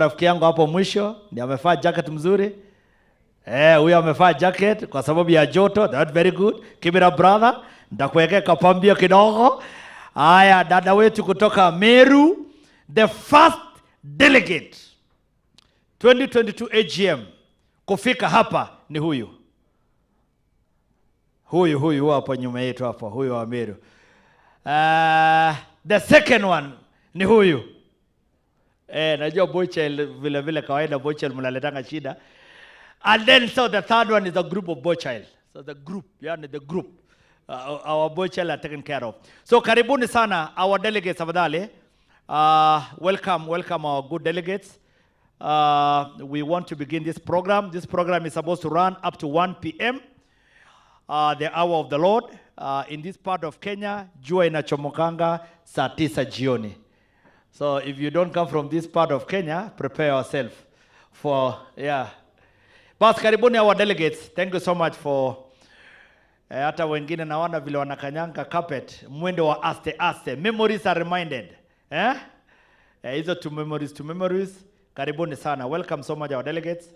Rafiki yangu hapo mwisho ni amevaa jacket mzuri. Huyo amevaa jacket kwa sababu ya joto. That's very good. Keep it up brother. Nitakuwekea kapambio kidogo. Haya, dada wetu kutoka Meru, the first delegate 2022 AGM kufika hapa ni huyu. Huyu hapo nyuma yetu hapo, huyu wa Meru. The second one ni huyu. Najua Bochel vile kawaida Bochel mnaletanga shida. And then so the third one is a group of Bochel. So the group, the group. Our Bochel are taken care of. So karibuni sana our delegates afadhali. Welcome our good delegates. We want to begin this program. This program is supposed to run up to 1 p.m. The hour of the Lord. In this part of Kenya, jua inachomokanga saa 9 jioni. So if you don't come from this part of Kenya, prepare yourself for, Bas, karibuni our delegates. Thank you so much for, hata wengine naona vile wanakanyanga carpet, mwendo wa aste. Memories are reminded. Hizo to memories. Karibuni sana. Welcome so much our delegates.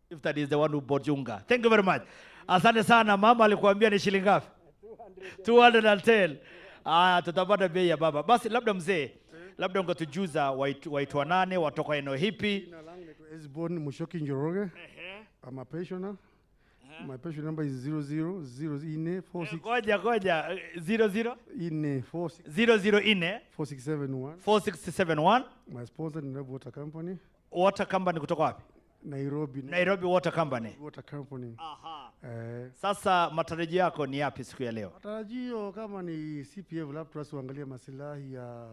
If that is the one who bought Junga. Thank you very much. Asante sana, mama alikuambia ni shilingi ngapi? 210. Tutapata bei ya baba. Basi labda mzee, labda ungetujuza waitwa nane, watoka eneo hipi? Jina langu naitwa Esbon Mushoki Njoroge. I'm a pensioner. My pension number is 000446. Ngoja 00 4671. 4671. My sponsor ni Nairobi Water Company. Water Company kutoka wapi? Nairobi Water Company. Water Company. Sasa matarajio yako ni yapi siku ya leo? Matarajio kama ni CPF labda tuangalie maslahi ya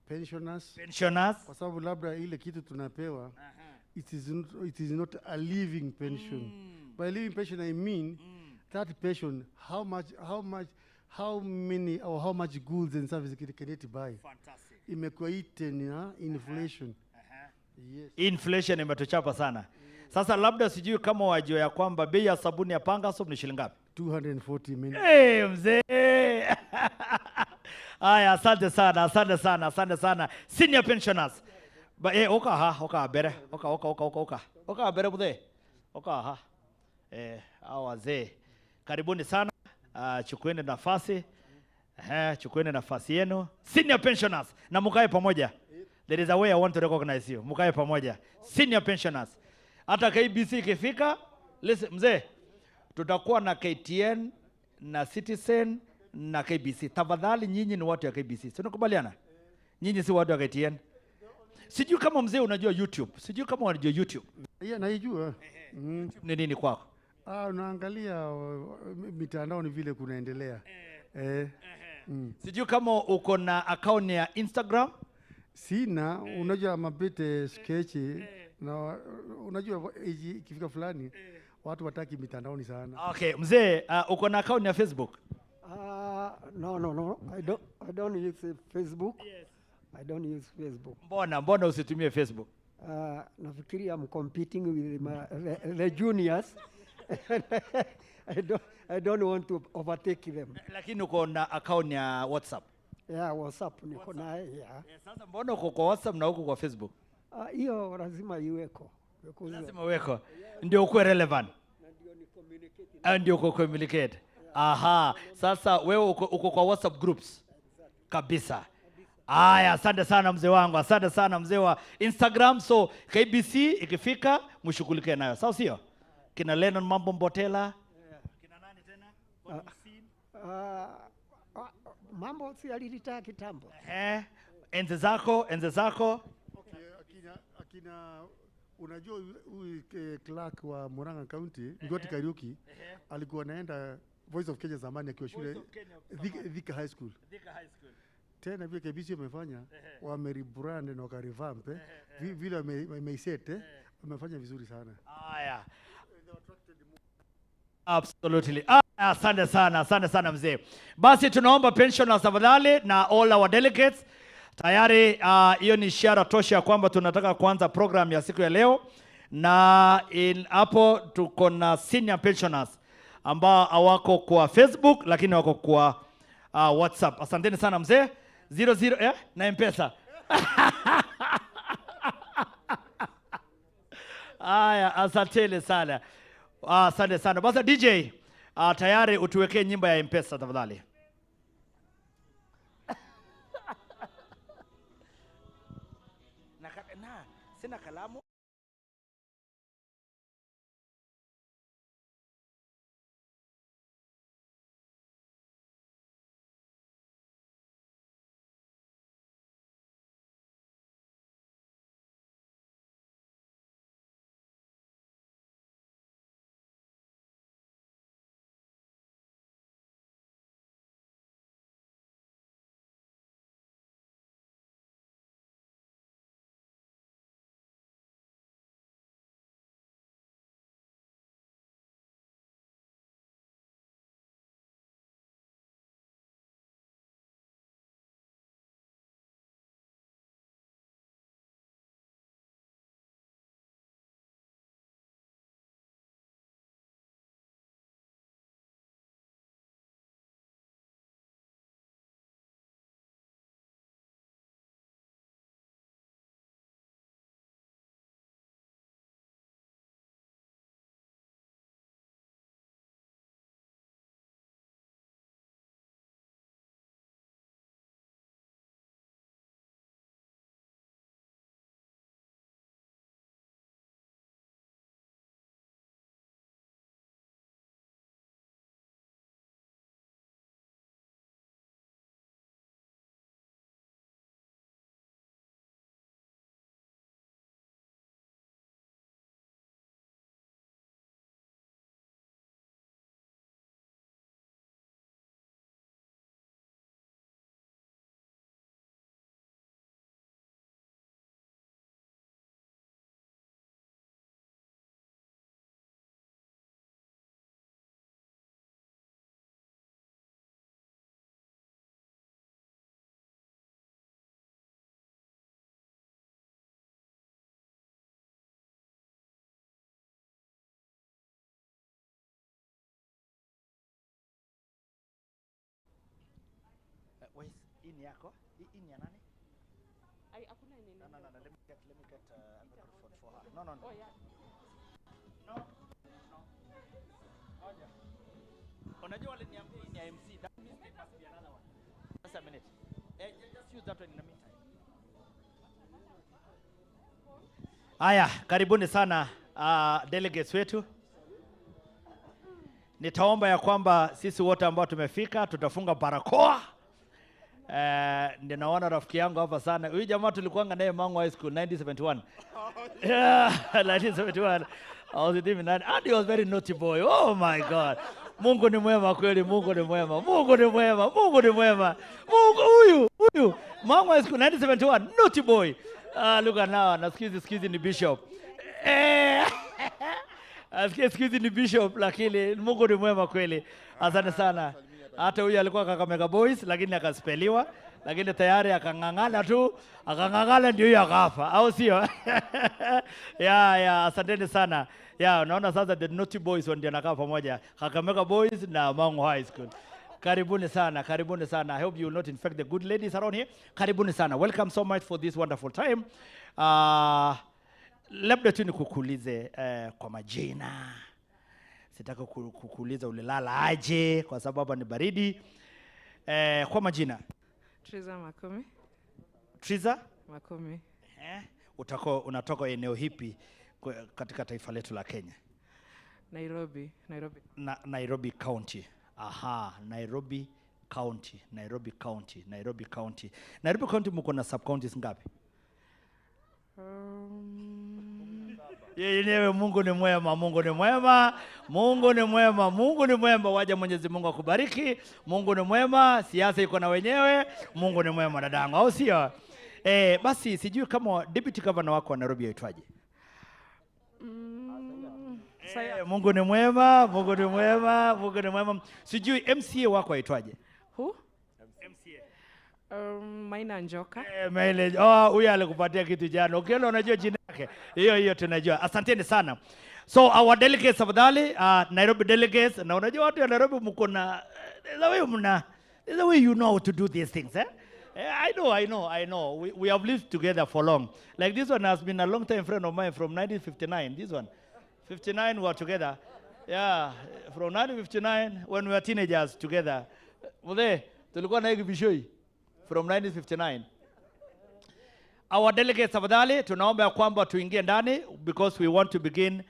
pensioners. Pensioners. Kwa sababu labda ile kitu tunapewa it is not a living pension. By living pension I mean that pension how many or how much goods and services can it buy? Fantastic. Imekuwa eaten na inflation. Yes. Inflation imetuchapa sana. Sasa labda sijui kama wajua ya kwamba bei ya sabuni ya Pangasop ni shilingi ngapi? 240 million. Mzee. Aya, asante sana. Senior pensioners. Oka bere bude. Wazee. Karibuni sana. Chukueni nafasi yenu. Senior pensioners na mkae pamoja. There is a way I want to recognize you. Mkae pamoja. Senior pensioners. Hata KBC ikifika, listen mzee, tutakuwa na KTN na Citizen na KBC. Tafadhali nyinyi ni watu ya KBC. Tunakubaliana? Nyinyi si watu ya KTN. Sijui kama mzee unajua YouTube. Sijui kama unajua YouTube. Naijua. Ni nini kwako? Unaangalia mitandao ni vile kunaendelea. Sijui kama uko na account ya Instagram? Sina, unajua mabete sketch na unajua ikifika fulani watu wataki mitandaoni sana. Okay, mzee, uko na account ya Facebook? No. I don't use Facebook. Yes. I don't use Facebook. Mbona usitumie Facebook? Nafikiri I'm competing with the juniors. I don't want to overtake them. Lakini uko na account ya WhatsApp? Yeah, WhatsApp niko naye, yeah. Sasa mbona uko kwa WhatsApp na uko kwa Facebook? Hiyo lazima iweko. Lazima uweko. Ndio ukuwe relevant. Na ndio ni communicate. Ndio uko communicate. Aha. Sasa wewe uko kwa WhatsApp groups. Kabisa. Aya, asante sana mzee wangu. Asante sana mzee wa Instagram. So KBC ikifika mshughulike nayo. Sawa sio? Kina Lennon Mambo Mbotela. Kina nani tena? Mambo si alilita kitambo. Enzi zako. Okay, akina unajua huyu clerk wa Murang'a County, Ngoti Kariuki, alikuwa anaenda Voice of Kenya zamani akiwa shule Thika High School. Tena vile KBC wamefanya, wamerebrand na wakarevamp, vile wameiset, wamefanya vizuri sana. Haya. Absolutely. Asante sana mzee. Basi tunaomba pensioners tafadhali na all our delegates. Tayari hiyo ni ishara tosha kwamba tunataka kuanza program ya siku ya leo, na hapo tuko na senior pensioners ambao hawako kwa Facebook lakini wako kwa WhatsApp. Asanteni sana mzee. 00 na M-Pesa. Haya, asanteni sana. Asante sana. Basi DJ, tayari utuwekee nyimbo ya M-Pesa tafadhali. Sina kalamu. Ini yako? Ini ya nani? Hakuna nini. No, let me get microphone for her. No. Oh yeah. No. Oja. Unajua waliniambia hii ni MC. That means there must be another one. Just a minute. Just use that one in the meantime. Aya, karibuni sana delegates wetu. Nitaomba ya kwamba sisi wote ambao tumefika tutafunga barakoa. Ndio naona rafiki yangu hapa sana. Huyu jamaa tulikuanga naye Mangu High School 1971. Yeah, 1971. I was with him and he was very naughty boy. Oh my God. Mungu ni mwema kweli, Mungu ni mwema. Mungu huyu. Mangu High School 1971, naughty boy. Look at now, na skizi ni bishop. Skizi ni bishop, lakini Mungu ni mwema kweli. Asante sana. Hata huyu alikuwa Kakamega Boys lakini akaspeliwa, lakini tayari akang'ang'ana ndio huyu akafa, au sio? Asanteni sana. Unaona sasa the naughty boys ndio nakaa pamoja, Kakamega Boys na Mangu High School. Karibuni sana, karibuni sana. I hope you will not infect the good ladies around here. Karibuni sana. Welcome so much for this wonderful time. Labda tu nikukuulize kwa majina. Sitaka kukuuliza ulilala aje kwa sababu ni baridi. Kwa majina. Triza Makome. Triza Makome. Unatoka eneo hipi katika taifa letu la Kenya? Nairobi. Nairobi County. Aha, Nairobi County. Nairobi County mko na sub counties ngapi? Yenyewe Mungu ni mwema, Mungu ni mwema, Mungu ni mwema, Mungu ni mwema. Waja Mwenyezi Mungu akubariki. Mungu ni mwema, siasa iko na wenyewe. Mungu ni mwema dadangu, au sio? Basi sijui kama deputy governor wako wa Nairobi aitwaje? Mungu ni mwema, Mungu ni mwema, Mungu ni mwema. Sijui MCA wako aitwaje? Who? Maina Njoka. Huyu alikupatia kitu jana. Ukiona unajua jina yake. Hiyo tunajua. Asanteni sana. So our delegates tafadhali, Nairobi delegates, na unajua watu wa Nairobi mko na the way you know to do these things, eh? I know. We have lived together for long. Like this one has been a long time friend of mine from 1959. This one. 59 we were together. Yeah, from 1959 when we were teenagers together. Mzee, tulikuwa na hiki bishoi from 1959. Our delegates tafadhali, tunaomba ya kwamba tuingie ndani because we want to begin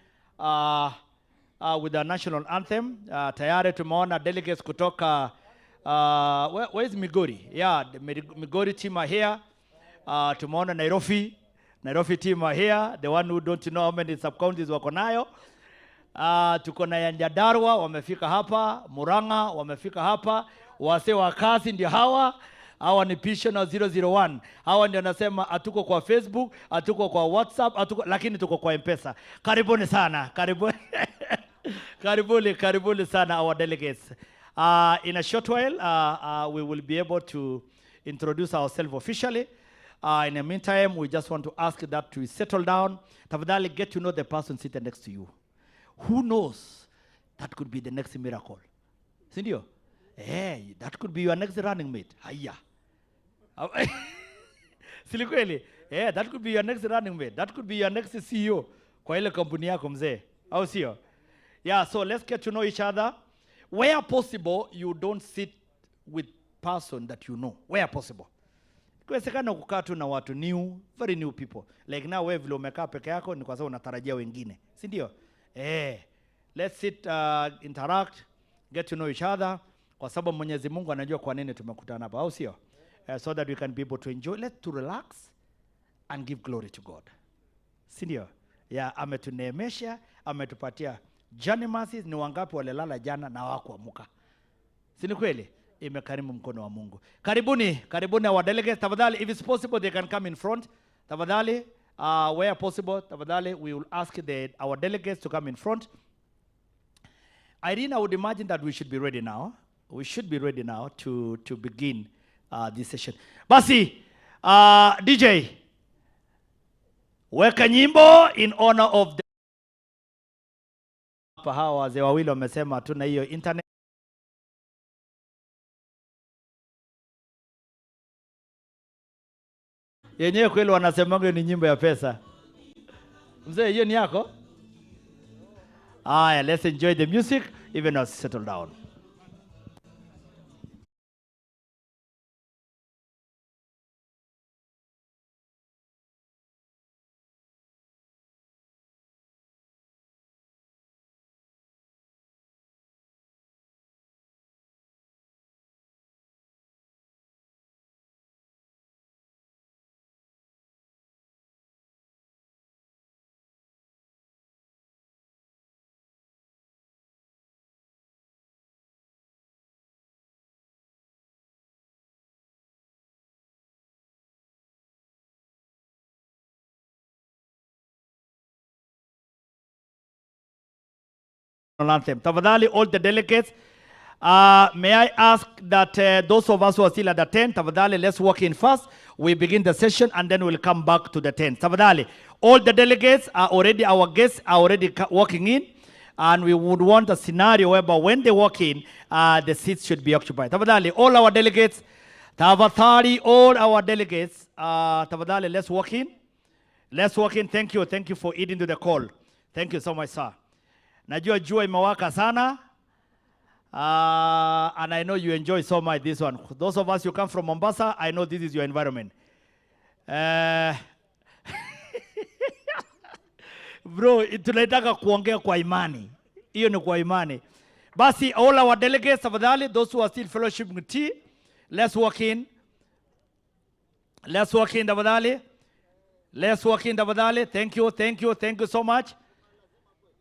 with the national anthem. Tayari tumeona delegates kutoka where is Migori? Yeah, the Migori team are here. Tumeona Nairobi team are here. The one who don't know how many sub-counties wako nayo. Tuko na Nyandarua wamefika hapa, Murang'a wamefika hapa, wase wa kazi ndio hawa. Hawa ni Pishona 001. Hawa ndio nasema atuko kwa Facebook, atuko kwa WhatsApp, lakini tuko kwa M-Pesa. Karibuni sana, karibuni sana our delegates. In a short while, we will be able to introduce ourselves officially. In the meantime, we just want to ask that to settle down. Tafadhali, get to know the person sitting next to you. Who knows? That could be the next miracle. Sindio? That could be your next running mate. Haya. Silikweli? That could be your next running mate. That could be your next CEO kwa ile kampuni yako mzee. Au sio? Yeah, so let's get to know each other. Where possible, you don't sit with person that you know. Where possible. Kuwesekana kukaa tu na watu very new people. Like now wewe vile umekaa peke yako ni kwa sababu unatarajia wengine. Si ndio? Let's sit, interact, get to know each other. Kwa sababu Mwenyezi Mungu anajua kwa nini tumekutana hapa, au sio? So that we can be able to enjoy. Let's to relax and give glory to God. Si ndio? Yeah, ametuneemesha, ametupatia journey mercies. Ni wangapi walelala jana na hawakuamka? Si ni kweli? Imekarimu mkono wa Mungu. Karibuni our delegates. Tafadhali, if it's possible, they can come in front. Tafadhali, where possible, tafadhali, we will ask our delegates to come in front. Irene, I would imagine that we should be ready now. We should be ready now to begin this session. Basi, DJ, weka nyimbo in honor of the... Hawa wazee wawili wamesema tuna hiyo internet. Yenyewe kweli wanasemanga ni nyimbo ya pesa. Mzee, hiyo ni yako? Let's enjoy the music even as settle down. Anthem. Tafadhali, all the delegates, may I ask that those of us who are still at the tent, tafadhali, let's walk in first. We begin the session and then we'll come back to the tent. Tafadhali, all the delegates are already, our guests are already walking in. and we would want a scenario whereby when they walk in, the seats should be occupied. Tafadhali, all our delegates, tafadhali, let's walk in. Let's walk in. Thank you for heeding to the call. Thank you so much, sir. Najua jua imewaka sana. And I know you enjoy so much this one. Those of us who come from Mombasa, I know this is your environment. Bro, tunaitaka kuongea kwa imani. Hiyo ni kwa imani. Basi, all our delegates, tafadhali, those who are still fellowship with tea, let's walk in. Let's walk in, tafadhali. Let's walk in, tafadhali. Thank you so much.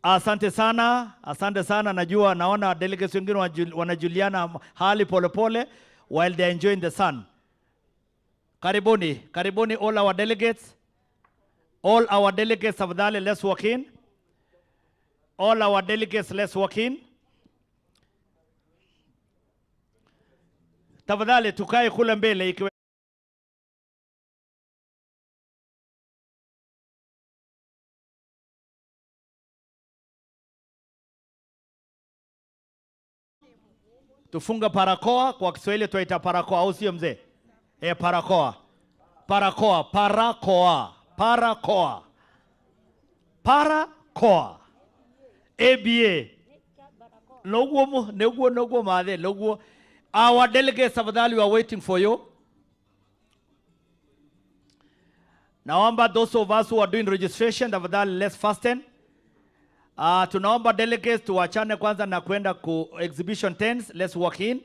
Asante sana, najua naona delegates wengine wanajuliana hali pole while they're enjoying the sun. Karibuni all our delegates. All our delegates, tafadhali, let's walk in. All our delegates, let's walk in. Tafadhali, tukae kule mbele ikiwa tufunga parakoa, kwa Kiswahili tuita parakoa, au sio mzee? Parakoa. ABA. Loguo maadhe, loguo. Our delegates, tafadhali, we are waiting for you. Naomba those of us who are doing registration, tafadhali, let's fasten. Tunaomba delegates tuachane kwanza na kwenda ku exhibition tents. Let's walk in.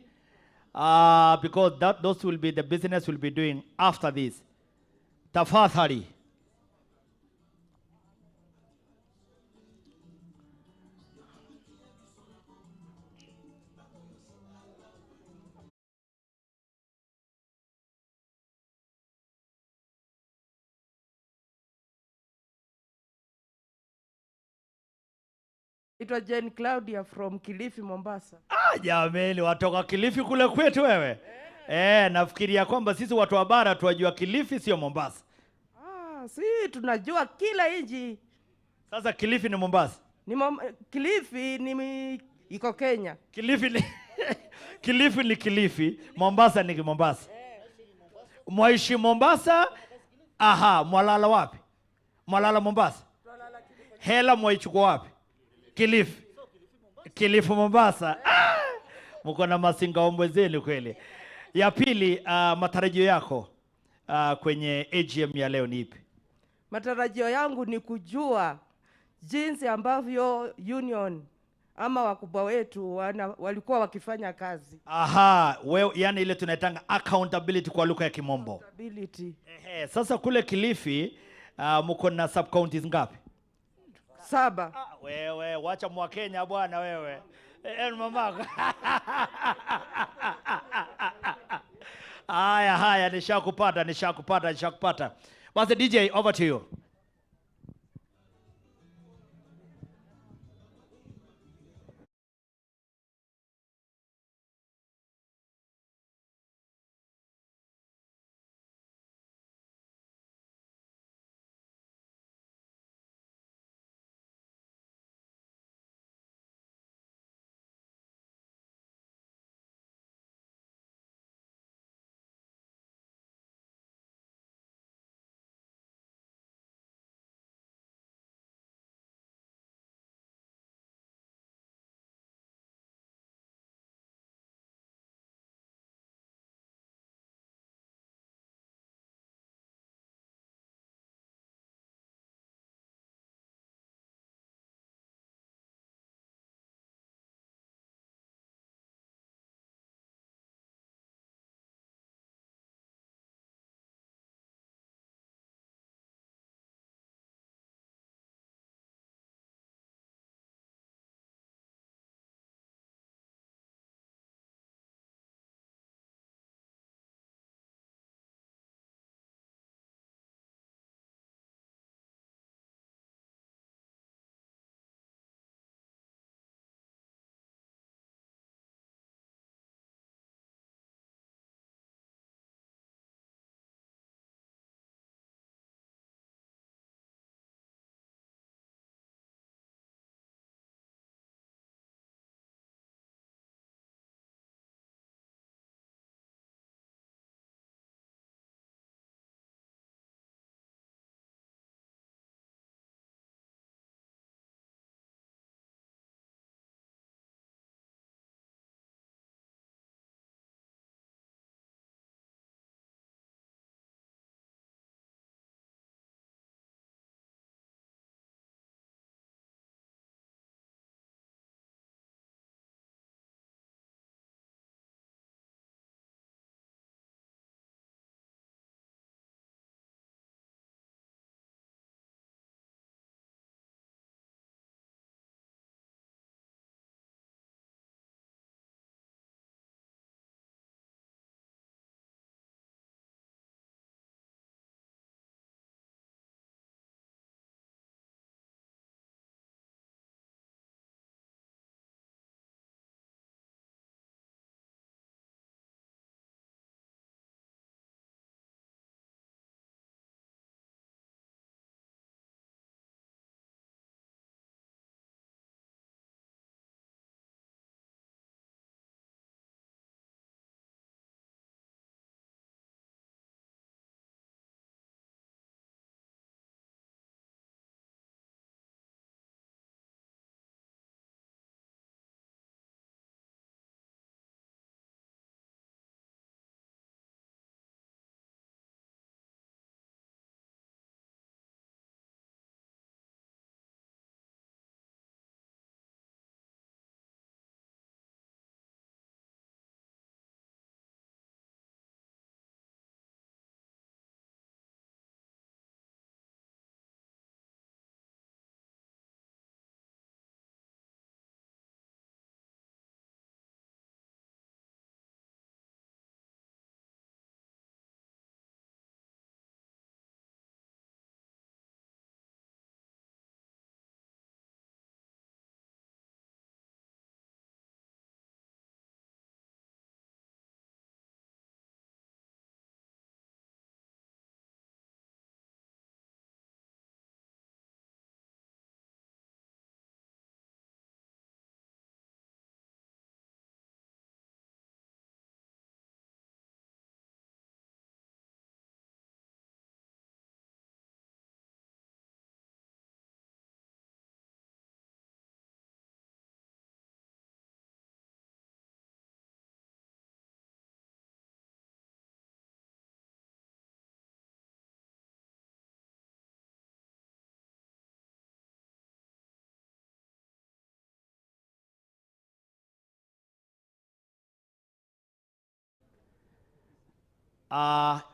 Because those will be the business we'll be doing after this. Tafadhali. It was Jane Claudia from Kilifi, Mombasa. Jameni, watoka Kilifi kule kwetu wewe. Nafikiria kwamba sisi watu wa bara tuwajua Kilifi sio Mombasa. Si tunajua kila inji. Sasa Kilifi ni Mombasa. Kilifi ni iko Kenya. Kilifi ni Kilifi, Mombasa ni Mombasa. Mwaishi Mombasa? Aha, mwalala wapi? Mwalala Mombasa. Hela mwaichukua wapi? Kilifi Mombasa. Mko na masinga ombwe zenu kweli. Ya pili, matarajio yako kwenye AGM ya leo ni ipi? Matarajio yangu ni kujua jinsi ambavyo union ama wakubwa wetu walikuwa wakifanya kazi. Yani ile tunaitanga accountability kwa lugha ya Kimombo. Accountability. Sasa kule Kilifi mko na sub counties ngapi? 7. Wewe wacha mwa Kenya bwana wewe. Mamako. Haya nishakupata. Basi DJ, over to you.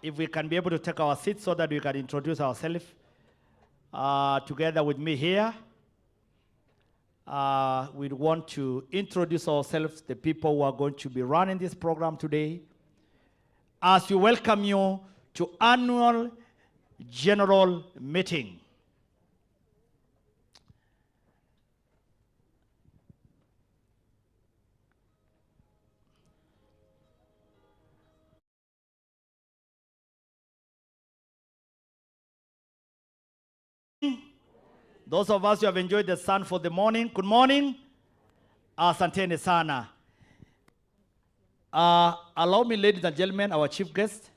If we can be able to take our seats so that we can introduce ourselves together with me here. We want to introduce ourselves, the people who are going to be running this program today, as we welcome you to annual general meeting. Those of us who have enjoyed the sun for the morning, good morning. Asanteni sana. Allow me, ladies and gentlemen, our chief guest.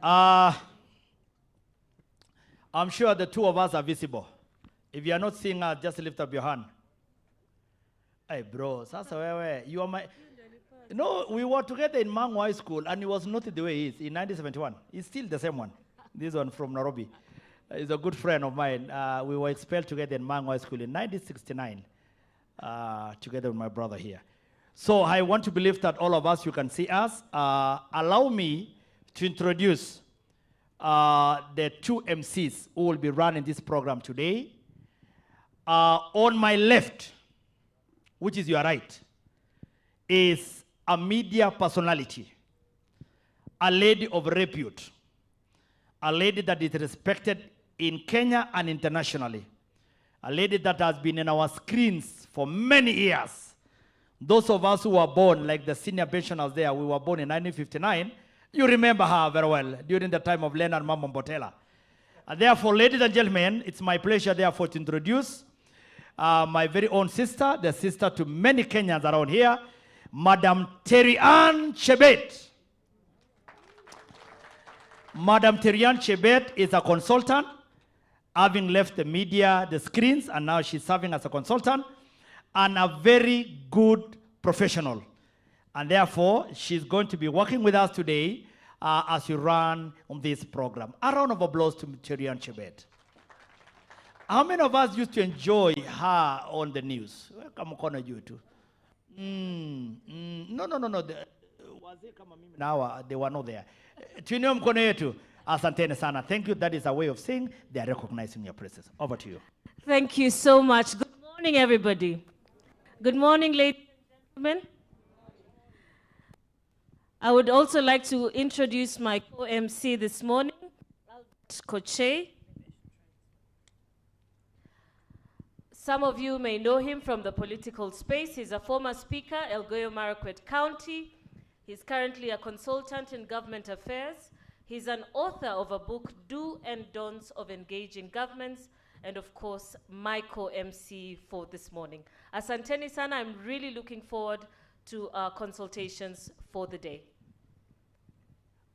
I'm sure the two of us are visible. If you are not seeing us, just lift up your hand. Hey, bro, sasa wewe, you are my... No, we were together in Mangu High School, and he was not the way he is in 1971. He's still the same one. This one from Nairobi. He's a good friend of mine. We were expelled together in Mangu High School in 1969, together with my brother here. So I want to believe that all of us, you can see us. Allow me to introduce the two MCs who will be running this program today. On my left, which is your right, is a media personality, a lady of repute, a lady that is respected in Kenya and internationally, a lady that has been in our screens for many years. Those of us who were born, like the senior pensioners there, we were born in 1959, you remember her very well, during the time of Leonard Mama Mbotela. Therefore, ladies and gentlemen, it's my pleasure, therefore, to introduce my very own sister, the sister to many Kenyans around here, Madam Terry Ann Chebet. Madam Terry Ann Chebet is a consultant, having left the media, the screens, and now she's serving as a consultant, and a very good professional. And therefore, she's going to be working with us today as we run on this program. A round of applause to Terry Ann Chebet. How many of us used to enjoy her on the news? Come on, you too. No. Now they were not there. Tuinue mkono yetu. Asanteni sana. Thank you. That is a way of saying they are recognizing your presence. Over to you. Thank you so much. Good morning, everybody. Good morning, ladies and gentlemen. I would also like to introduce my co-MC this morning, Albert Koche. Some of you may know him from the political space. He's a former speaker, Elgeyo-Marakwet County. He's currently a consultant in government affairs. He's an author of a book, Do and Don'ts of Engaging Governments, and of course, my co-MC for this morning. Asanteni sana, I'm really looking forward to our consultations for the day.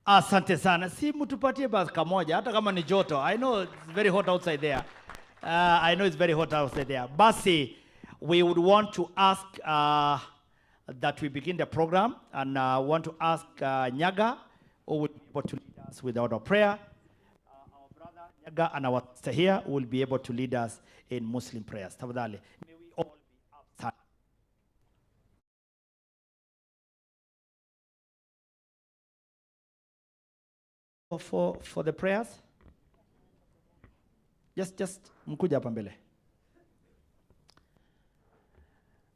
Asante sana. Si mutupatie basi kamoja, hata kama ni joto. I know it's very hot outside there. I know it's very hot outside there. Basi, we would want to ask that we begin the program, and want to ask Nyaga, who will be able to lead us with our prayer. Our brother Nyaga and our sister here will be able to lead us in Muslim prayers. Tafadhali, may we all be outside. For the prayers. Just mkuja hapa mbele.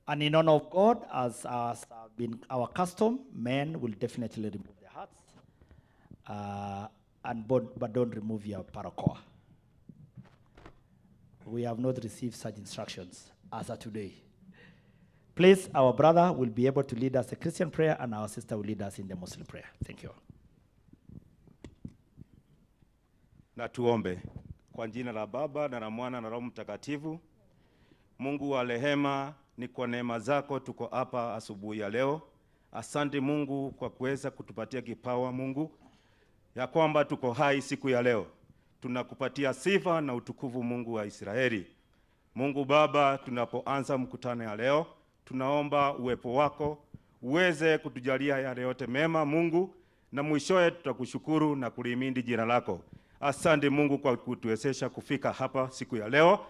And in honor of God, as been our custom, men will definitely remove their hats, but don't remove your parakoa. We have not received such instructions as of today. Please, our brother will be able to lead us a Christian prayer, and our sister will lead us in the Muslim prayer. Thank you. Na tuombe. Kwa jina la Baba na la Mwana na Roho Mtakatifu. Mungu wa rehema, ni kwa neema zako tuko hapa asubuhi ya leo. Asante Mungu kwa kuweza kutupatia kipawa Mungu, ya kwamba tuko hai siku ya leo. Tunakupatia sifa na utukufu Mungu wa Israeli. Mungu Baba, tunapoanza mkutano ya leo, tunaomba uwepo wako uweze kutujalia yale yote mema Mungu, na mwishowe tutakushukuru na kulimindi jina lako. Asante Mungu kwa kutuwezesha kufika hapa siku ya leo.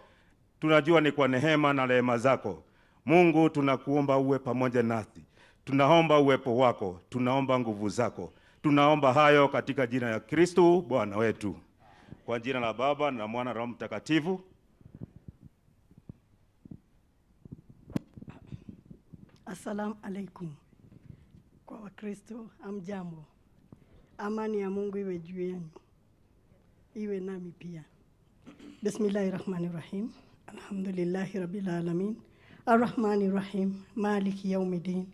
Tunajua ni kwa neema na rehema zako. Mungu, tunakuomba uwe pamoja nasi. Tunaomba uwepo wako, tunaomba nguvu zako. Tunaomba hayo katika jina ya Kristo Bwana wetu. Kwa jina la Baba na Mwana na Roho Mtakatifu. Assalamu alaikum. Kwa Wakristo, amjambo. Amani ya Mungu iwe juu yenu. Iwe nami pia. Bismillahirrahmanirrahim. Alhamdulillahi rabbil alamin. Arrahmanirrahim. Maliki yaumiddin.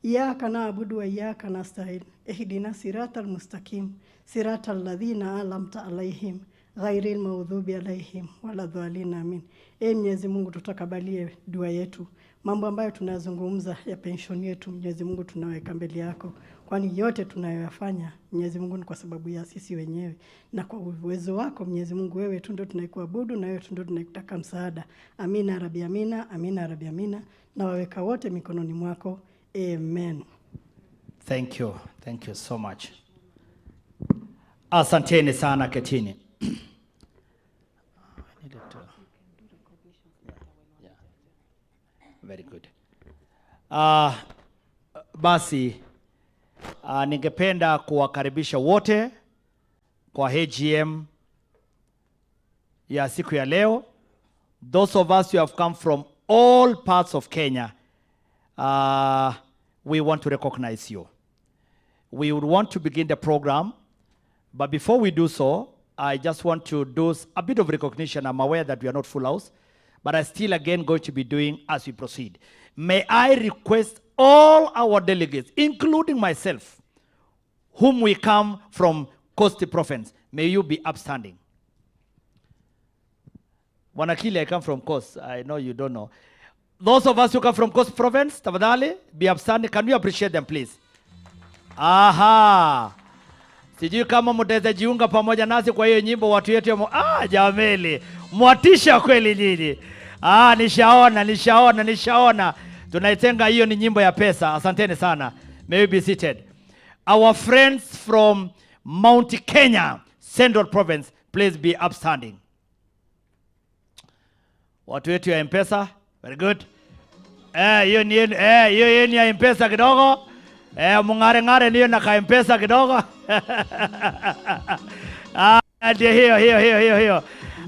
Iyyaka na'budu wa iyyaka nasta'in. Ihdina siratal mustaqim. Siratal ladzina an'amta alaihim. Ghairil maghdubi alaihim waladhdallin. Amin. Ee Mwenyezi Mungu, tutakabalie dua yetu. Mambo ambayo tunazungumza ya pension yetu, Mwenyezi Mungu, tunaweka mbele yako. Kwani yote tunayoyafanya, Mwenyezi Mungu, ni kwa sababu ya sisi wenyewe. Na kwa uwezo wako, Mwenyezi Mungu, wewe tu ndio tunaikuabudu na wewe tu ndio tunakutaka msaada. Amina rabbi amina, amina rabbi amina. Na waweka wote mikononi mwako. Amen. Thank you. Thank you so much. Asanteni sana, ketini. Very good. Basi ningependa kuwakaribisha wote kwa AGM ya siku ya leo. Those of us who have come from all parts of Kenya, we want to recognize you. We would want to begin the program, but before we do so, I just want to do a bit of recognition. I'm aware that we are not full house, but I still again going to be doing as we proceed. May I request all our delegates, including myself, whom we come from Coast Province, may you be upstanding. Wanakili, I come from Coast. I know you don't know. Those of us who come from Coast Province, tafadhali, be upstanding. Can we appreciate them, please? Aha. Sijui kama mtaweza jiunga pamoja nasi kwa hiyo nyimbo watu yetu jameli. Mwatisha kweli nyinyi. Nishaona. Tunaitenga hiyo ni nyimbo ya pesa. Asanteni sana. May we be seated. Our friends from Mount Kenya, Central Province, please be upstanding. Watu wetu ya M-Pesa, very good. Hiyo ni ya M-Pesa kidogo. Mungare niyo na ka M-Pesa kidogo. Hiyo.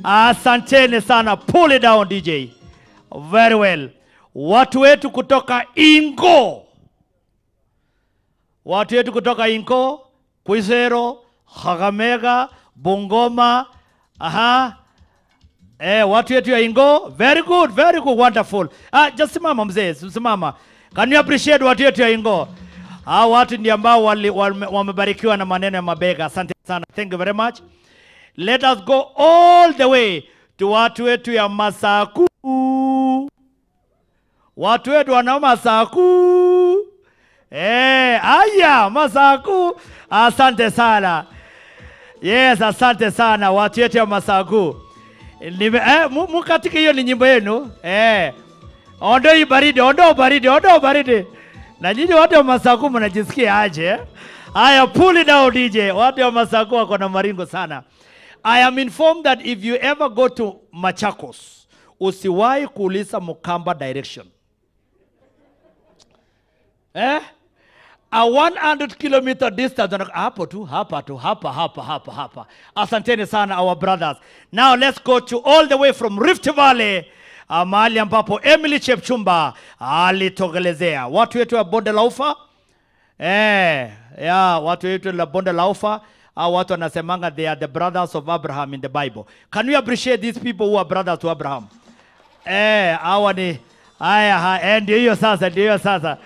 Asanteni sana. Pull it down, DJ. Very well. Watu wetu kutoka Ingo. Kwizero, Kakamega, Bungoma. Watu wetu ya Ingo. Very good, wonderful. Just simama mzee, simama. Can you appreciate watu wetu ya Ingo? Watu ndi ambao wamebarikiwa na maneno ya mabega. Asante sana. Thank you very much. Let us go all the way to watu wetu ya Masaku. Watu wetu wana Masaku. Masaku. Asante sana. Yes, asante sana watu wetu ya Masaku. Mukatiki hiyo ni nyimbo yenu. Ondo baridi. Na nyinyi watu wa Masaku mnajisikia aje? Aya, pull it down DJ. Watu wa Masaku wako na maringo sana. I am informed that if you ever go to Machakos, usiwahi kuuliza Mukamba direction. A 100 kilometer distance. Hapa. Asanteni sana our brothers. Now let's go to all the way from Rift Valley. Mahali ambapo Emily Chepchumba alitokelezea. Watu wetu wa Bonde la Ufa. Watu wetu la Bonde la Ufa. Watu wanasemanga they are the brothers of Abraham in the Bible. Can we appreciate these people who are brothers to Abraham? Ndio sasa.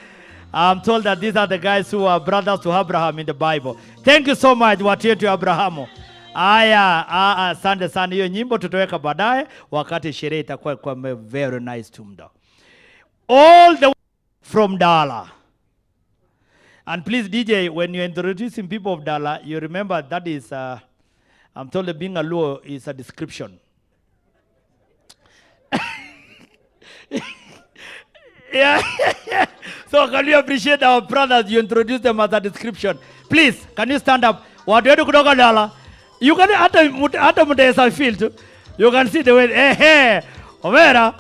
I'm told that these are the guys who are brothers to Abraham in the Bible. Thank you so much watu wetu Abrahamu. Asante sana. Hiyo nyimbo tutaweka baadaye wakati sherehe itakuwa kwa very nice tumda. All the way from Dala. And please DJ, when you're introducing people of Dala, you remember that is, I'm told that being a Luo is a description. Yeah. So can you appreciate our brothers? You introduce them as a description. Please, can you stand up? Watu wetu kutoka Dala. You can hata mtesa feel too. You can see the way Omera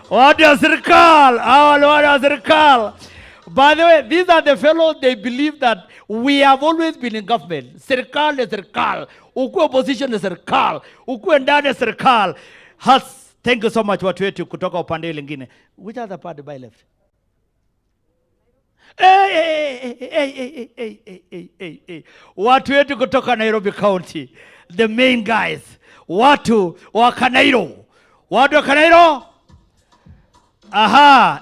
watu wa serikali watu wa serikali. By the way, these are the fellows, they believe that we have always been in government. Serikali ni serikali. Ukuwe opposition ni serikali. Ukuwe ndani ya serikali. Thank you so much watu wetu kutoka upande lingine. Which other party by left? Hey. Watu wetu kutoka Nairobi County. The main guys. Watu wa Kanairo. Watu wa Kanairo. Aha.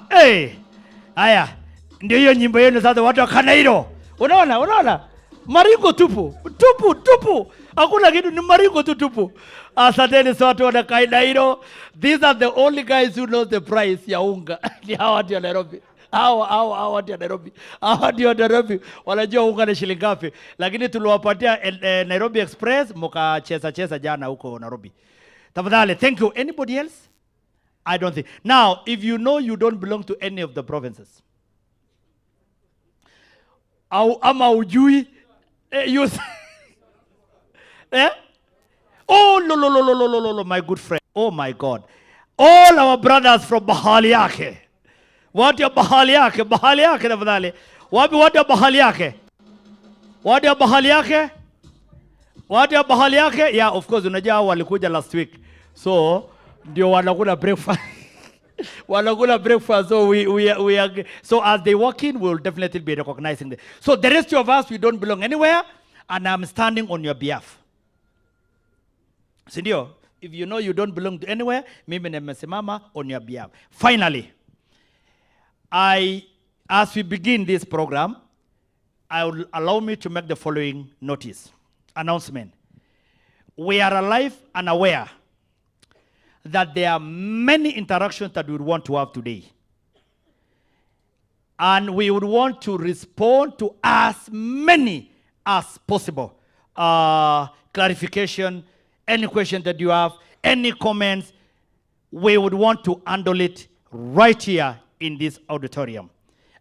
Aya. Ndio hiyo nyimbo yenu sasa, watu wa Kanairo. Unaona? Maringo tupu. Hakuna kitu, ni maringo tupu. Asanteni watu wa Kanairo. These are the only guys who know the price ya unga. Ni hawa watu wa Nairobi. Hawa watu wa Nairobi. Hawa watu wa Nairobi wanajua unga ni shilingi ngapi. Lakini tuliwapatia Nairobi Express mkacheza jana huko Nairobi. Tafadhali, thank you. Anybody else? I don't think. Now, if you know you don't belong to any of the provinces, ama ujui, you oh, no, my good friend. Oh my God. All our brothers from Bahali yake. Watu ya Bahali yake tafadhali. Wapi watu ya Bahali yake? Watu ya Bahali yake? Yeah, of course, unajua walikuja last week. So, ndio wanakula breakfast. So we are, so as they walk in, we'll definitely be recognizing them. So the rest of us, we don't belong anywhere, and I'm standing on your behalf. Sindio, if you know you don't belong to anywhere, mimi nimesimama on your behalf. Finally, as we begin this program, I will allow me to make the following announcement. We are alive and aware that there are many interactions that we would want to have today. And we would want to respond to as many as possible. Clarification, any question that you have, any comments, we would want to handle it right here in this auditorium.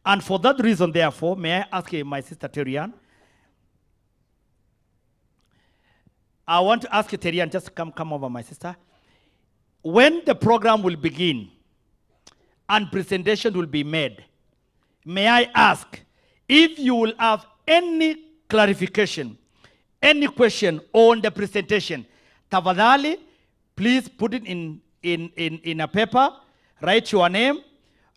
And for that reason, therefore, may I ask my sister Terian? I want to ask you, Terian, just come over, my sister. When the program will begin and presentation will be made, may I ask if you will have any clarification, any question on the presentation, tafadhali, please put it in a paper, write your name,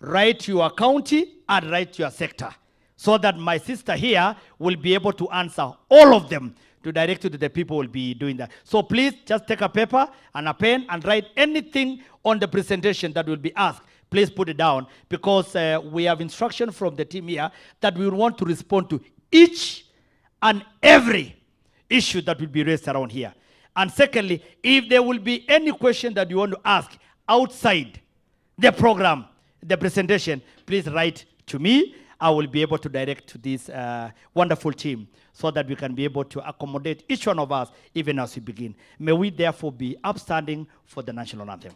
write your county, and write your sector, so that my sister here will be able to answer all of them, to direct it to the people who will be doing that. So please just take a paper and a pen and write anything on the presentation that will be asked. Please put it down, because we have instruction from the team here that we want to respond to each and every issue that will be raised around here. And secondly, if there will be any question that you want to ask outside the program, the presentation, please write to me. I will be able to direct to this wonderful team, so that we can be able to accommodate each one of us even as we begin. May we therefore be upstanding for the national anthem.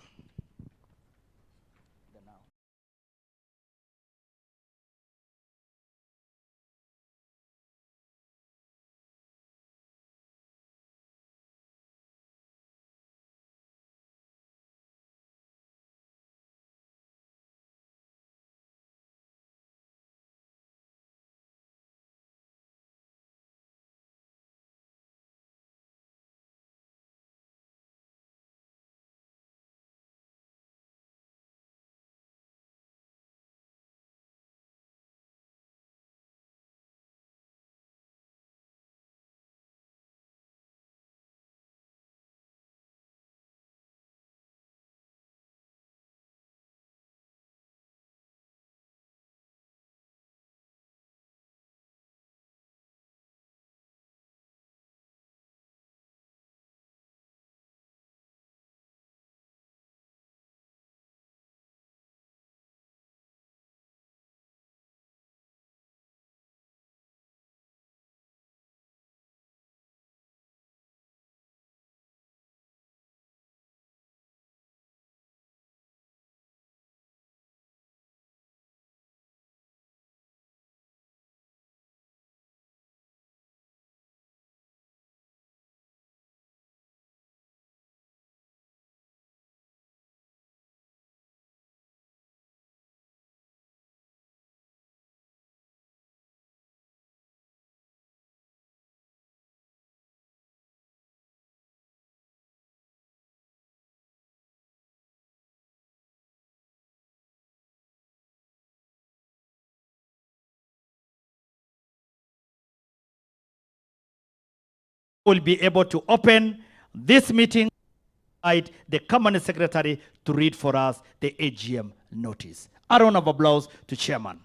will be able to open this meeting, invite the company secretary to read for us the AGM notice. A round of applause to chairman.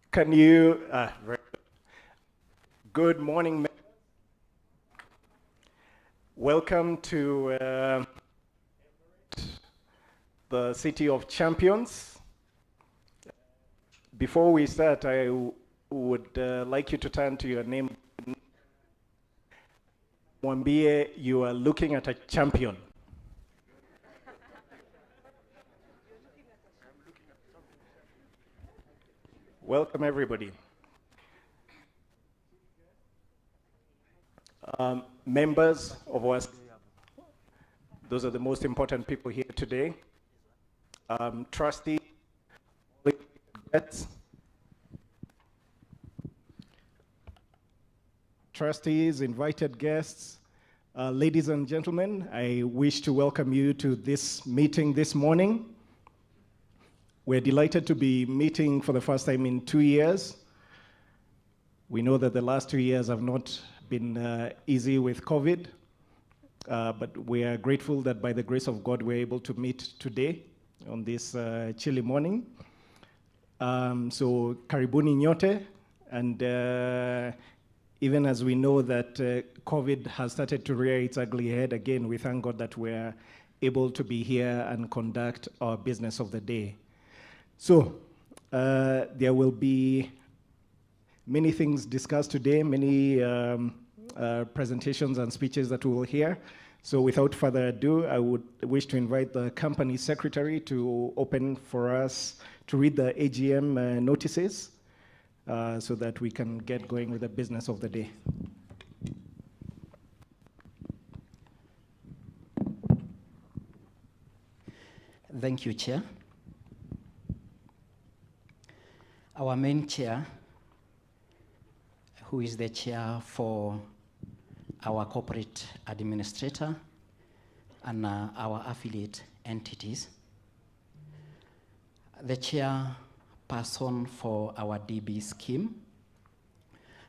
Can you, good morning. Welcome to the City of Champions. Before we start, I would like you to turn to your name. Mwambie, you are looking at a champion. Welcome, everybody. Members of our, those are the most important people here today. Trustee, trustees, invited guests, ladies and gentlemen, I wish to welcome you to this meeting this morning. We're delighted to be meeting for the first time in 2 years. We know that the last 2 years have not been easy with COVID, but we are grateful that by the grace of God, we're able to meet today on this chilly morning. So karibuni nyote, and even as we know that COVID has started to rear its ugly head again, we thank God that we're able to be here and conduct our business of the day. So there will be many things discussed today, many presentations and speeches that we will hear. So without further ado, I would wish to invite the company secretary to open for us to read the AGM notices so that we can get going with the business of the day. Thank you, Chair. Our main chair, who is the chair for our corporate administrator and our affiliate entities, the chairperson for our DB scheme,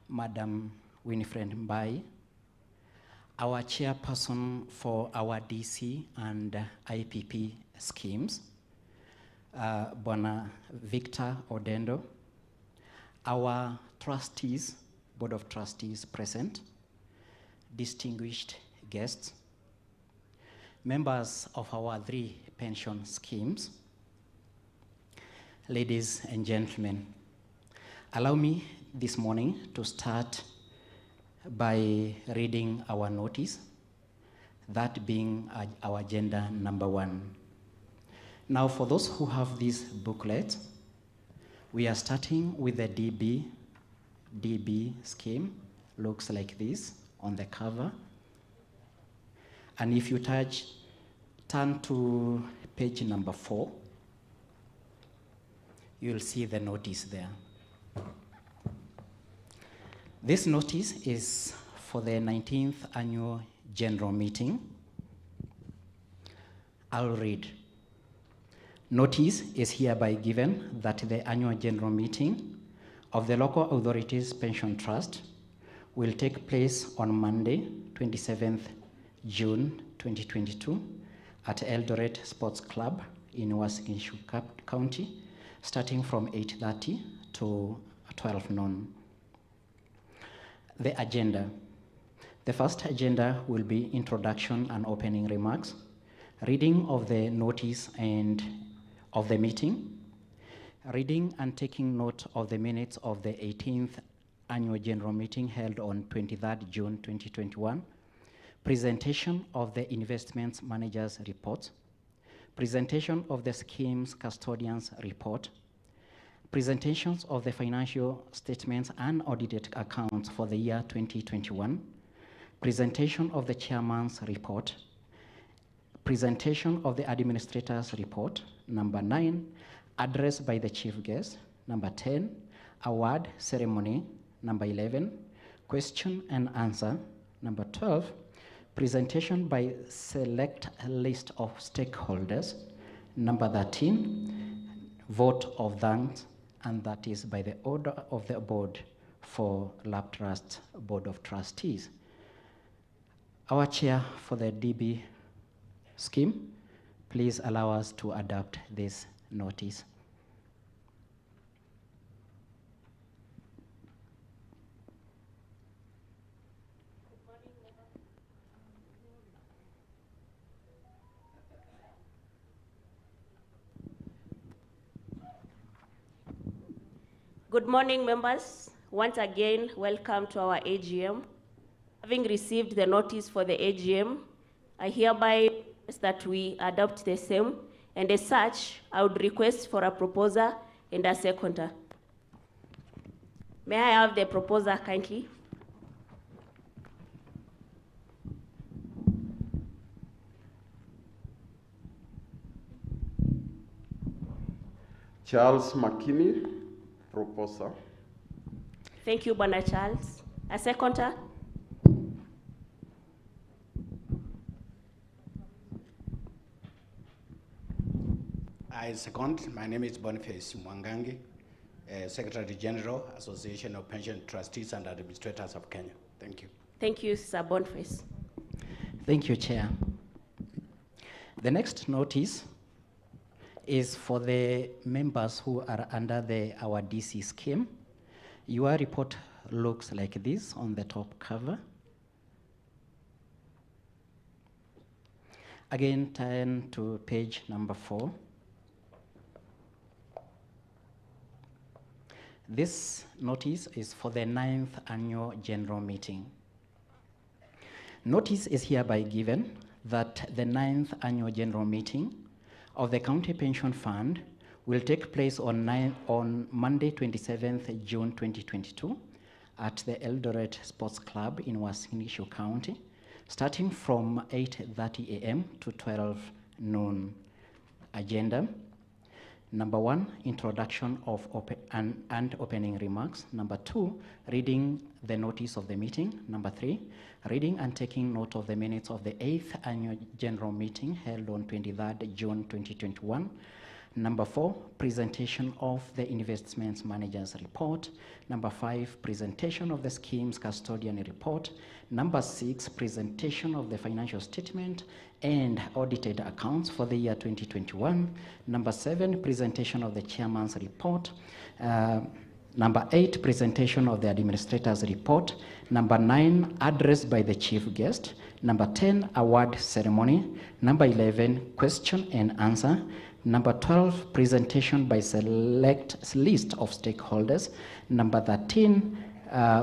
Madam Winifred Mbai, our chairperson for our DC and IPP schemes, Bwana Victor Odendo, our trustees, Board of Trustees present, distinguished guests, members of our 3 pension schemes, ladies and gentlemen, allow me this morning to start by reading our notice, that being our agenda number 1. Now, for those who have this booklet, we are starting with the DB scheme. Looks like this on the cover. And if you turn to page number 4, you'll see the notice there. This notice is for the 19th annual general meeting. I'll read. Notice is hereby given that the annual general meeting of the Local Authorities Pension Trust will take place on Monday, 27th June 2022 at Eldoret Sports Club in Uasin County, starting from 8:30 to 12 noon. The agenda. The first agenda will be introduction and opening remarks, reading of the notice and of the meeting, reading and taking note of the minutes of the 18th annual general meeting held on 23rd June 2021, presentation of the investments managers report, presentation of the schemes custodians report, presentations of the financial statements and audited accounts for the year 2021, presentation of the chairman's report, presentation of the administrator's report. Number 9, address by the chief guest. Number 10, award ceremony. Number 11, question and answer. Number 12, presentation by select list of stakeholders. Number 13, vote of thanks, and that is by the order of the board for Lab Trust Board of Trustees. Our chair for the DB scheme, please allow us to adopt this notice. Good morning, members. Once again, welcome to our AGM. Having received the notice for the AGM, I hereby request that we adopt the same, and as such, I would request for a proposer and a seconder. May I have the proposer kindly? Charles McKinney, proposer. Thank you, Bwana Charles. A seconder? I second. My name is Boniface Mwangangi, Secretary General, Association of Pension Trustees and Administrators of Kenya. Thank you. Thank you, Sir Boniface. Thank you, Chair. The next notice is for the members who are under our DC scheme. Your report looks like this on the top cover. Again, turn to page number 4. This notice is for the 9th annual general meeting. Notice is hereby given that the 9th annual general meeting of the County Pension Fund will take place on Monday, 27th June 2022 at the Eldoret Sports Club in Uasin Gishu County, starting from 8:30 a.m. to 12 noon. Agenda. Number 1, introduction of and opening remarks. Number 2, reading the notice of the meeting. Number 3, reading and taking note of the minutes of the 8th annual general meeting held on 23rd June 2021. Number 4, presentation of the investments manager's report. Number 5, presentation of the scheme's custodian report. Number 6, presentation of the financial statement and audited accounts for the year 2021. Number 7, presentation of the chairman's report. Number 8, presentation of the administrator's report. Number 9, address by the chief guest. Number 10, award ceremony. Number 11, question and answer. Number 12, presentation by select list of stakeholders. Number 13,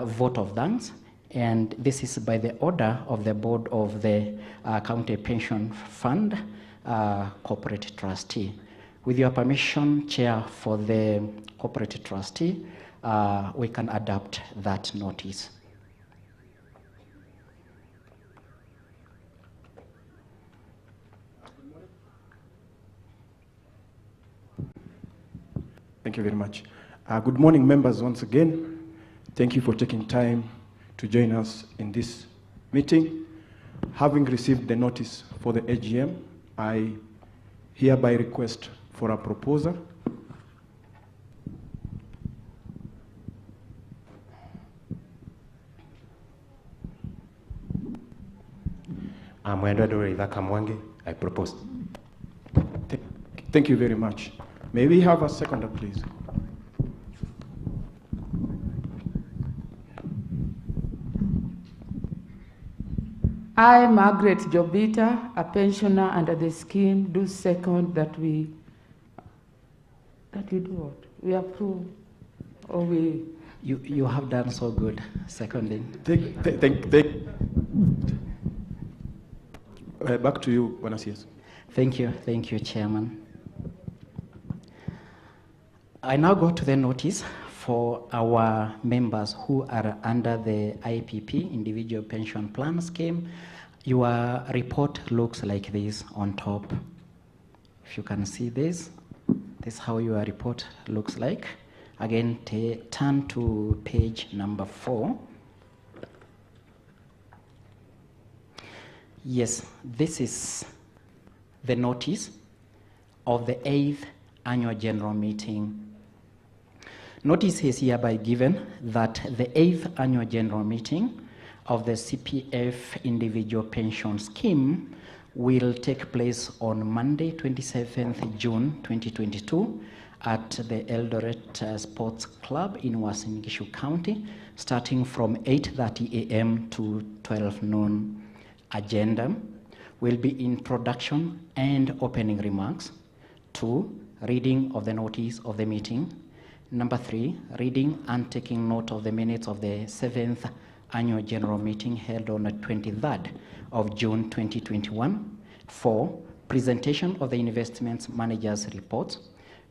vote of thanks. And this is by the order of the board of the County Pension Fund Corporate Trustee. With your permission, Chair, for the Corporate Trustee, we can adopt that notice. Thank you very much. Good morning, members, once again. Thank you for taking time to join us in this meeting. Having received the notice for the AGM, I hereby request for a proposer. I propose. Thank you very much. May we have a seconder, please? I, Margaret Jobita, a pensioner under the scheme, do second that we do what? We approve, or we... You have done so good, seconding. Back to you, Bonasias. Thank you, Chairman. I now go to the notice for our members who are under the IPP, Individual Pension Plan Scheme. Your report looks like this on top. If you can see this is how your report looks like. Again, turn to page number 4. Yes, this is the notice of the 8th Annual General Meeting. Notice is hereby given that the 8th Annual General Meeting of the CPF Individual Pension Scheme will take place on Monday, 27th June 2022 at the Eldoret Sports Club in Uasin Gishu County, starting from 8:30 a.m. to 12 noon. Agenda will be introduction and opening remarks. 2, reading of the notice of the meeting. Number 3, reading and taking note of the minutes of the 7th Annual General Meeting held on the 23rd of June 2021. 4, presentation of the investments manager's report.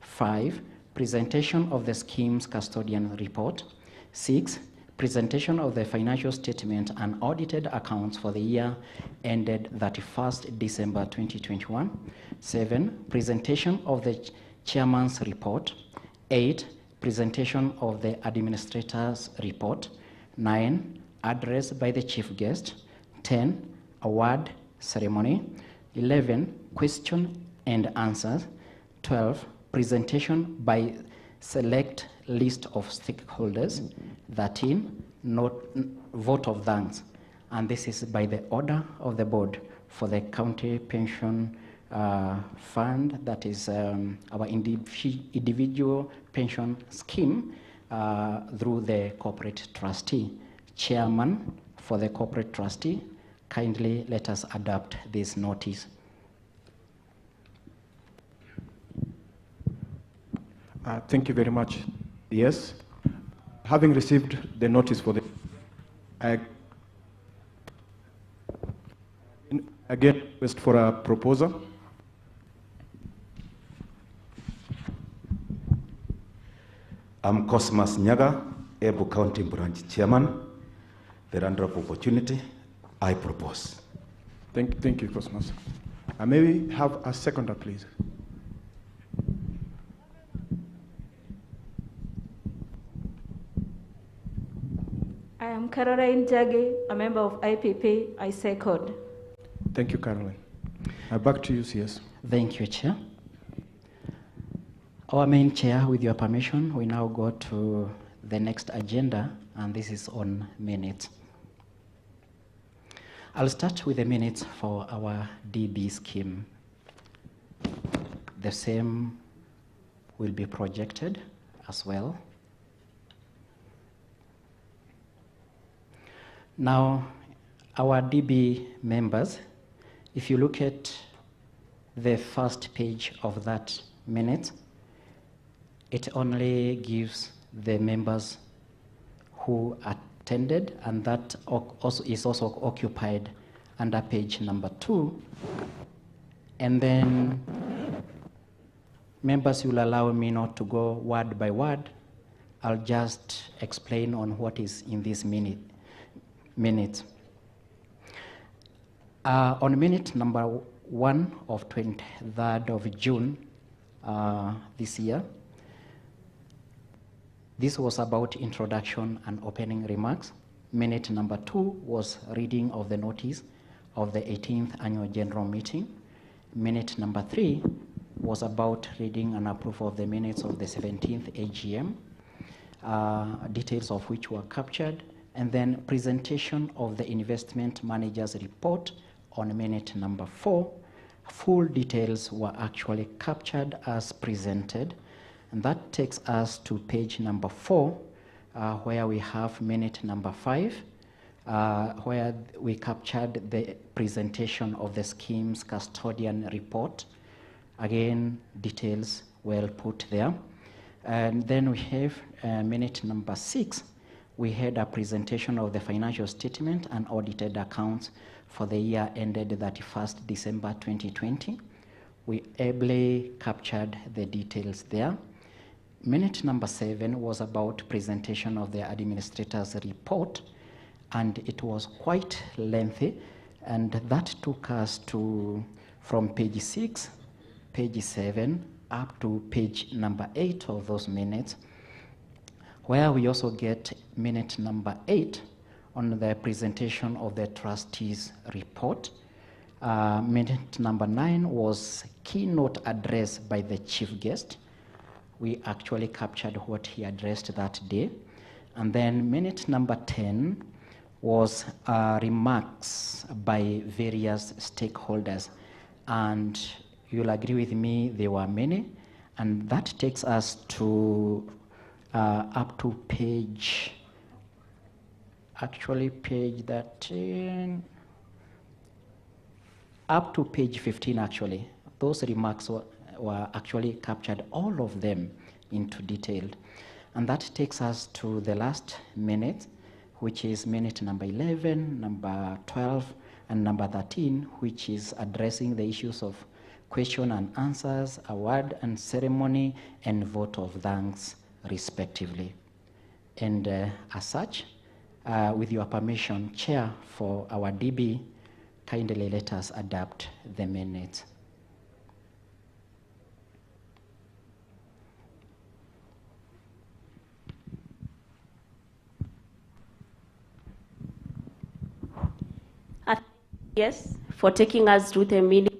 5, presentation of the scheme's custodian report. 6, presentation of the financial statement and audited accounts for the year ended 31st December 2021. 7, presentation of the chairman's report. 8, presentation of the administrator's report. 9, address by the chief guest. 10, award ceremony. 11, question and answers. 12, presentation by select list of stakeholders. 13, vote of thanks. And this is by the order of the board for the county pension fund, that is our individual pension scheme through the corporate trustee. Chairman for the corporate trustee, kindly let us adopt this notice. Thank you very much. Yes, having received the notice for the, again, request for a proposal. I'm Cosmas Nyaga, Ebu County Branch Chairman. The under of opportunity, I propose. Thank you, Cosmas. May we have a seconder, please? I am Caroline Jage, a member of IPP. I second. Thank you, Caroline. Back to you, CS. Thank you, Chair. Our main chair, with your permission, we now go to the next agenda, and this is on minutes. I'll start with the minutes for our DB scheme. The same will be projected as well. Now, our DB members, if you look at the first page of that minute, it only gives the members who attended, and that also is also occupied under page number 2. And then members will allow me not to go word by word. I'll just explain on what is in this minute. On minute number 1 of 23rd of June this year, this was about introduction and opening remarks. Minute number 2 was reading of the notice of the 18th Annual General Meeting. Minute number 3 was about reading and approval of the minutes of the 17th AGM, details of which were captured, and then presentation of the investment manager's report on minute number 4. Full details were actually captured as presented, and that takes us to page number 4, where we have minute number 5, where we captured the presentation of the scheme's custodian report. Again, details well put there. And then we have minute number 6. We had a presentation of the financial statement and audited accounts for the year ended 31st December 2020. We ably captured the details there. Minute number 7 was about presentation of the administrator's report, and it was quite lengthy, and that took us to from page 6, page 7, up to page number 8 of those minutes, where we also get minute number 8 on the presentation of the trustee's report. Minute number 9 was keynote address by the chief guest. We actually captured what he addressed that day. And then minute number 10 was remarks by various stakeholders. And you'll agree with me, there were many. And that takes us to up to page 13, up to page 15 actually. Those remarks were actually captured, all of them, into detail. And that takes us to the last minute, which is minute number 11, number 12, and number 13, which is addressing the issues of question and answers, award and ceremony, and vote of thanks, respectively. And as such, with your permission, Chair, for our DB, kindly let us adapt the minutes. Yes, for taking us through the meeting.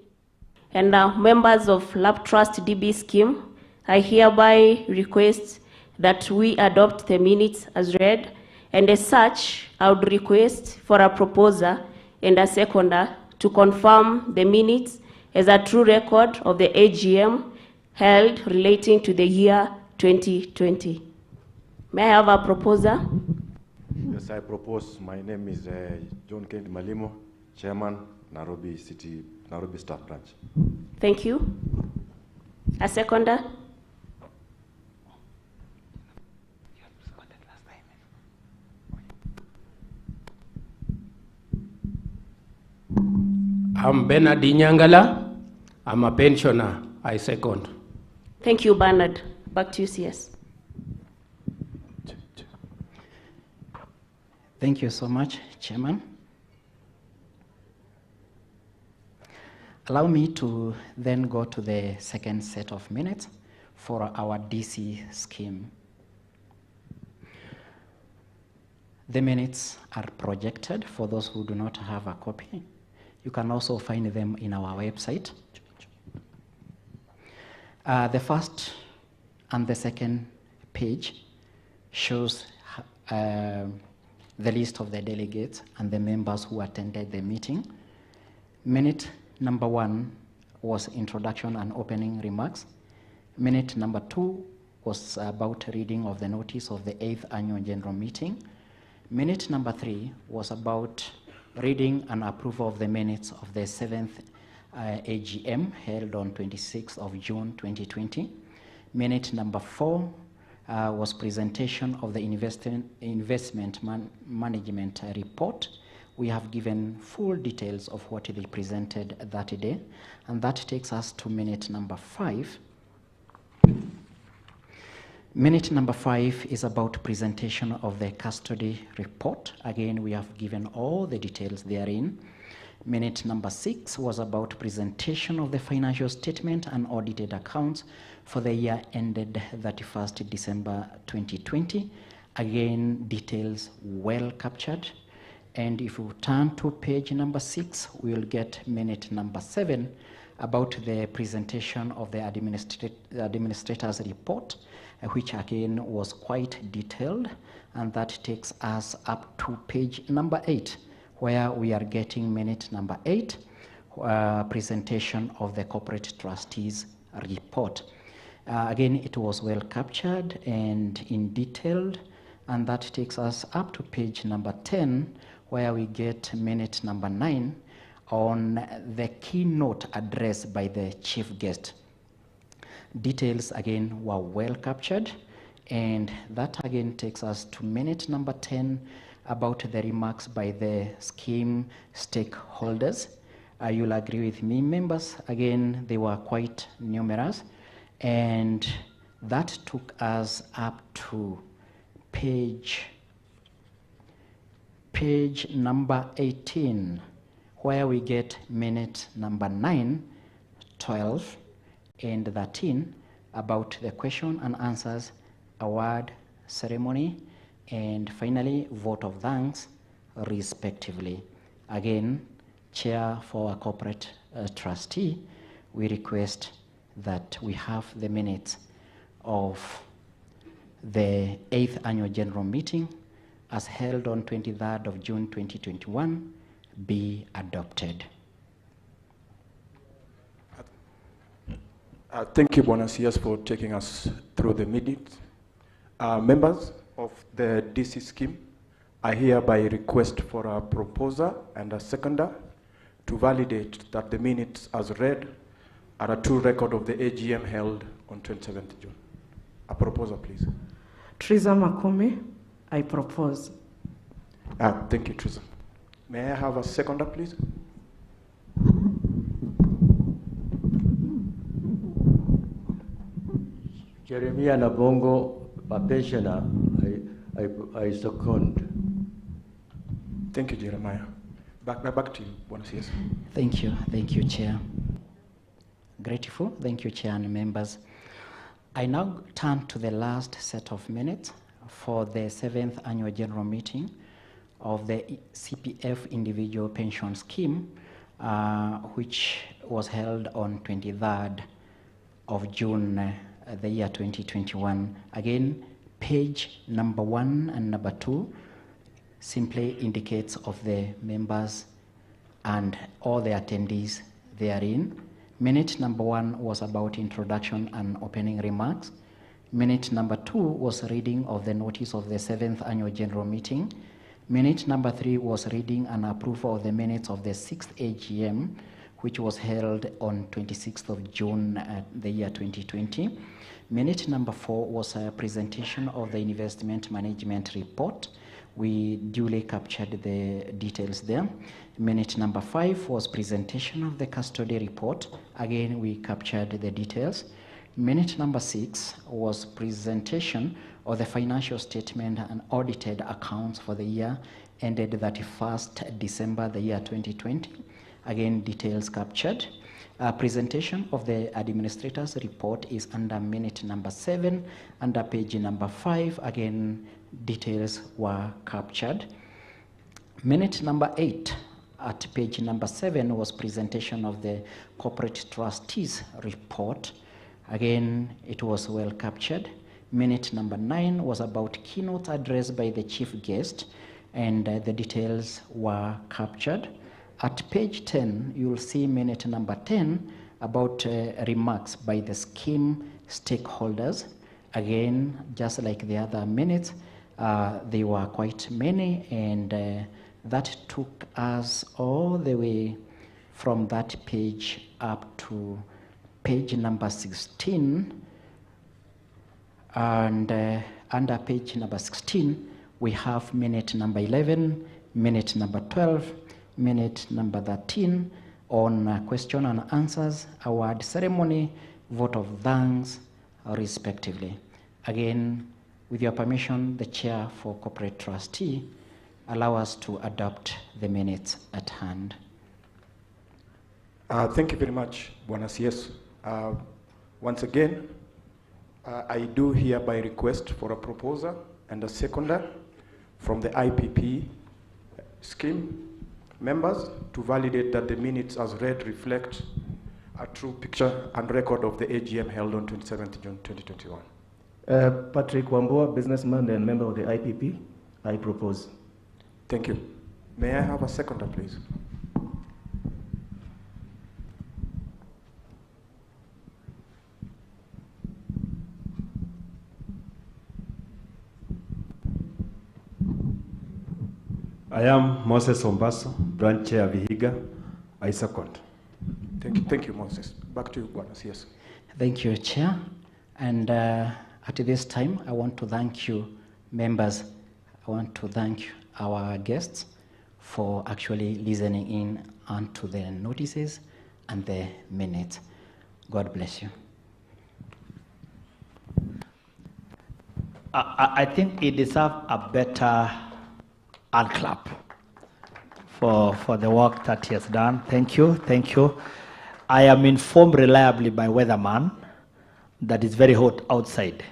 And members of Lab Trust DB scheme, I hereby request that we adopt the minutes as read. And as such, I would request for a proposer and a seconder to confirm the minutes as a true record of the AGM held relating to the year 2020. May I have a proposer? Yes, I propose. My name is John Kennedy Malimo, Chairman, Nairobi Staff Branch. Thank you. A seconder? I'm Bernard Inyangala. I'm a pensioner. I second. Thank you, Bernard. Back to you, CS. Thank you so much, Chairman. Allow me to then go to the second set of minutes for our DC scheme. The minutes are projected for those who do not have a copy. You can also find them in our website. The first and the second page shows the list of the delegates and the members who attended the meeting. Minute number 1 was introduction and opening remarks. Minute number 2 was about reading of the notice of the 8th annual general meeting. Minute number 3 was about reading and approval of the minutes of the 7th AGM held on 26th of June 2020. Minute number 4 was presentation of the investment management report. We have given full details of what they presented that day, and that takes us to minute number 5. Minute number 5 is about presentation of the custody report. Again, we have given all the details therein. Minute number 6 was about presentation of the financial statement and audited accounts for the year ended 31st December 2020. Again, details well captured. And if we turn to page number 6, we will get minute number 7 about the presentation of the administrator's report, which again was quite detailed, and that takes us up to page number 8, where we are getting minute number 8, presentation of the corporate trustees report. Again, it was well captured and in detailed, and that takes us up to page number 10, where we get minute number 9 on the keynote address by the chief guest. Details again were well captured, and that again takes us to minute number 10 about the remarks by the scheme stakeholders. You'll agree with me, members, again, they were quite numerous, and that took us up to page number 18, where we get minute number 9, 12, and 13 about the question and answers, award ceremony, and finally vote of thanks, respectively. Again, chair for a corporate trustee, we request that we have the minutes of the 8th annual general meeting as held on 23rd of June 2021 be adopted. Thank you, Bwana CS, for taking us through the minutes. Members of the DC scheme, I hereby request for a proposer and a seconder to validate that the minutes as read are a true record of the AGM held on 27th June. A proposer, please. Teresa Makome, I propose. Thank you, Teresa. May I have a seconder, please? Jeremiah Nabongo, a pensioner, I second. Thank you, Jeremiah. Back to you, Bwana CS. Thank you, Chair. Grateful, thank you, Chair and members. I now turn to the last set of minutes for the 7th annual general meeting of the CPF Individual Pension Scheme, which was held on 23rd of June, the year 2021. Again, page number 1 and number 2 simply indicates of the members and all the attendees therein. Minute number 1 was about introduction and opening remarks. Minute number 2 was reading of the notice of the 7th annual general meeting. Minute number 3 was reading and approval of the minutes of the 6th AGM, which was held on 26th of June the year 2020. Minute number 4 was a presentation of the investment management report. We duly captured the details there. Minute number 5 was presentation of the custody report. Again, we captured the details. Minute number 6 was presentation of the financial statement and audited accounts for the year ended 31st December the year 2020. Again, details captured. Presentation of the administrator's report is under minute number 7. Under page number 5, again, details were captured. Minute number 8 at page number 7 was presentation of the corporate trustees report. Again, it was well captured. Minute number 9 was about keynote address by the chief guest, and the details were captured. At page 10, you'll see minute number 10 about remarks by the scheme stakeholders. Again, just like the other minutes, they were quite many, and that took us all the way from that page up to page number 16. And under page number 16, we have minute number 11, minute number 12, minute number 13 on question and answers, award ceremony, vote of thanks, respectively. Again, with your permission, the chair for corporate trustee, allow us to adopt the minutes at hand. Thank you very much, Bwana CS. Once again, I do hereby request for a proposer and a seconder from the IPP scheme members to validate that the minutes as read reflect a true picture and record of the AGM held on 27th June 2021. Patrick Wambua, businessman and member of the IPP, I propose. Thank you. May I have a seconder, please? I am Moses Ombaso, branch chair Vihiga. I second. Thank you, Moses. Back to you, Bwana CS. Thank you, Chair. And at this time, I want to thank you, members. I want to thank our guests for actually listening in onto the notices and the minutes. God bless you. I think it deserves a better hand clap for the work that he has done. Thank you, thank you. I am informed reliably by weatherman that it's very hot outside.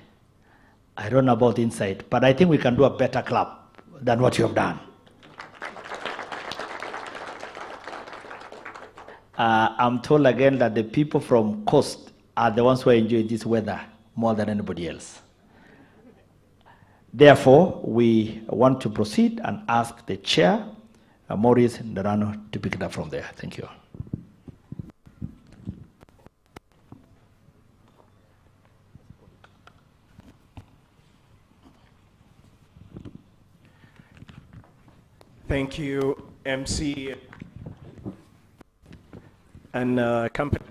I don't know about inside, but I think we can do a better clap than what you have done. I'm told again that the people from coast are the ones who are enjoying this weather more than anybody else. Therefore, we want to proceed and ask the chair, Maurice Ndarano, to pick it up from there. Thank you. Thank you, MC and company.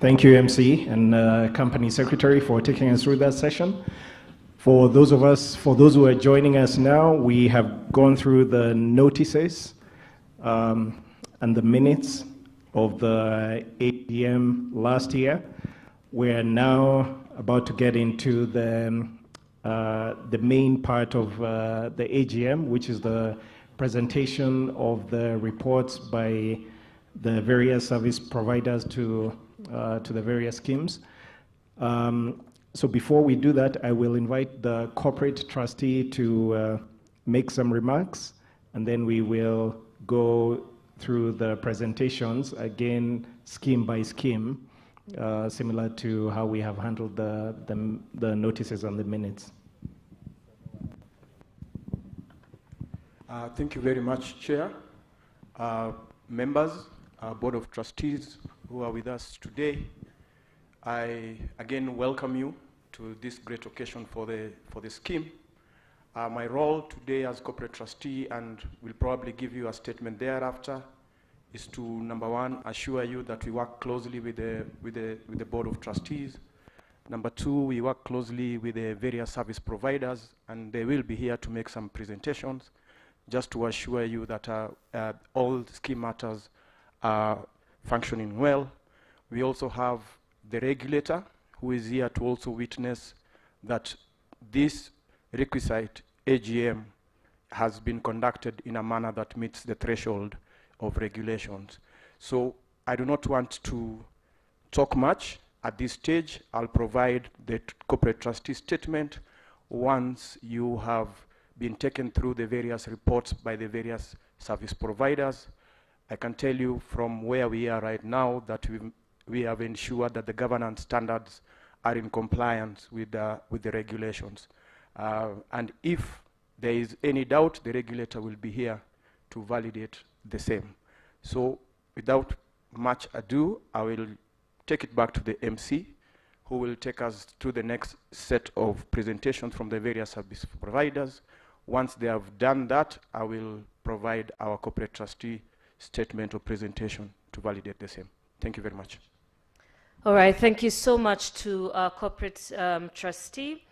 Thank you, MC and company secretary, for taking us through that session. For those who are joining us now, we have gone through the notices and the minutes of the AGM last year. We're now about to get into the main part of the AGM, which is the presentation of the reports by the various service providers to the various schemes. So before we do that, I will invite the corporate trustee to make some remarks, and then we will go through the presentations, again, scheme by scheme, similar to how we have handled the notices and the minutes. Thank you very much, Chair. Members, Board of Trustees who are with us today, I again welcome you to this great occasion for the scheme. My role today as corporate trustee, and will probably give you a statement thereafter, is to, number one, assure you that we work closely with the Board of Trustees. Number two, we work closely with the various service providers, and they will be here to make some presentations, just to assure you that all scheme matters are functioning well. We also have the regulator, who is here to also witness that this requisite AGM has been conducted in a manner that meets the threshold of regulations. So I do not want to talk much at this stage. I'll provide the corporate trustee statement once you have been taken through the various reports by the various service providers. I can tell you from where we are right now that we have ensured that the governance standards are in compliance with the regulations. And if there is any doubt, the regulator will be here to validate the same. So without much ado, I will take it back to the MC, who will take us to the next set of presentations from the various service providers. Once they have done that, I will provide our corporate trustee statement or presentation to validate the same. Thank you very much. All right, thank you so much to our corporate trustee.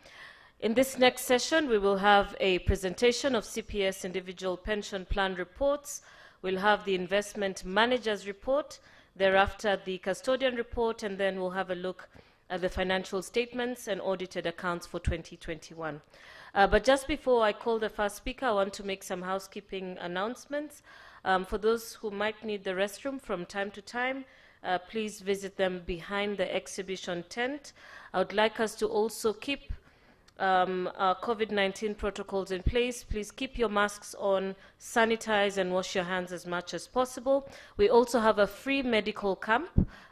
In this next session, we will have a presentation of CPS individual pension plan reports. We'll have the investment manager's report, thereafter the custodian report, and then we'll have a look at the financial statements and audited accounts for 2021. But just before I call the first speaker, I want to make some housekeeping announcements. For those who might need the restroom from time to time, please visit them behind the exhibition tent. I would like us to also keep our COVID-19 protocols in place. Please keep your masks on, sanitize and wash your hands as much as possible. We also have a free medical camp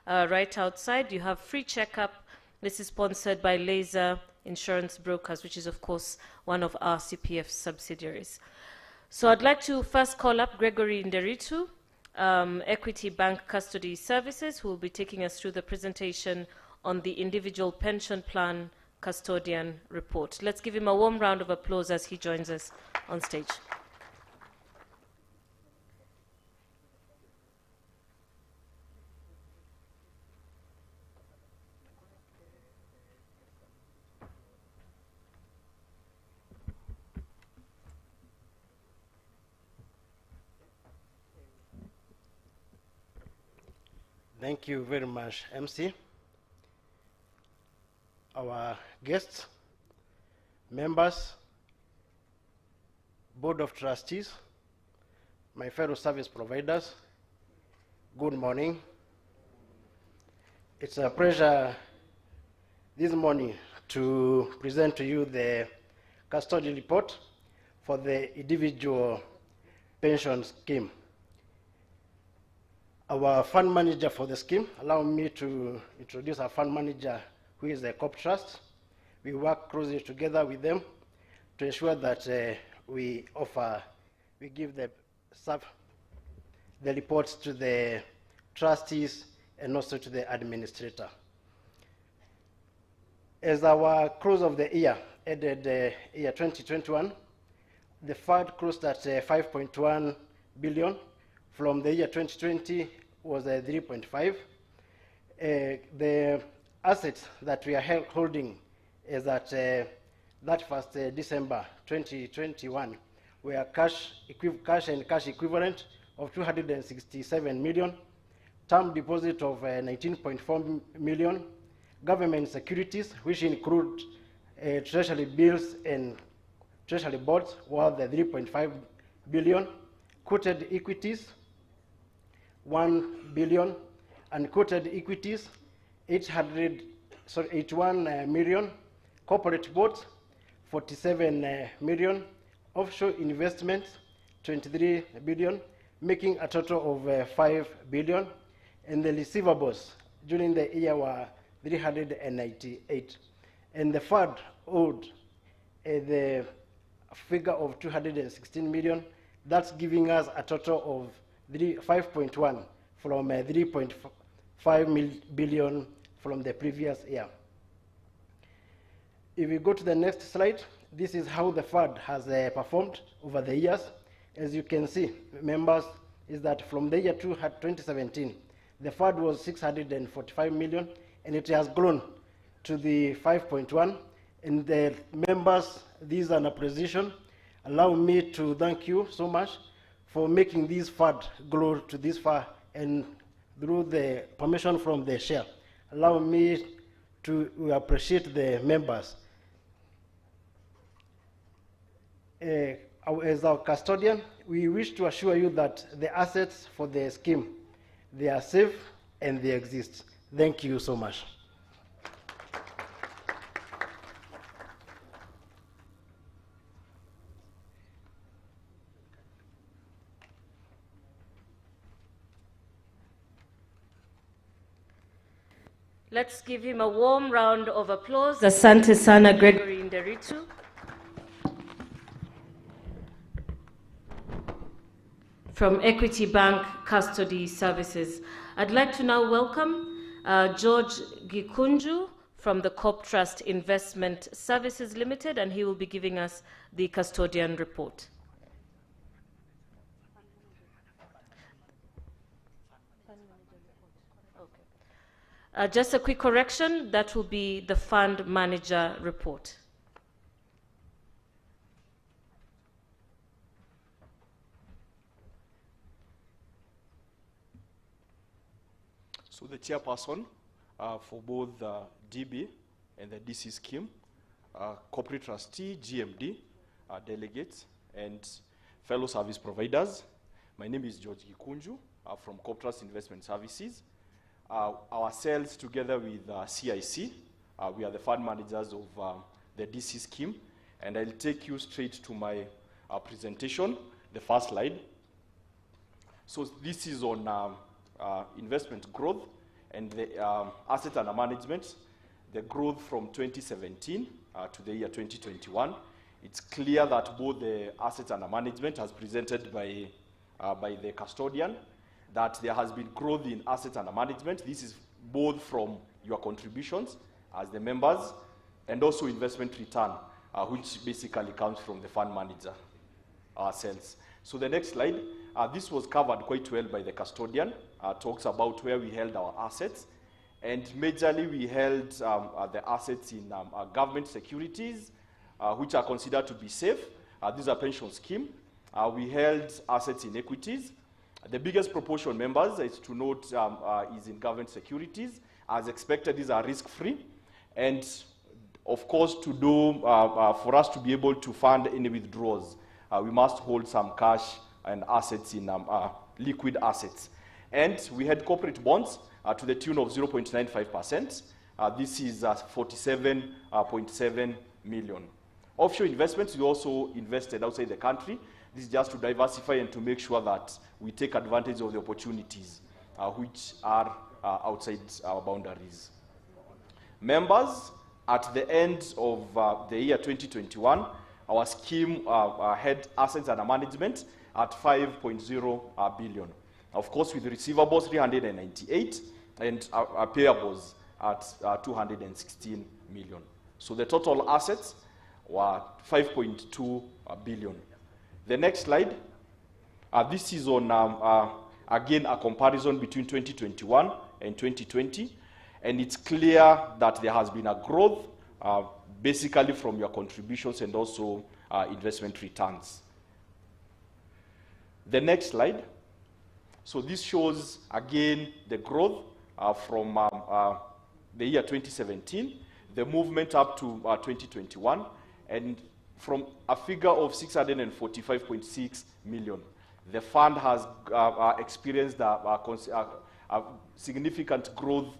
right outside. You have free checkup. This is sponsored by Laser Insurance Brokers, which is of course one of our CPF subsidiaries. So I'd like to first call up Gregory Nderitu, Equity Bank Custody Services, who will be taking us through the presentation on the individual pension plan custodian report. Let's give him a warm round of applause as he joins us on stage. Thank you very much, MC. Our guests, members, Board of Trustees, my fellow service providers, good morning. It's a pleasure this morning to present to you the custody report for the individual pension scheme. Our fund manager for the scheme, allow me to introduce our fund manager, who is the COP Trust. We work closely together with them to ensure that we give the reports to the trustees and also to the administrator. As our close of the year ended year 2021, the fund closed at 5.1 billion. From the year 2020 was 3.5. The assets that we are holding is at that first December 2021 were cash and cash equivalent of 267 million, term deposit of 19.4 million, government securities, which include treasury bills and treasury bonds, worth 3.5 billion, quoted equities, 1 billion, unquoted equities, 81 million, corporate bonds, 47 million, offshore investments, 23 billion, making a total of 5 billion, and the receivables during the year were 398. And the fund owed the figure of 216 million. That's giving us a total of 5.1 from 3.5 billion from the previous year. If we go to the next slide, this is how the fund has performed over the years. As you can see, members, is that from the year 2017, the fund was 645 million, and it has grown to the 5.1. And the members, these are in a position, allow me to thank you so much for making this fund grow to this far, and through the permission from the share. Allow me to appreciate the members. As our custodian, we wish to assure you that the assets for the scheme, they are safe and they exist. Thank you so much. Let's give him a warm round of applause. Asante sana, Gregory Nderitu. From Equity Bank Custody Services. I'd like to now welcome George Gikunju from the COP Trust Investment Services Limited, and he will be giving us the custodian report. Just a quick correction, that will be the fund manager report. So the chairperson for both the DB and the DC scheme, corporate trustee, GMD, delegates, and fellow service providers. My name is George Gikunju from COP Trust Investment Services. Ourselves, together with CIC, we are the fund managers of the DC scheme, and I'll take you straight to my presentation, the first slide. So this is on investment growth and the asset under management, the growth from 2017 to the year 2021. It's clear that both the assets under management, as presented by the custodian, that there has been growth in assets under management. This is both from your contributions as the members and also investment return, which basically comes from the fund manager ourselves. So the next slide, this was covered quite well by the custodian, talks about where we held our assets. And majorly we held the assets in government securities, which are considered to be safe. These are pension scheme. We held assets in equities. The biggest proportion, members, is to note, is in government securities. As expected, these are risk-free. And of course, to do, for us to be able to fund any withdrawals, we must hold some cash and assets in liquid assets. And we had corporate bonds to the tune of 0.95%. This is 47.7 million. Offshore investments, we also invested outside the country. This is just to diversify and to make sure that we take advantage of the opportunities which are outside our boundaries. Members, at the end of the year 2021, our scheme had assets under management at 5.0 billion. Of course, with receivables 398 and payables at 216 million. So the total assets were 5.2 billion. The next slide. This is on, again, a comparison between 2021 and 2020. And it's clear that there has been a growth, basically from your contributions and also investment returns. The next slide. So this shows, again, the growth from the year 2017, the movement up to 2021, and from a figure of 645.6 million. The fund has experienced a significant growth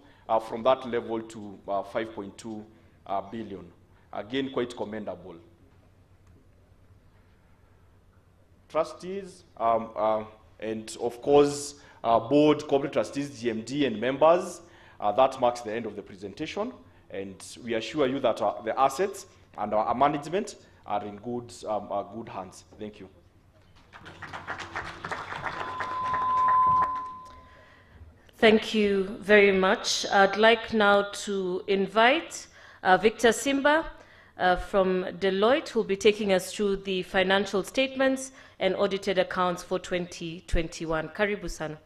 from that level to 5.2 billion. Again, quite commendable. Trustees, and of course, board, corporate trustees, GMD, and members, that marks the end of the presentation. And we assure you that the assets and our management are in good hands. Thank you. Thank you very much. I'd like now to invite Victor Simba from Deloitte, who will be taking us through the financial statements and audited accounts for 2021. Karibu sana.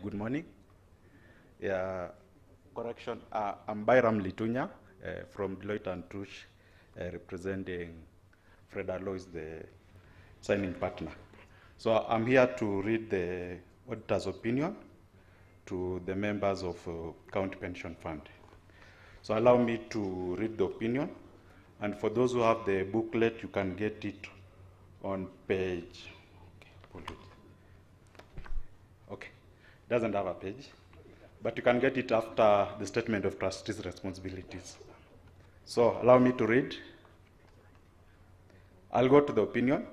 Good morning. Correction. I'm Byram Litunya from Deloitte and Touche, representing Fred Alois, the signing partner. So I'm here to read the auditor's opinion to the members of County Pension Fund. So allow me to read the opinion. And for those who have the booklet, you can get it on page. Okay. Doesn't have a page, but you can get it after the statement of trustees' responsibilities. So allow me to read. I'll go to the opinion.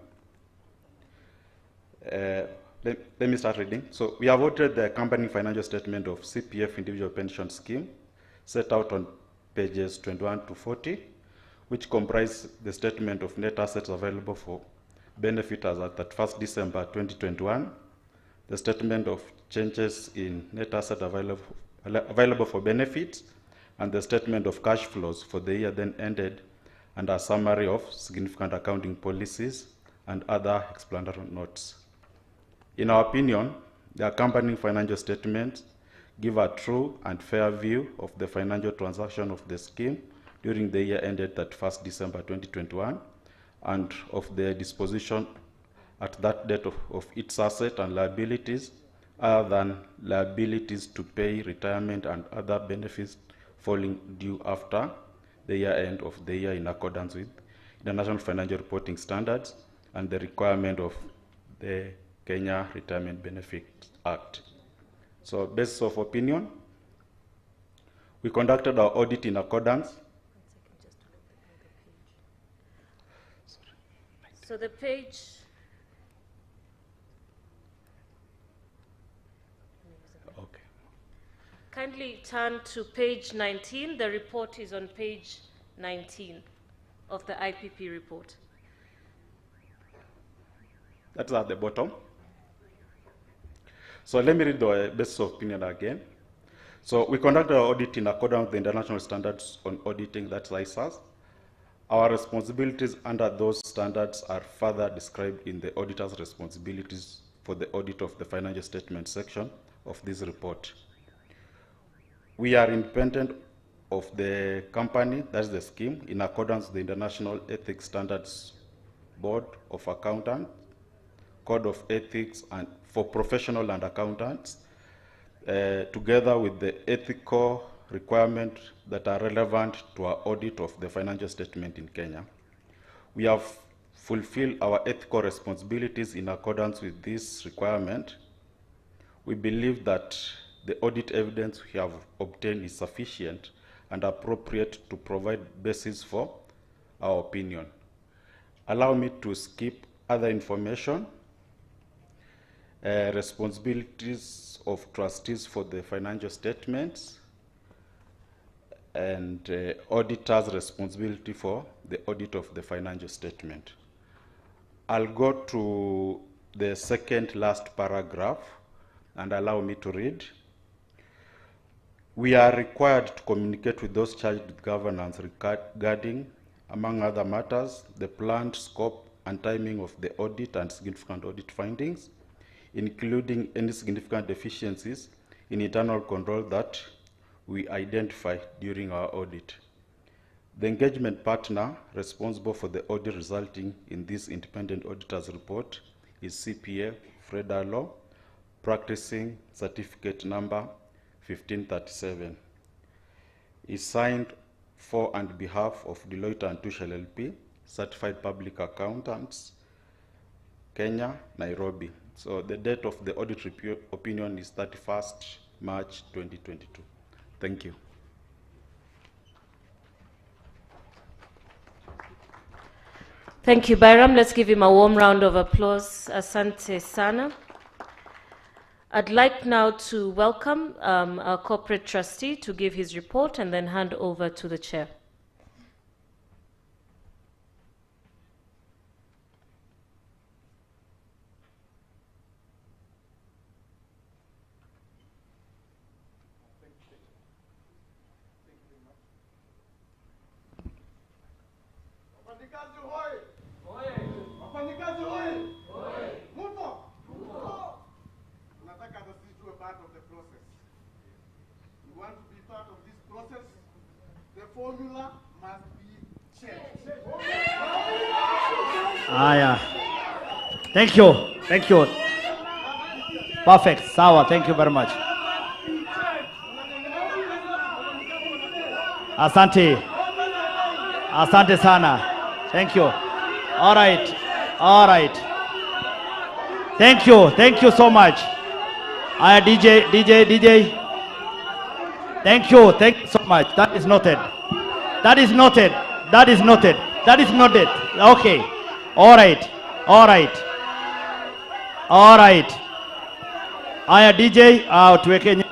Let me start reading. So we have audited the company financial statement of CPF Individual Pension Scheme set out on pages 21 to 40, which comprise the statement of net assets available for benefit as at 31st December 2021, the statement of changes in net asset available for benefits, and the statement of cash flows for the year then ended, and a summary of significant accounting policies and other explanatory notes. In our opinion, the accompanying financial statements give a true and fair view of the financial transaction of the scheme during the year ended 31st December 2021, and of the disposition at that date of its assets and liabilities, other than liabilities to pay retirement and other benefits falling due after the year end of the year in accordance with the National Financial Reporting Standards and the requirement of the Kenya Retirement Benefit Act. So, basis of opinion, we conducted our audit in accordance. So the page. Okay. Kindly turn to page 19. The report is on page 19 of the IPP report. That's at the bottom. So let me read the basis of opinion again. So we conducted our audit in accordance with the international standards on auditing, that's ISAS. Our responsibilities under those standards are further described in the auditor's responsibilities for the audit of the financial statement section of this report. We are independent of the company, that's the scheme, in accordance with the International Ethics Standards Board of Accountants, Code of Ethics and for Professional and Accountants, together with the ethical requirements that are relevant to our audit of the financial statement in Kenya. We have fulfilled our ethical responsibilities in accordance with this requirement. We believe that the audit evidence we have obtained is sufficient and appropriate to provide basis for our opinion. Allow me to skip other information. Responsibilities of trustees for the financial statements and auditors' responsibility for the audit of the financial statement. I'll go to the second last paragraph and allow me to read. We are required to communicate with those charged with governance regarding, among other matters, the planned scope and timing of the audit and significant audit findings, including any significant deficiencies in internal control that we identify during our audit. The engagement partner responsible for the audit resulting in this independent auditor's report is CPA Fred Law, practicing certificate number 1537. Is signed for and behalf of Deloitte and Touche LLP, Certified Public Accountants, Kenya, Nairobi. So the date of the audit opinion is 31st March 2022. Thank you. Thank you, Byram. Let's give him a warm round of applause. Asante sana. I'd like now to welcome our corporate trustee to give his report and then hand over to the chair. Formula must be checked. Yeah. Thank you. Thank you. Perfect. Sawa. Thank you very much. Asante. Asante sana. Thank you. All right. All right. Thank you. Thank you so much. DJ. Thank you. Thank you so much. That is noted. That is noted. That is noted. That is noted. Okay. All right. All right. All right. DJ, tuweke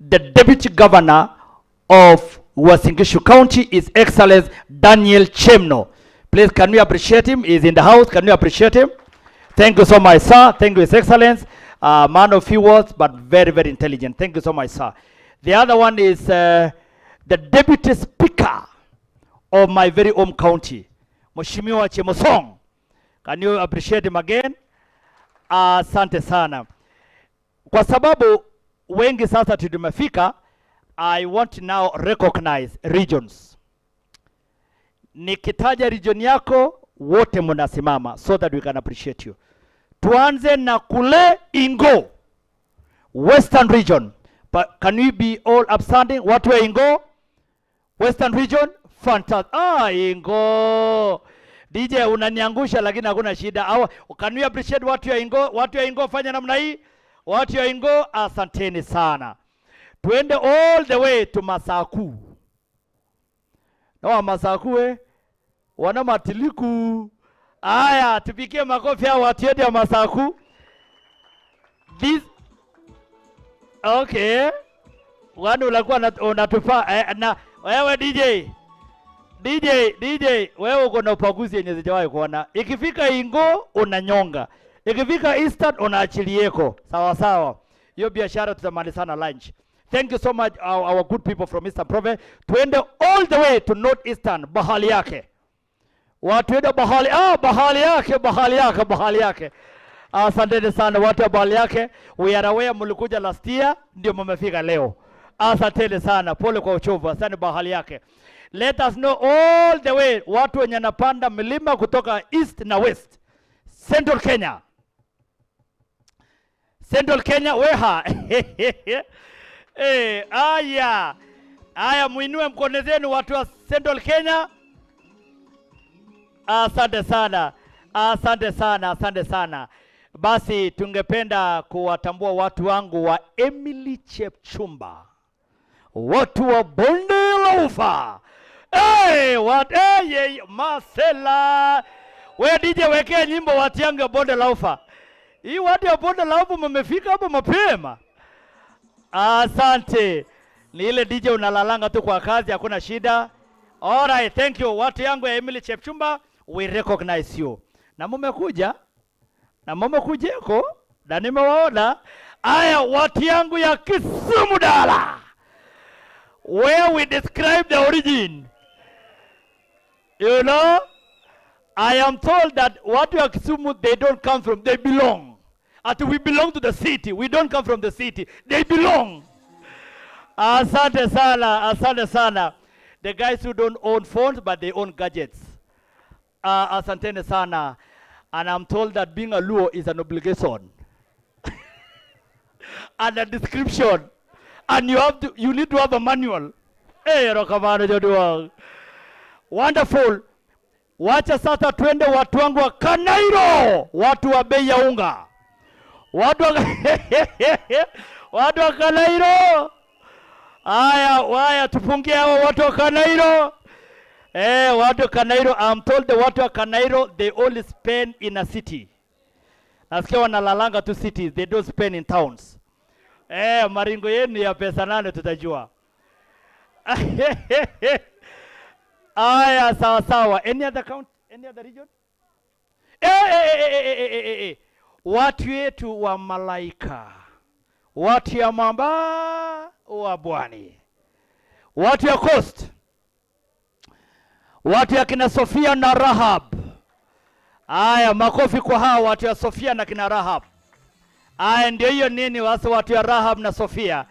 the Deputy Governor of Uasin Gishu County, His Excellency Daniel Chemno. Please, can we appreciate him? He's in the house. Can we appreciate him? Thank you so much, sir. Thank you, His Excellency. Man of few words, but very, very intelligent. Thank you so much, sir. The other one is the Deputy Speaker of my very home county, Mheshimiwa Chemosong. Can you appreciate him again? Asante sana. Kwa sababu wengi sasa tumefika, I want to now recognize regions. Nikitaja region yako, wote munasimama so that we can appreciate you. Tuanze na kule Ingo, Western region. But can we be all upstanding? Watu wa Ingo, Western region, fantastic. Ingo. DJ unaniangusha lakini hakuna shida. Can we appreciate watu ya Ingo? Watu ya Ingo fanya namna hii. Watu ya Ingo, asanteni sana. Tuende all the way to Masaku. Na Masaku wana matiliku. Aya, tupikie makofi hao watu yetu ya Masaku. This okay. Wanu ulikuwa unatufaa na wewe DJ, wewe uko na upaguzi yenye sijawahi kuona. Ikifika Ingo unanyonga. Ikifika Eastern unaachilieko. Sawa sawa. Hiyo biashara tutamalizana lunch. Thank you so much our good people from Eastern Province. Tuende all the way to Northeastern, bahali yake. Watu wetu bahali yake. Asanteni sana watu wa bahali yake. We are aware mlikuja last year, ndio mmefika leo. Asanteni sana, pole kwa uchovu, asante bahali yake. Let us know all the way watu wenye napanda milima kutoka East na West. Central Kenya. Central Kenya, weha. Aya, muinue mkono zenu watu wa Central Kenya. Asante sana. Basi tungependa kuwatambua watu wangu wa Emily Chepchumba. Watu wa Bonde la Ufa. Masela. We DJ wekea nyimbo watu yangu ya Bonde la Ufa. Hii watu ya Bonde la Ufa mmefika hapo mapema. Asante. Ni ile DJ unalalanga tu kwa kazi, hakuna shida. All right, thank you. Watu yangu ya Emily Chepchumba, we recognize you. Na mmekujeko, na nimewaona. Aya, watu yangu ya Kisumu Dala, where we describe the origin. You know, I am told that watu ya Kisumu, they don't come from, they belong. We belong to the city. We don't come from the city. They belong. Asante sana. The guys who don't own phones, but they own gadgets. Asantene sana. And I'm told that being a Luo is an obligation. And a description. And you need to have a manual. Rokamano joduwa. Wonderful. Wacha sasa twende watu wangu wa Kanairo. Watu wa bei ya unga. Watu wa Kanairo. Aya, tufungie hao watu wa Kanairo. Watu wa Kanairo, I'm told the watu wa Kanairo, they only spend in a city. Nasikia wanalalanga tu cities, they don't spend in towns. Maringo yenu ya pesa nane tutajua. Aya, sawa. Any other count? Any other region? Watu wetu wa malaika. Watu ya mamba wa bwani. Watu ya coast. Watu ya kina Sofia na Rahab. Aya, makofi kwa hawa watu ya Sofia na kina Rahab. Aya, ndio hiyo nini watu ya Rahab na Sofia.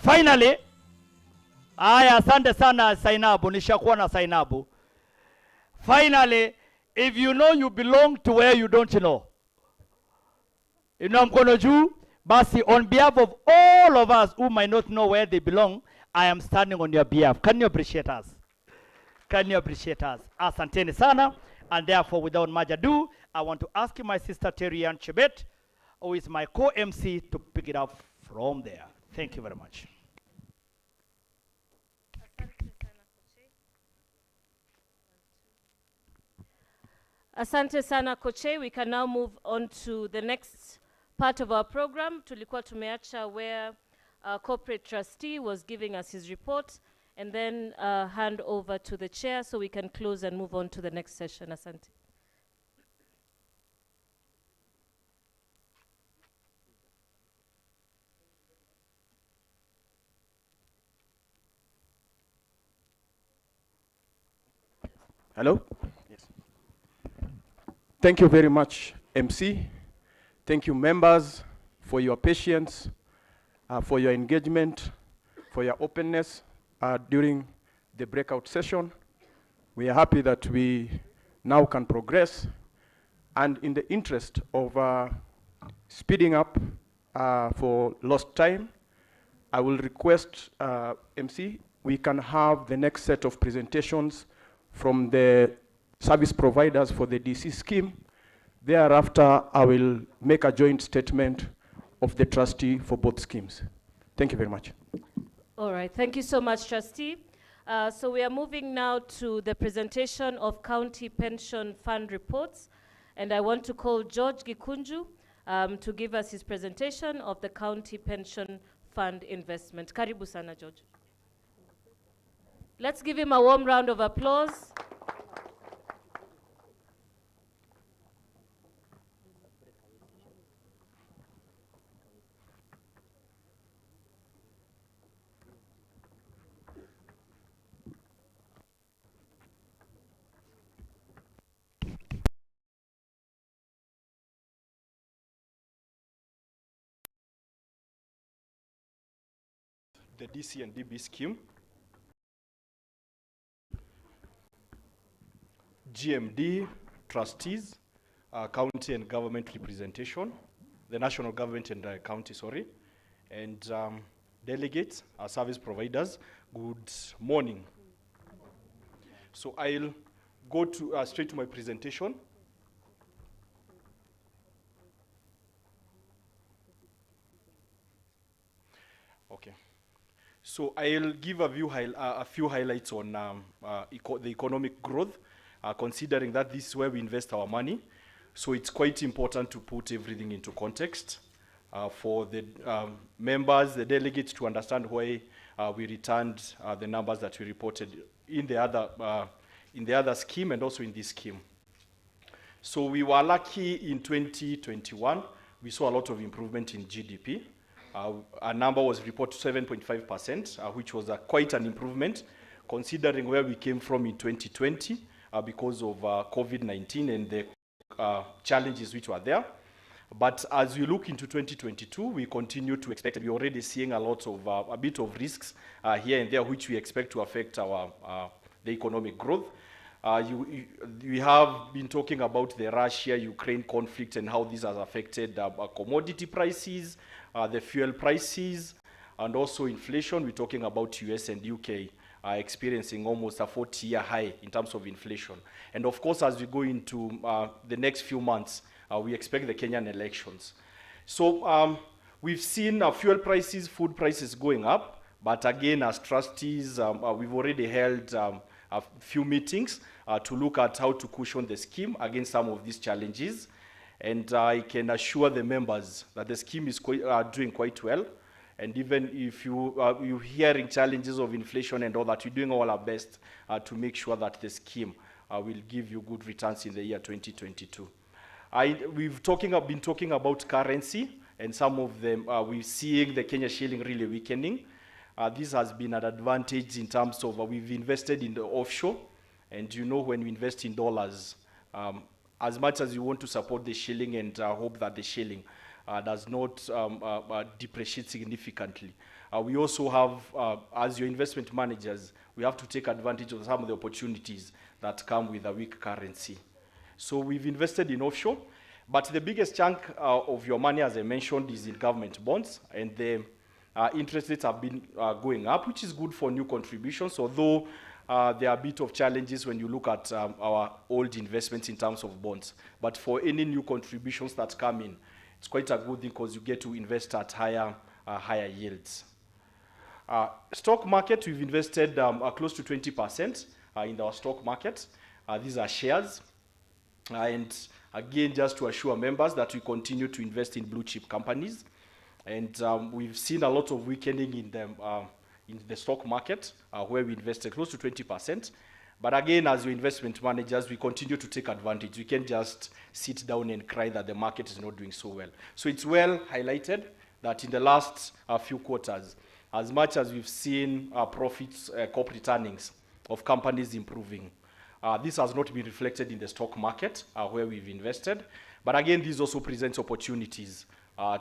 Finally, aya, asante sana Sainabu, nishakuwa na Sainabu. Finally, if you know you belong to where you don't know. Mkono juu, basi on behalf of all of us who might not know where they belong, I am standing on your behalf. Can you appreciate us? Asanteni sana. And therefore, without much ado, I want to ask my sister Terry-Ann Chebet, who is my co-MC, to pick it up from there. Thank you very much. Asante sana Koche. We can now move on to the next part of our program. Tulikuwa tumeacha where our corporate trustee was giving us his report, and then hand over to the chair so we can close and move on to the next session. Asante. Hello? Yes. Thank you very much, MC. Thank you, members, for your patience, for your engagement, for your openness during the breakout session. We are happy that we now can progress. And in the interest of speeding up for lost time, I will request MC, we can have the next set of presentations from the service providers for the DC scheme. Thereafter, I will make a joint statement of the trustee for both schemes. Thank you very much. All right, thank you so much, trustee. So we are moving now to the presentation of county pension fund reports. And I want to call George Gikunju to give us his presentation of the county pension fund investment. Karibu sana, George. Let's give him a warm round of applause. The DC and DB scheme, GMD, trustees, county and government representation, the national government and county, and delegates, service providers, good morning. So I'll go to straight to my presentation. Okay. So I'll give a few highlights on the economic growth, considering that this is where we invest our money. So it's quite important to put everything into context for the members, the delegates, to understand why we returned the numbers that we reported in the other scheme and also in this scheme. So we were lucky in 2021. We saw a lot of improvement in GDP. Our number was reported 7.5%, which was quite an improvement, considering where we came from in 2020 because of COVID-19 and the challenges which were there. But as we look into 2022, we continue to expect, we're already seeing a bit of risks here and there, which we expect to affect the economic growth. We have been talking about the Russia-Ukraine conflict and how this has affected commodity prices, the fuel prices, and also inflation. We're talking about US and UK experiencing almost a 40-year high in terms of inflation. And of course, as we go into the next few months, we expect the Kenyan elections. So we've seen fuel prices, food prices going up, but again, as trustees, we've already held a few meetings to look at how to cushion the scheme against some of these challenges. And I can assure the members that the scheme is doing quite well. And even if you're hearing challenges of inflation and all that, we're doing all our best to make sure that the scheme will give you good returns in the year 2022. We've been talking about currency, and some of them, we're seeing the Kenya shilling really weakening. This has been an advantage in terms of we've invested in the offshore, and you know when we invest in dollars, as much as you want to support the shilling and hope that the shilling does not depreciate significantly. We also have, as your investment managers, we have to take advantage of some of the opportunities that come with a weak currency. So we've invested in offshore, but the biggest chunk of your money, as I mentioned, is in government bonds, and the interest rates have been going up, which is good for new contributions, although there are a bit of challenges when you look at our old investments in terms of bonds. But for any new contributions that come in, it's quite a good thing because you get to invest at higher yields. Stock market, we've invested close to 20% in our stock market. These are shares. And again, just to assure members that we continue to invest in blue chip companies. And we've seen a lot of weakening in the stock market, where we invested close to 20%. But again, as your investment managers, we continue to take advantage. We can't just sit down and cry that the market is not doing so well. So it's well highlighted that in the last few quarters, as much as we've seen profits, corporate earnings of companies improving, this has not been reflected in the stock market where we've invested. But again, this also presents opportunities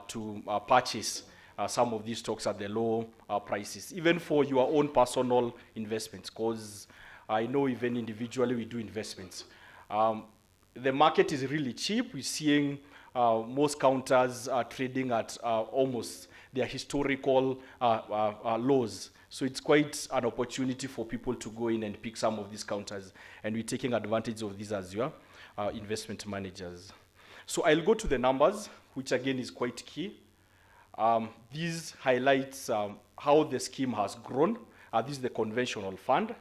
to purchase some of these stocks at the low prices, even for your own personal investments, because I know even individually we do investments. The market is really cheap. We're seeing most counters are trading at almost their historical lows. So it's quite an opportunity for people to go in and pick some of these counters, and we're taking advantage of these as your investment managers. So I'll go to the numbers, which again is quite key. This highlights how the scheme has grown. This is the conventional fund.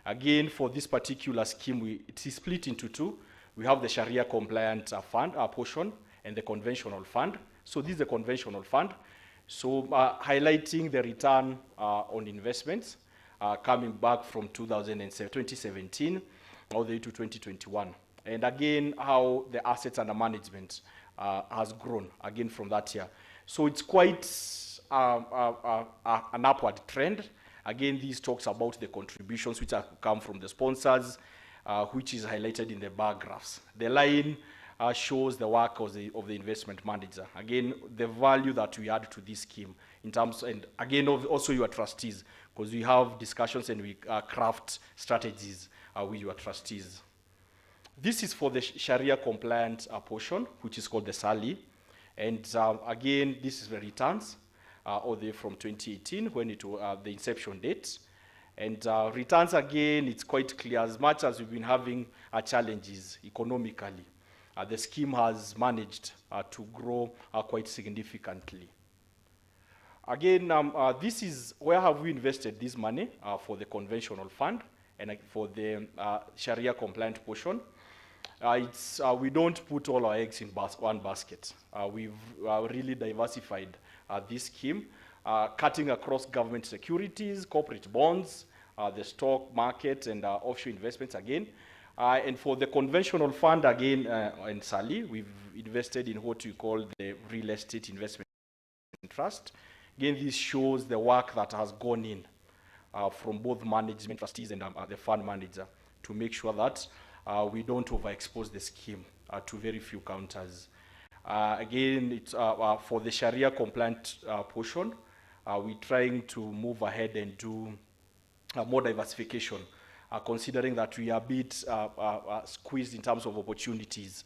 Again, for this particular scheme, it is split into two. We have the Sharia compliant fund portion and the conventional fund. So this is the conventional fund. So highlighting the return on investments coming back from 2017 all the way to 2021. And again, how the assets under management has grown again from that year. So it's quite an upward trend. Again, this talks about the contributions which have come from the sponsors, which is highlighted in the bar graphs. The line shows the work of the investment manager. Again, the value that we add to this scheme in terms, and again, also your trustees, because we have discussions and we craft strategies with your trustees. This is for the Sharia compliant portion, which is called the SALI. And again, this is the returns all the way from 2018 when it was the inception date. And returns, again, it's quite clear. As much as we've been having challenges economically, the scheme has managed to grow quite significantly. Again, this is where have we invested this money for the conventional fund and for the Sharia compliant portion. We don't put all our eggs in one basket. We've really diversified this scheme, cutting across government securities, corporate bonds, the stock market, and offshore investments again. And for the conventional fund, again, in SALI, we've invested in what we call the Real Estate Investment Trust. Again, this shows the work that has gone in from both management trustees and the fund manager to make sure that we don't overexpose the scheme to very few counters. Again, it's for the Sharia compliant portion, we're trying to move ahead and do more diversification, considering that we are a bit squeezed in terms of opportunities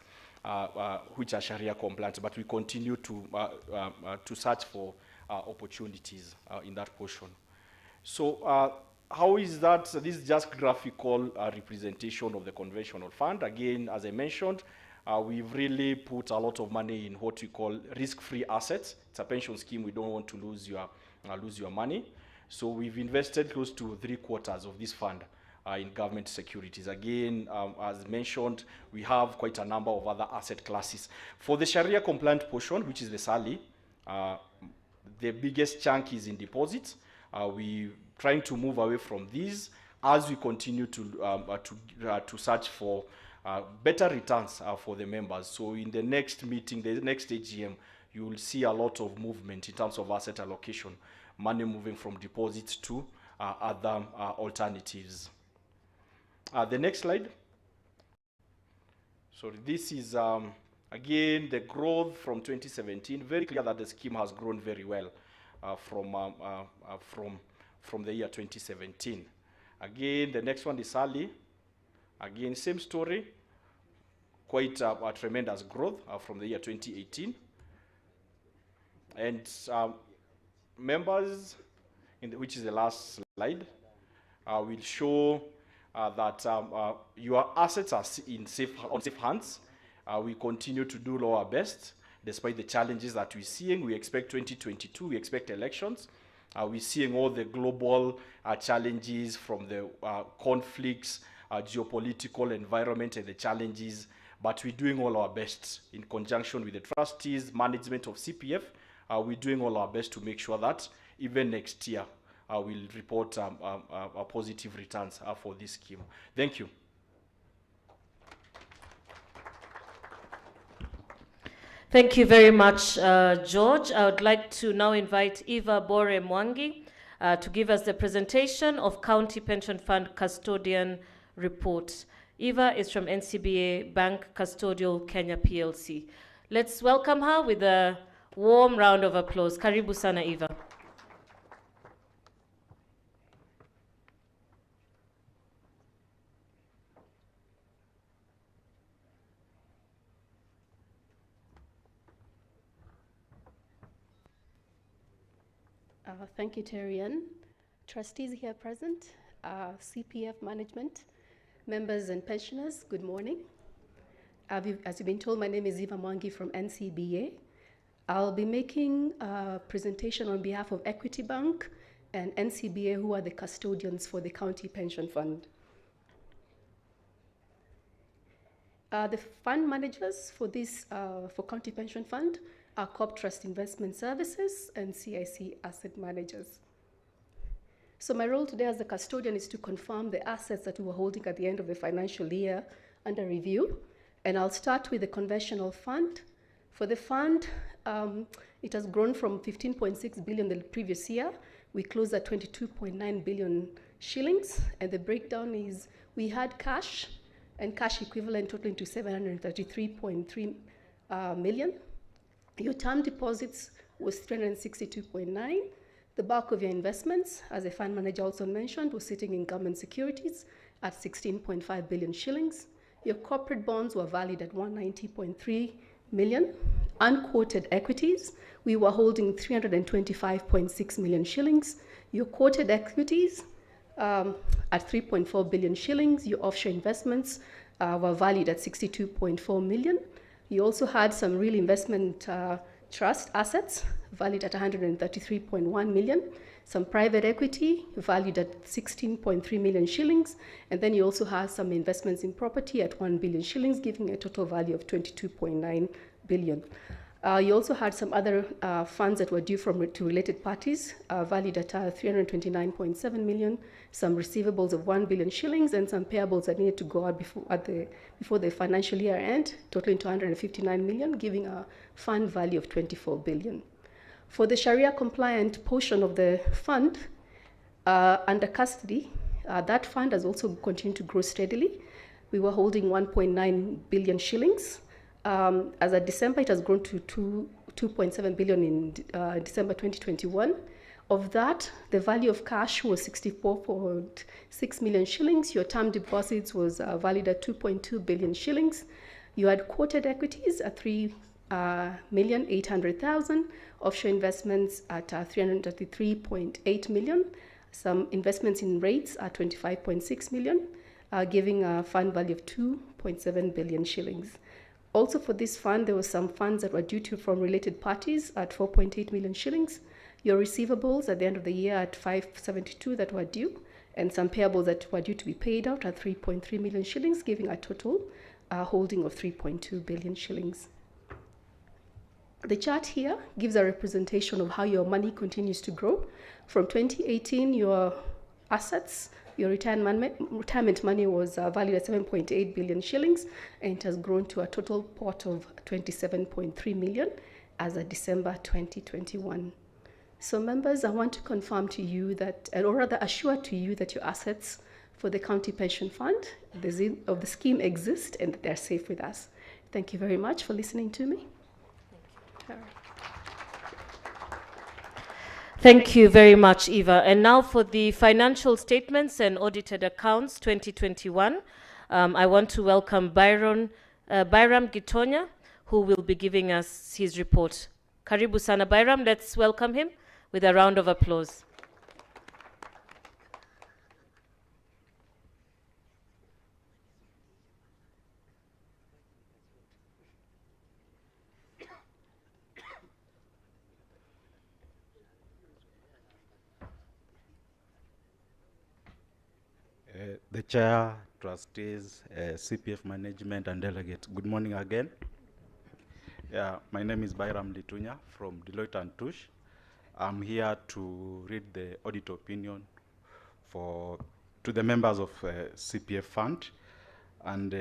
which are Sharia compliant, but we continue to search for opportunities in that portion. So how is that? So this is just graphical representation of the conventional fund. Again, as I mentioned, we've really put a lot of money in what we call risk-free assets. It's a pension scheme. We don't want to lose your money. So we've invested close to 3/4 of this fund in government securities. Again, as mentioned, we have quite a number of other asset classes. For the Sharia compliant portion, which is the SALI, the biggest chunk is in deposits. We're trying to move away from these as we continue to search for better returns for the members. So in the next meeting, the next AGM, you will see a lot of movement in terms of asset allocation, money moving from deposits to other alternatives. The next slide. So this is, again, the growth from 2017. Very clear that the scheme has grown very well from the year 2017. Again, the next one is SALI. Again, same story. Quite a tremendous growth from the year 2018. And members, which is the last slide, will show that your assets are on safe hands. We continue to do our best despite the challenges that we're seeing. We expect 2022, we expect elections. We're seeing all the global challenges from the conflicts, geopolitical environment and the challenges, but we're doing all our best in conjunction with the trustees, management of CPF, we're doing all our best to make sure that even next year we'll report positive returns for this scheme. Thank you. Thank you very much, George. I would like to now invite Eva Bore Mwangi to give us the presentation of County Pension Fund Custodian Report. Eva is from NCBA Bank Custodial Kenya PLC. Let's welcome her with a warm round of applause. Karibu sana, Eva. Thank you, Terian. Trustees here present, CPF management, members and pensioners, good morning. As you've been told, my name is Eva Mwangi from NCBA. I'll be making a presentation on behalf of Equity Bank and NCBA, who are the custodians for the County Pension Fund. The fund managers for this, for County Pension Fund are Corp Trust Investment Services and CIC Asset Managers. So my role today as the custodian is to confirm the assets that we were holding at the end of the financial year under review. And I'll start with the conventional fund. For the fund, it has grown from 15.6 billion the previous year. We closed at 22.9 billion shillings. And the breakdown is we had cash and cash equivalent totaling to 733.3 million. Your term deposits was 362.9. The bulk of your investments, as the fund manager also mentioned, was sitting in government securities at 16.5 billion shillings. Your corporate bonds were valued at 190.3 million. Unquoted equities, we were holding 325.6 million shillings. Your quoted equities at 3.4 billion shillings. Your offshore investments were valued at 62.4 million. You also had some real investment trust assets valued at 133.1 million, some private equity valued at 16.3 million shillings, and then you also had some investments in property at 1 billion shillings, giving a total value of 22.9 billion. You also had some other funds that were due to related parties, valued at 329.7 million, some receivables of 1 billion shillings, and some payables that needed to go out before the financial year end, totaling 259 million, giving a fund value of 24 billion. For the Sharia compliant portion of the fund, under custody, that fund has also continued to grow steadily. We were holding 1.9 billion shillings. As of December, it has grown to 2.7 billion in December 2021. Of that, the value of cash was 64.6 million shillings. Your term deposits was valued at 2.2 billion shillings. You had quoted equities at 3,800,000, offshore investments at 333.8 million, some investments in rates at 25.6 million, giving a fund value of 2.7 billion shillings. Also for this fund, there were some funds that were due to from related parties at 4.8 million shillings. Your receivables at the end of the year at 572 that were due, and some payables that were due to be paid out at 3.3 million shillings, giving a total holding of 3.2 billion shillings. The chart here gives a representation of how your money continues to grow. From 2018, your assets, your retirement money was valued at 7.8 billion shillings, and it has grown to a total pot of 27.3 million as of December 2021. So members, I want to confirm to you that, or rather assure to you that your assets for the County Pension Fund of the scheme exist and that they're safe with us. Thank you very much for listening to me. Thank you. Thank you very much, Eva. And now for the financial statements and audited accounts 2021, I want to welcome Byram Gitonya, who will be giving us his report. Karibu sana Byram, let's welcome him with a round of applause. The chair, trustees, CPF management, and delegates, good morning again. Yeah, my name is Bayram Litunya from Deloitte and Touche. I'm here to read the audit opinion to the members of CPF Fund. And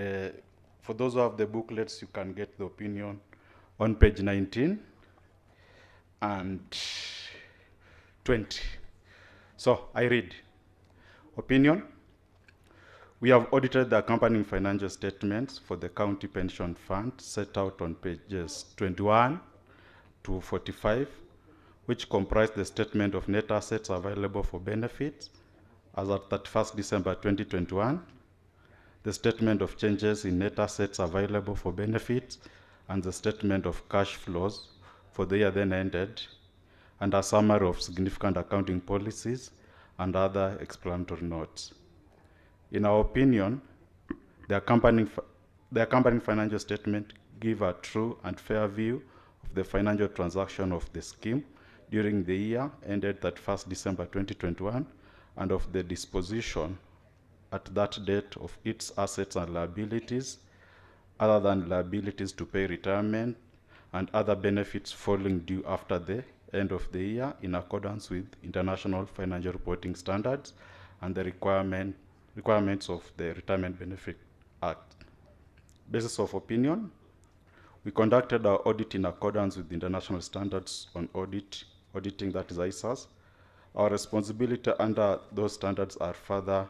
for those who have the booklets, you can get the opinion on page 19 and 20. So I read. Opinion. We have audited the accompanying financial statements for the County Pension Fund set out on pages 21 to 45, which comprise the statement of net assets available for benefits as at 31st December 2021, the statement of changes in net assets available for benefits, and the statement of cash flows for the year then ended, and a summary of significant accounting policies and other explanatory notes. In our opinion, the accompanying financial statement give a true and fair view of the financial transaction of the scheme during the year ended 31st December 2021 and of the disposition at that date of its assets and liabilities, other than liabilities to pay retirement and other benefits falling due after the end of the year in accordance with international financial reporting standards and the requirements of the Retirement Benefit Act. Basis of opinion, we conducted our audit in accordance with international standards on auditing, that is ISAS. Our responsibility under those standards are further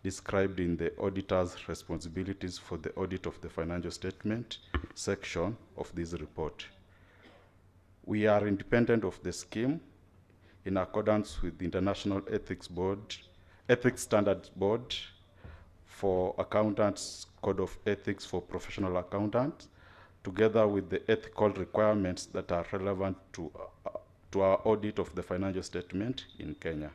described in the auditor's responsibilities for the audit of the financial statement section of this report. We are independent of the scheme in accordance with the International Ethics Standards Board for Accountants Code of Ethics for Professional Accountants, together with the ethical requirements that are relevant to our audit of the financial statement in Kenya.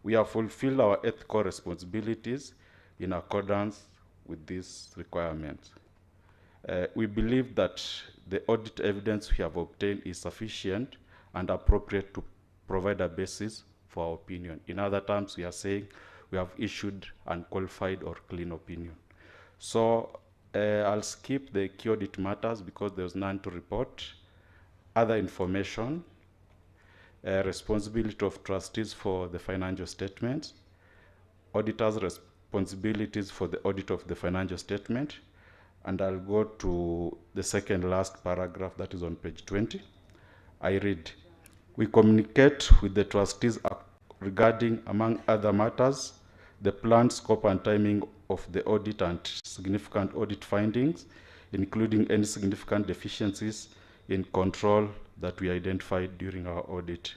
We have fulfilled our ethical responsibilities in accordance with these requirements. We believe that the audit evidence we have obtained is sufficient and appropriate to provide a basis for our opinion. In other terms, we are saying we have issued unqualified or clean opinion. So I'll skip the key audit matters because there's none to report. Other information, responsibility of trustees for the financial statements, auditors' responsibilities for the audit of the financial statement, and I'll go to the second last paragraph that is on page 20. I read, we communicate with the trustees regarding, among other matters, the planned scope and timing of the audit and significant audit findings, including any significant deficiencies in control that we identified during our audit.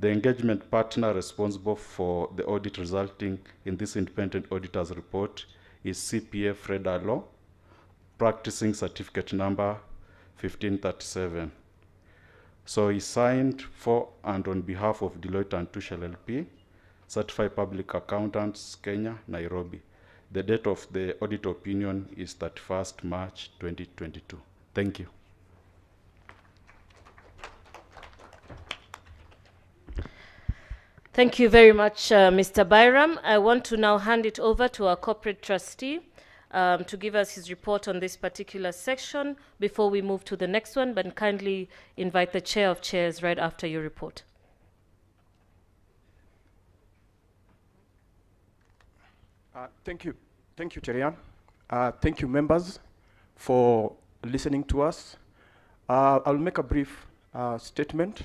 The engagement partner responsible for the audit resulting in this independent auditor's report is CPF Red Law, practicing certificate number 1537. So he signed for and on behalf of Deloitte and Touche LLP, Certified Public Accountants, Kenya, Nairobi. The date of the audit opinion is 31st March 2022. Thank you. Thank you very much, Mr. Byram. I want to now hand it over to our corporate trustee to give us his report on this particular section before we move to the next one, but kindly invite the chair of chairs right after your report. Thank you, Cherian. Thank you, members, for listening to us. I'll make a brief statement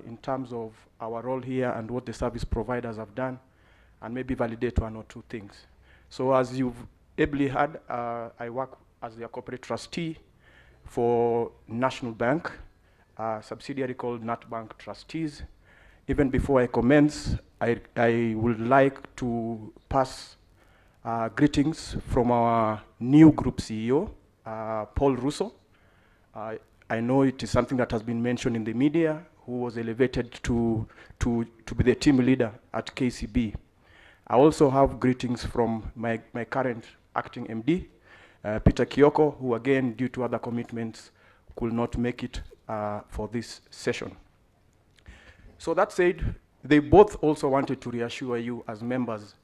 in terms of our role here and what the service providers have done, and maybe validate one or two things. So as you've ably heard, I work as the corporate trustee for National Bank, a subsidiary called NatBank Trustees. Even before I commence, I would like to pass greetings from our new group CEO, Paul Russo. I know it is something that has been mentioned in the media, who was elevated to be the team leader at KCB. I also have greetings from my current acting MD, Peter Kioko, who again, due to other commitments, could not make it for this session. So that said, they both also wanted to reassure you as members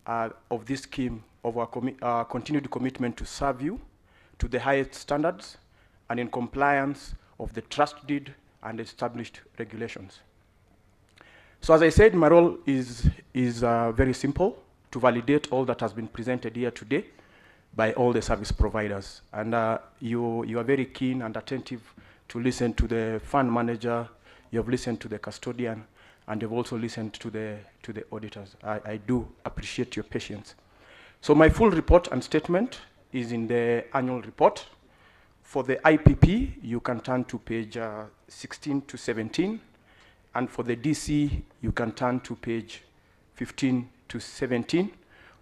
of this scheme of our continued commitment to serve you to the highest standards and in compliance of the trust deed and established regulations. So as I said, my role is very simple: to validate all that has been presented here today by all the service providers. And you are very keen and attentive to listen to the fund manager, you have listened to the custodian, and you've also listened to the auditors. I do appreciate your patience. So my full report and statement is in the annual report. For the IPP, you can turn to page 16 to 17. And for the DC, you can turn to page 15 to 17,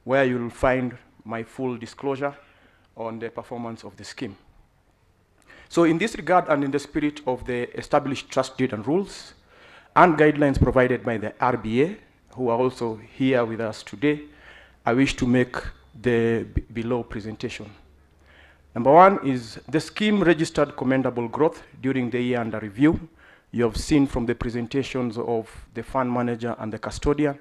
where you'll find my full disclosure on the performance of the scheme. So in this regard, and in the spirit of the established trust deed and rules and guidelines provided by the RBA, who are also here with us today, I wish to make the below presentation. Number one is the scheme registered commendable growth during the year under review. You have seen from the presentations of the fund manager and the custodian,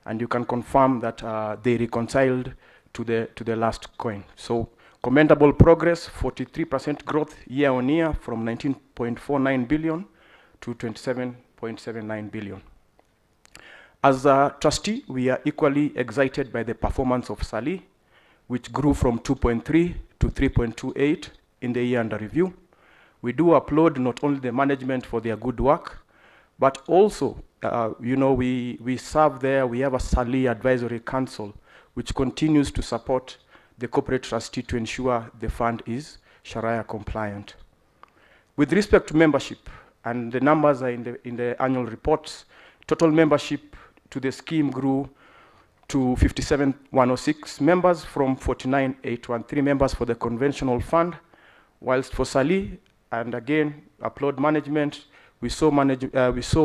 and you can confirm that they reconciled to the last coin. So commendable progress, 43% growth year on year from 19.49 billion to 27.79 billion. As a trustee, we are equally excited by the performance of SALI, which grew from 2.3 to 3.28 in the year under review. We do applaud not only the management for their good work, but also, we serve there, we have a SALI Advisory Council, which continues to support the corporate trustee to ensure the fund is Sharia compliant. With respect to membership, and the numbers are in the annual reports, total membership to the scheme grew to 57,106 members from 49,813 members for the conventional fund, whilst for SALI, and again, applaud management, we saw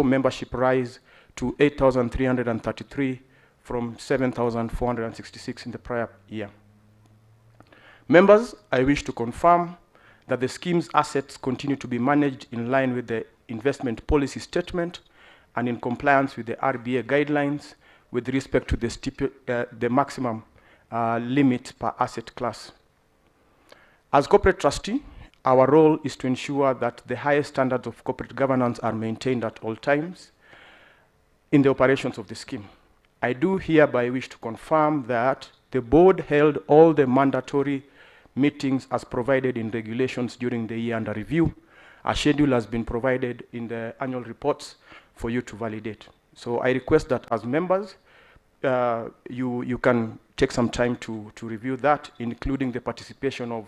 membership rise to 8,333 from 7,466 in the prior year. Members, I wish to confirm that the scheme's assets continue to be managed in line with the investment policy statement and in compliance with the RBA guidelines with respect to the maximum limit per asset class. As corporate trustee, our role is to ensure that the highest standards of corporate governance are maintained at all times in the operations of the scheme. I do hereby wish to confirm that the board held all the mandatory meetings as provided in regulations during the year under review. A schedule has been provided in the annual reports for you to validate. So I request that as members, you can take some time to review that, including the participation of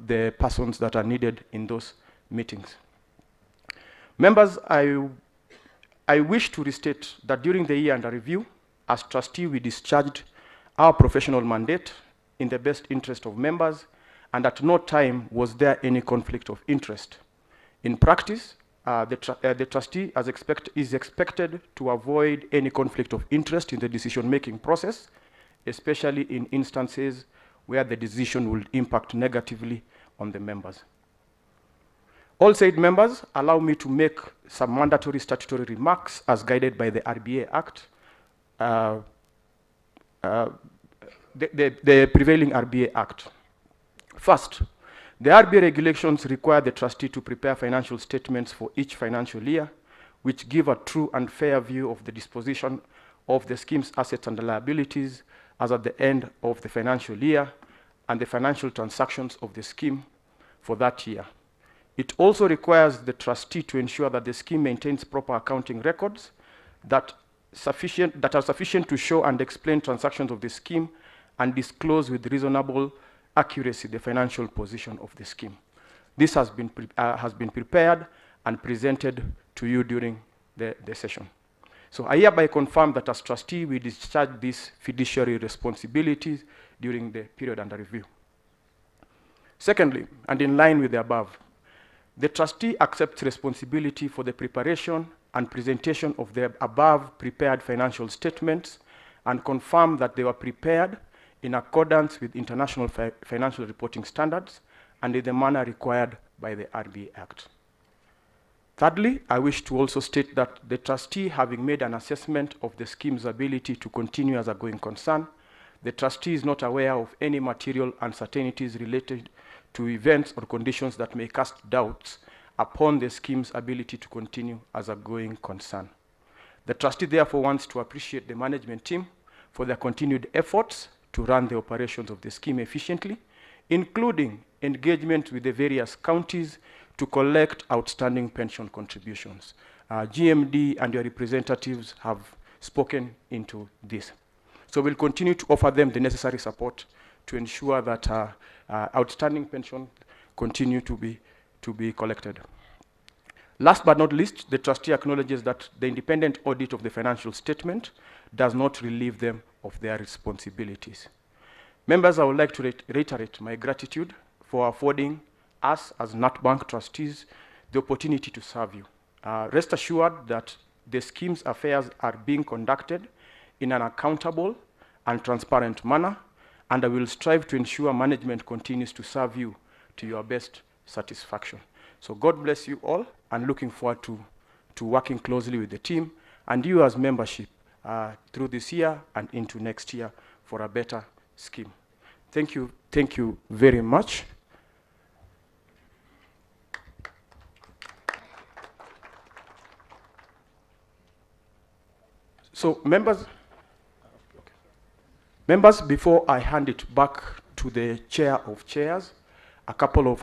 the persons that are needed in those meetings. Members, I wish to restate that during the year under review, as trustee, we discharged our professional mandate in the best interest of members, and at no time was there any conflict of interest. In practice, the trustee is expected to avoid any conflict of interest in the decision-making process, especially in instances where the decision will impact negatively on the members. All said, members, allow me to make some mandatory statutory remarks as guided by the RBA Act, the prevailing RBA Act. First, the RBA regulations require the trustee to prepare financial statements for each financial year, which give a true and fair view of the disposition of the scheme's assets and liabilities as at the end of the financial year and the financial transactions of the scheme for that year. It also requires the trustee to ensure that the scheme maintains proper accounting records that are sufficient to show and explain transactions of the scheme and disclose with reasonable accuracy the financial position of the scheme. This has been prepared and presented to you during the session. So I hereby confirm that as trustee, we discharge these fiduciary responsibilities during the period under review. Secondly, and in line with the above, the trustee accepts responsibility for the preparation and presentation of the above prepared financial statements and confirm that they were prepared in accordance with international financial reporting standards and in the manner required by the RBA Act. Thirdly, I wish to also state that the trustee, having made an assessment of the scheme's ability to continue as a going concern, the trustee is not aware of any material uncertainties related to events or conditions that may cast doubts upon the scheme's ability to continue as a going concern. The trustee therefore wants to appreciate the management team for their continued efforts to run the operations of the scheme efficiently, including engagement with the various counties to collect outstanding pension contributions. GMD and your representatives have spoken into this. So we'll continue to offer them the necessary support to ensure that outstanding pension continue to be collected. Last but not least, the trustee acknowledges that the independent audit of the financial statement does not relieve them of their responsibilities. Members, I would like to reiterate my gratitude for affording us as NatBank trustees the opportunity to serve you. Rest assured that the scheme's affairs are being conducted in an accountable and transparent manner, and I will strive to ensure management continues to serve you to your best satisfaction. So God bless you all, and looking forward to working closely with the team and you as membership through this year and into next year for a better scheme. Thank you very much. So members, before I hand it back to the chair of chairs, a couple of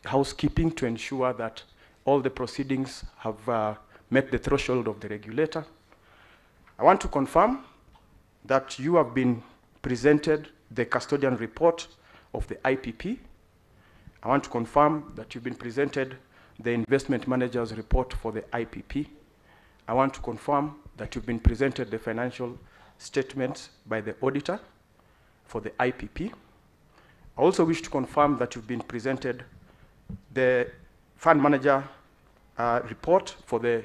housekeeping to ensure that all the proceedings have met the threshold of the regulator. I want to confirm that you have been presented the custodian report of the IPP. I want to confirm that you've been presented the investment manager's report for the IPP. I want to confirm that you've been presented the financial statements by the auditor for the IPP. I also wish to confirm that you've been presented the fund manager report for the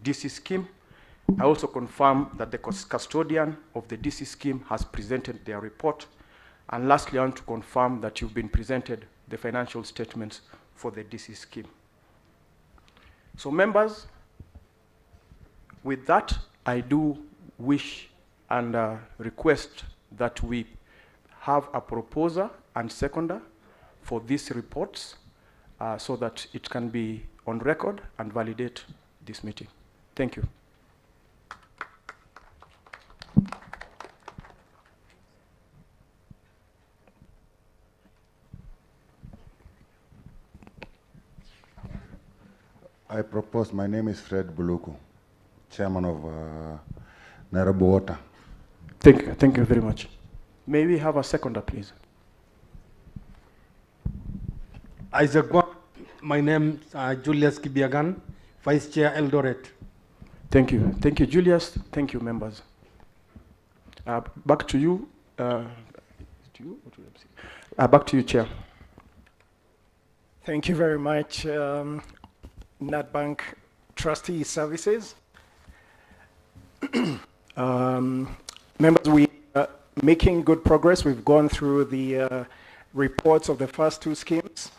DC scheme. I also confirm that the custodian of the DC scheme has presented their report. And lastly, I want to confirm that you've been presented the financial statements for the DC scheme. So members, with that, I do wish and request that we have a proposer and seconder for these reports so that it can be on record and validate this meeting. Thank you. I propose, my name is Fred Buluku, Chairman of Nairobi Water. Thank you very much. May we have a seconder, please? Isaac, my name is Julius Kibiagan, Vice Chair Eldoret. Thank you, Julius. Thank you, members. Back to you. Back to you, Chair. Thank you very much, NatBank Trustee Services. Members, we are making good progress. We've gone through the reports of the first two schemes.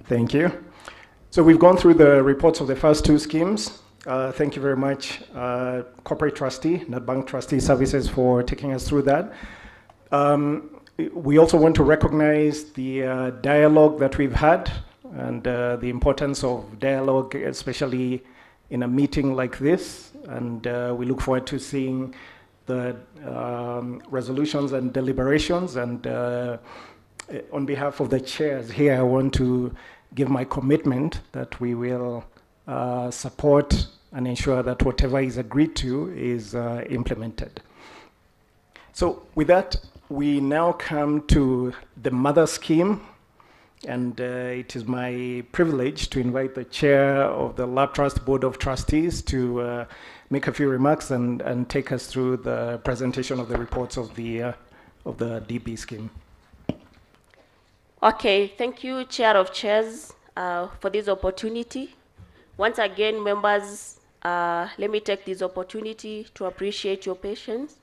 Thank you. So we've gone through the reports of the first two schemes. Thank you very much, Corporate Trustee, NatBank Trustee Services, for taking us through that. We also want to recognize the dialogue that we've had and the importance of dialogue, especially in a meeting like this. And we look forward to seeing the resolutions and deliberations. And on behalf of the chairs here, I want to give my commitment that we will support and ensure that whatever is agreed to is implemented. So with that, we now come to the mother scheme, and it is my privilege to invite the chair of the Lab Trust Board of Trustees to make a few remarks and take us through the presentation of the reports of the DB scheme. Okay, thank you, Chair of Chairs, for this opportunity. Once again, members, let me take this opportunity to appreciate your patience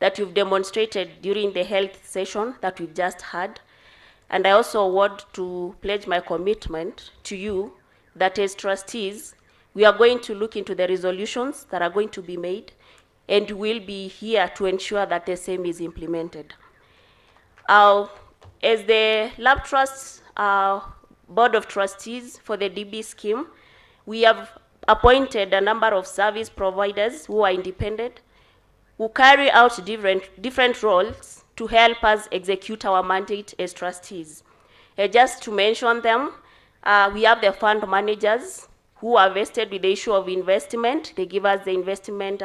that you've demonstrated during the health session that we've just had. And I also want to pledge my commitment to you that as trustees, We are going to look into the resolutions that are going to be made, and we'll be here to ensure that the same is implemented. As the Lab Trust Board of Trustees for the DB scheme, we have appointed a number of service providers who are independent, who carry out different roles to help us execute our mandate as trustees. Just to mention them, we have the fund managers who are vested with the issue of investment. They give us the investment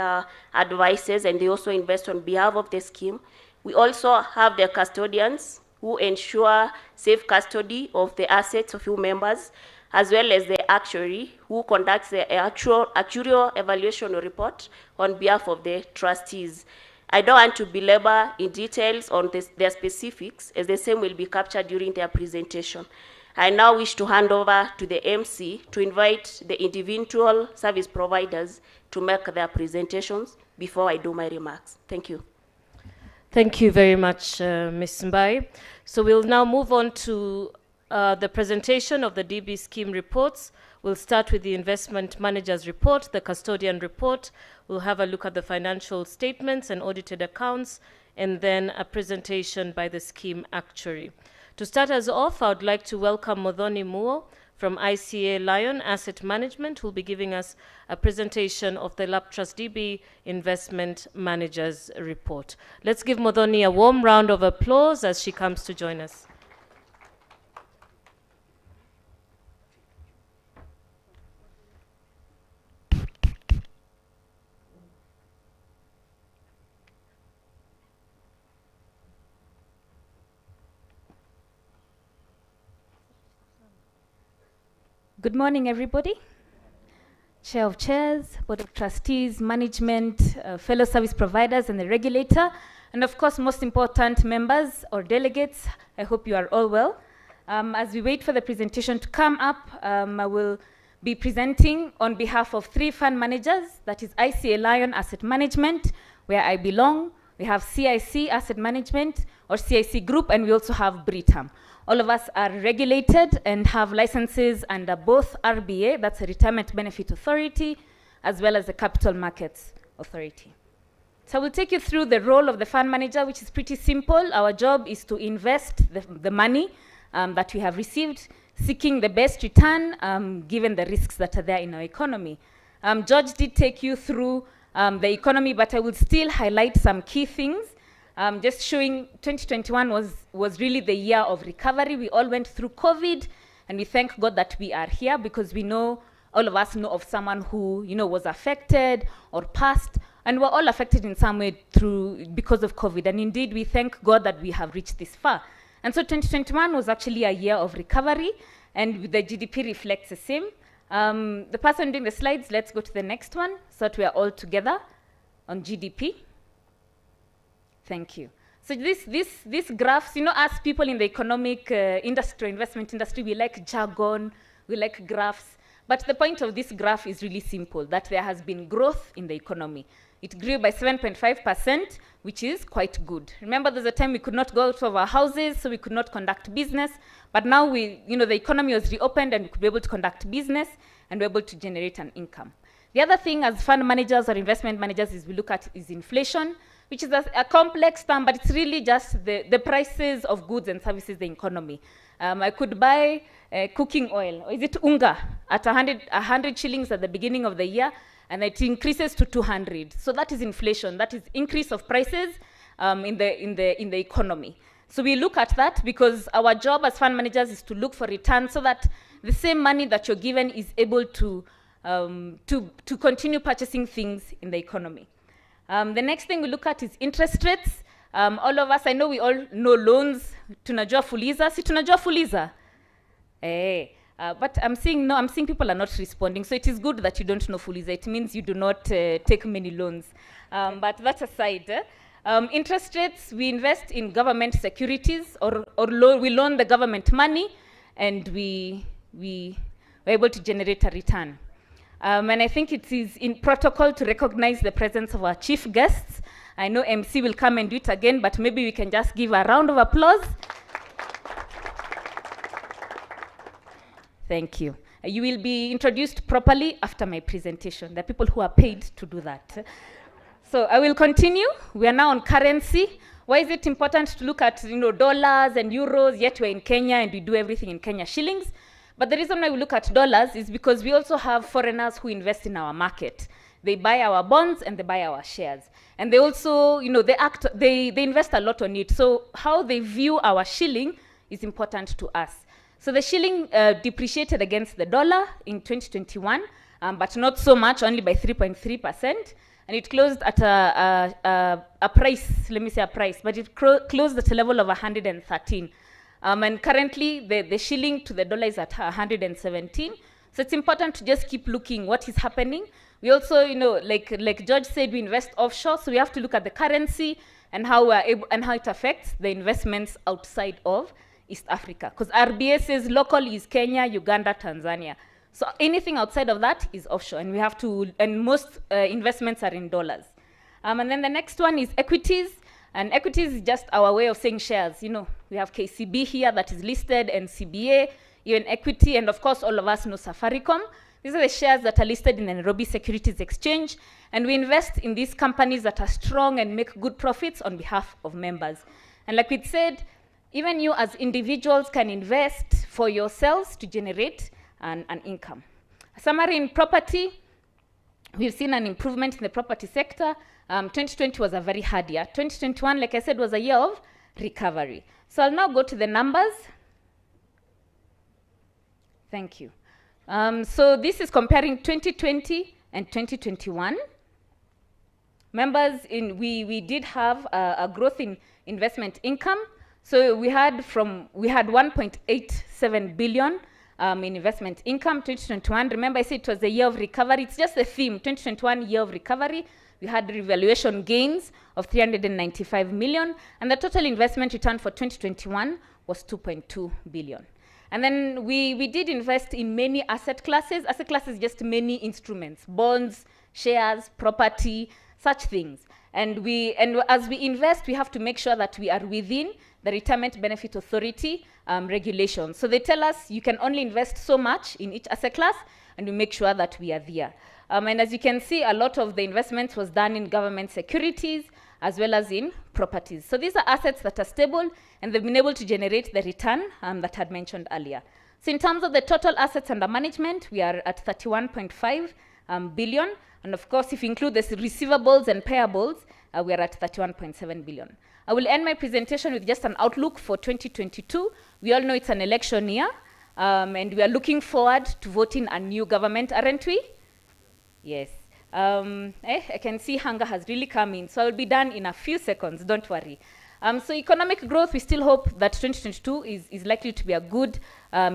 advices, and they also invest on behalf of the scheme. We also have the custodians who ensure safe custody of the assets of your members, as well as the actuary who conducts the actuarial evaluation report on behalf of the trustees. I don't want to belabor in details on their specifics, as the same will be captured during their presentation. I now wish to hand over to the MC to invite the individual service providers to make their presentations before I do my remarks. Thank you. Thank you very much, Ms. Mbai. So we'll now move on to the presentation of the DB scheme reports. We'll start with the investment manager's report, the custodian report. We'll have a look at the financial statements and audited accounts, and then a presentation by the scheme actuary. To start us off, I would like to welcome Modhoni Muo from ICA Lion Asset Management, who will be giving us a presentation of the Lab Trust DB investment manager's report. Let's give Modhoni a warm round of applause as she comes to join us. Good morning, everybody. Chair of Chairs, Board of Trustees, management, fellow service providers, and the regulator, and of course, most important, members or delegates. I hope you are all well. As we wait for the presentation to come up, I will be presenting on behalf of 3 fund managers, that is ICA Lion Asset Management, where I belong. We have CIC Asset Management, or CIC Group, and we also have Britam. All of us are regulated and have licenses under both RBA, that's a Retirement Benefit Authority, as well as the Capital Markets Authority. So I will take you through the role of the fund manager, which is pretty simple. Our job is to invest the money that we have received, seeking the best return given the risks that are there in our economy. George did take you through the economy, but I will still highlight some key things. Just showing 2021 was really the year of recovery. We all went through COVID, and we thank God that we are here, because we know, all of us know of someone who was affected or passed, and we're all affected in some way because of COVID. And indeed, we thank God that we have reached this far. And so 2021 was actually a year of recovery, and the GDP reflects the same. The person doing the slides, let's go to the next one, so that we are all together on GDP. Thank you. So these graphs, us people in the economic industry, investment industry, we like jargon, we like graphs. But the point of this graph is really simple, that there has been growth in the economy. It grew by 7.5%, which is quite good. Remember, there's a time we could not go out of our houses, so we could not conduct business. But now the economy was reopened, and we could be able to conduct business and be able to generate an income. The other thing as fund managers or investment managers is we look at is inflation, which is a complex term, but it's really just the prices of goods and services in the economy. I could buy cooking oil, or is it unga, at 100 shillings at the beginning of the year, and it increases to 200. So that is inflation. That is increase of prices in the economy. So we look at that because our job as fund managers is to look for return, so that the same money that you're given is able to continue purchasing things in the economy. The next thing we look at is interest rates. All of us, I know we all know loans. Tunajua fuliza, si tunajua fuliza. But I'm seeing people are not responding. So it is good that you don't know fuliza. It means you do not take many loans. But that aside, interest rates, we invest in government securities, or we loan the government money, and we're able to generate a return. And I think it is in protocol to recognize the presence of our chief guests. I know MC will come and do it again, but maybe we can just give a round of applause. Thank you. You will be introduced properly after my presentation. There are people who are paid to do that. So I will continue. We are now on currency. Why is it important to look at dollars and euros, yet we're in Kenya and we do everything in Kenya shillings? But the reason why we look at dollars is because we also have foreigners who invest in our market. They buy our bonds and they buy our shares. And they also, they invest a lot on it. So how they view our shilling is important to us. So the shilling depreciated against the dollar in 2021, but not so much, only by 3.3%. And it closed at a price, let me say a price, but it closed at a level of 113. And currently, the shilling to the dollar is at 117. So it's important to just keep looking what is happening. We also, like George said, we invest offshore, so we have to look at the currency and how we're able, and how it affects the investments outside of East Africa. Because RBA says local is Kenya, Uganda, Tanzania. So anything outside of that is offshore, and we have to, and most investments are in dollars. And then the next one is equities, and equities is just our way of saying shares. We have KCB here that is listed, and CBA, even equity, and of course all of us know Safaricom. These are the shares that are listed in the Nairobi Securities Exchange, and we invest in these companies that are strong and make good profits on behalf of members. And like we said, even you as individuals can invest for yourselves to generate an income. A summary in property, we've seen an improvement in the property sector. 2020 was a very hard year. 2021, like I said, was a year of recovery. So I'll now go to the numbers. Thank you. So this is comparing 2020 and 2021. Members, we did have a growth in investment income. So we had 1.87 billion in investment income, 2021. Remember I said it was a year of recovery. It's just a theme, 2021 year of recovery. We had revaluation gains of 395 million, and the total investment return for 2021 was 2.2 billion. And then we did invest in many asset classes. Asset classes, just many instruments, bonds, shares, property, such things. And as we invest, we have to make sure that we are within the Retirement Benefit Authority regulations. So they tell us you can only invest so much in each asset class, and we make sure that we are there. And as you can see, a lot of the investments was done in government securities as well as in properties. So these are assets that are stable, and they've been able to generate the return that I had mentioned earlier. So in terms of the total assets under management, we are at 31.5 billion. And of course, if you include the receivables and payables, we are at 31.7 billion. I will end my presentation with just an outlook for 2022. We all know it's an election year, and we are looking forward to voting a new government, aren't we? Yes. I can see hunger has really come in, so I will be done in a few seconds, don't worry. So economic growth, we still hope that 2022 is likely to be a good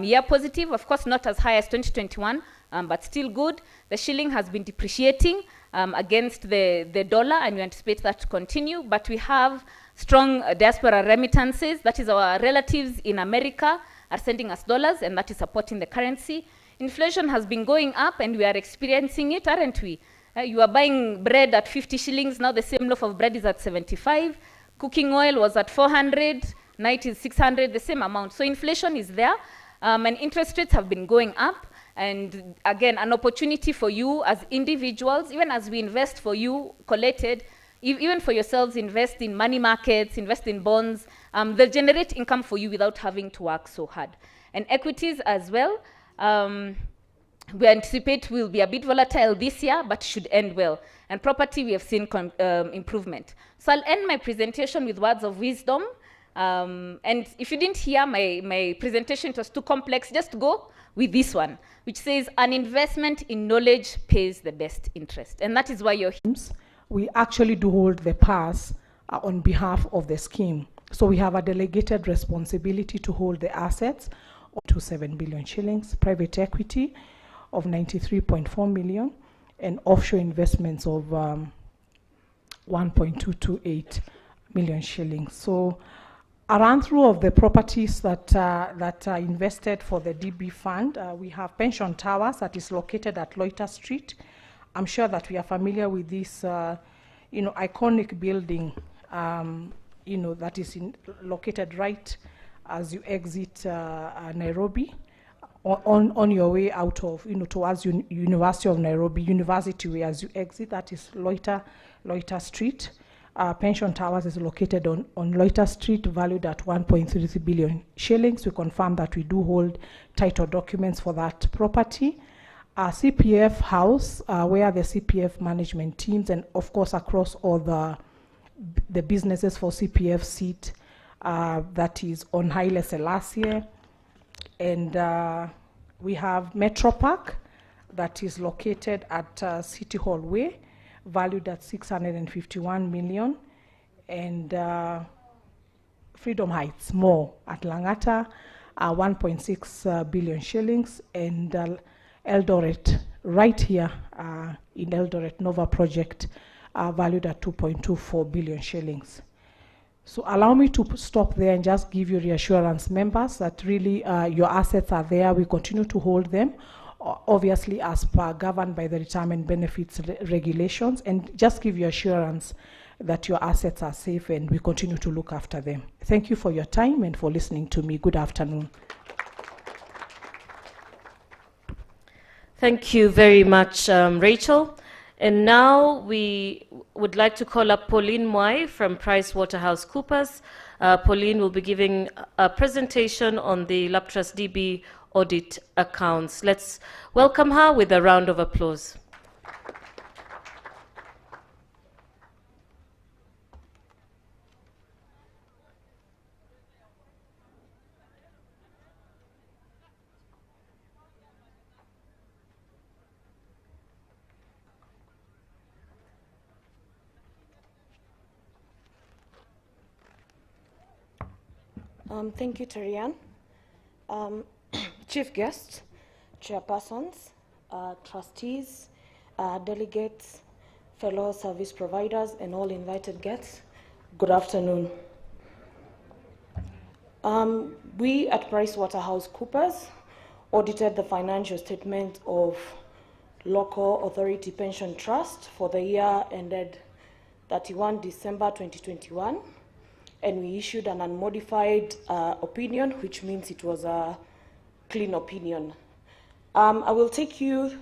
year positive. Of course, not as high as 2021, but still good. The shilling has been depreciating against the dollar, and we anticipate that to continue. But we have strong diaspora remittances. That is, our relatives in America are sending us dollars, and that is supporting the currency. Inflation has been going up, and we are experiencing it, aren't we? You are buying bread at 50 shillings. Now the same loaf of bread is at 75. Cooking oil was at 400. Now it is 600, the same amount. So inflation is there, and interest rates have been going up. And again, an opportunity for you as individuals, even as we invest for you, collated, even for yourselves, invest in money markets, invest in bonds. They'll generate income for you without having to work so hard. And equities as well. We anticipate will be a bit volatile this year, but should end well. And property, we have seen improvement. So I'll end my presentation with words of wisdom. And if you didn't hear my presentation, it was too complex, just go with this one, which says, an investment in knowledge pays the best interest. And that is why you're here. We actually do hold the pass on behalf of the scheme. So we have a delegated responsibility to hold the assets to 7 billion shillings, private equity of 93.4 million, and offshore investments of 1.228 million shillings. So a run through of the properties that are invested for the DB fund. We have Pension Towers that is located at Loiter Street. I'm sure that we are familiar with this, iconic building, that is located right as you exit Nairobi on your way out of, towards University of Nairobi, University Way. As you exit, that is Loiter Street. Pension Towers is located on Loiter Street, valued at 1.33 billion shillings. We confirm that we do hold title documents for that property. CPF House, where the CPF management teams, and of course across all the businesses for CPF seat, that is on Haile Selassie. And we have Metro Park, that is located at City Hall Way, valued at 651 million. And Freedom Heights Mall at Langata, 1.6 billion shillings. And Eldoret, right here in Eldoret, Nova Project, valued at 2.24 billion shillings. So allow me to stop there and just give you reassurance, members, that really your assets are there. We continue to hold them, obviously as per governed by the retirement benefits regulations, and just give you assurance that your assets are safe and we continue to look after them. Thank you for your time and for listening to me. Good afternoon. Thank you very much, Rachel. And now we would like to call up Pauline Mwai from PricewaterhouseCoopers. Pauline will be giving a presentation on the LabTrust DB audit accounts. Let's welcome her with a round of applause. Thank you, Terian. Chief guests, chairpersons, trustees, delegates, fellow service providers, and all invited guests, good afternoon. We at PricewaterhouseCoopers audited the financial statement of Local Authority Pension Trust for the year ended 31 December 2021. And we issued an unmodified opinion, which means it was a clean opinion. I will take you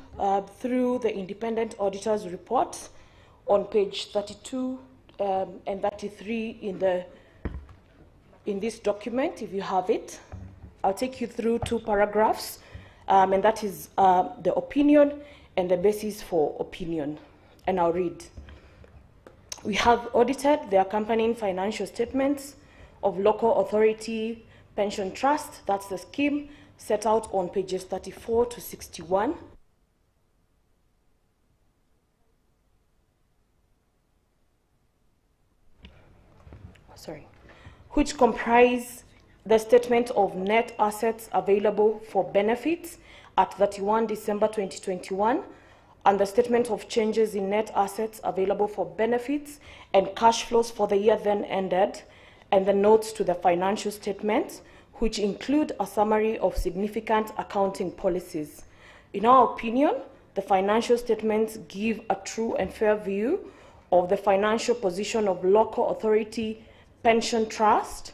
through the independent auditor's report on page 32 and 33 in this document, if you have it. I'll take you through 2 paragraphs, and that is the opinion and the basis for opinion. And I'll read. We have audited the accompanying financial statements of Local Authority Pension Trust, that's the scheme, set out on pages 34 to 61. Which comprise the statement of net assets available for benefits at 31 December 2021, and the statement of changes in net assets available for benefits and cash flows for the year then ended, and the notes to the financial statements, which include a summary of significant accounting policies. In our opinion, the financial statements give a true and fair view of the financial position of Local Authority Pension Trust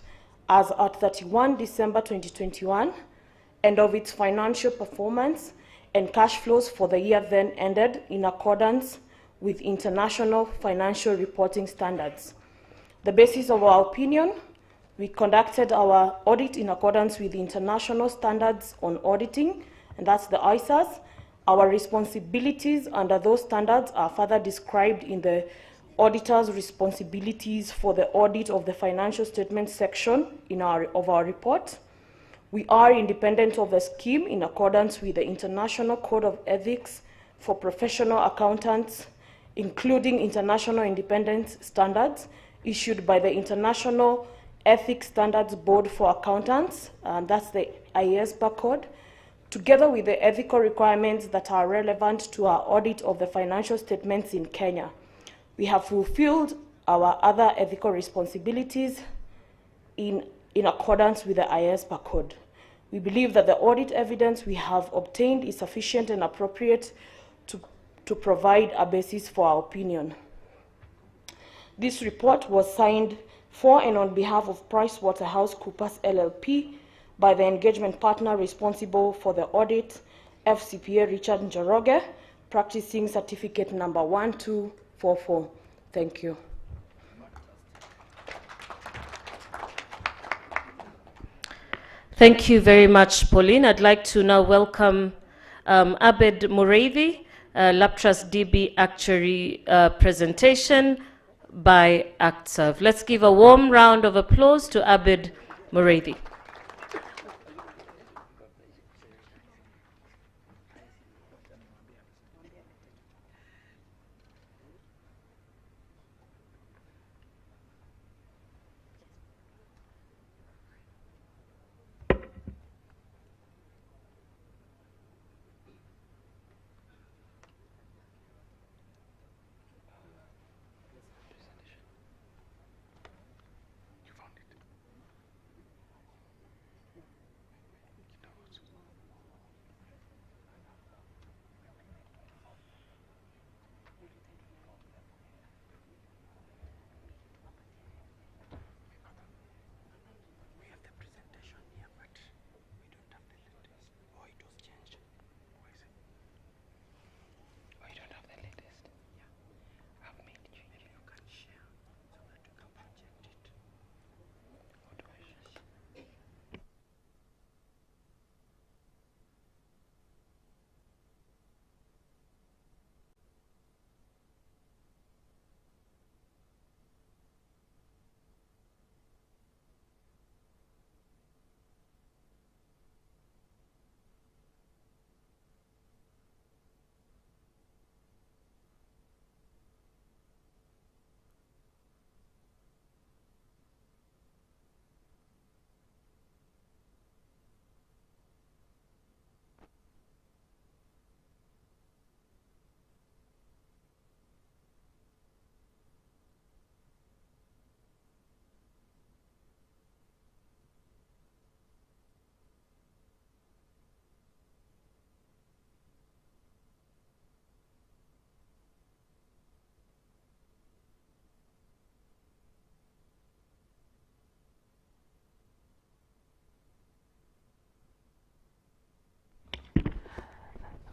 as at 31 December 2021, and of its financial performance and cash flows for the year then ended in accordance with international financial reporting standards. The basis of our opinion, we conducted our audit in accordance with the international standards on auditing, and that's the ISAs. Our responsibilities under those standards are further described in the auditor's responsibilities for the audit of the financial statement section of our report. We are independent of the scheme in accordance with the International Code of Ethics for Professional Accountants, including International Independence Standards issued by the International Ethics Standards Board for Accountants, and that's the IASPA code, together with the ethical requirements that are relevant to our audit of the financial statements in Kenya. We have fulfilled our other ethical responsibilities in accordance with the IASPA code. We believe that the audit evidence we have obtained is sufficient and appropriate to provide a basis for our opinion. This report was signed for and on behalf of PricewaterhouseCoopers LLP by the engagement partner responsible for the audit, FCPA Richard Njoroge, practicing certificate number 1244. Thank you. Thank you very much, Pauline. I'd like to now welcome Abed Mureithi, LabTrust DB Actuary presentation by ActServe. Let's give a warm round of applause to Abed Mureithi.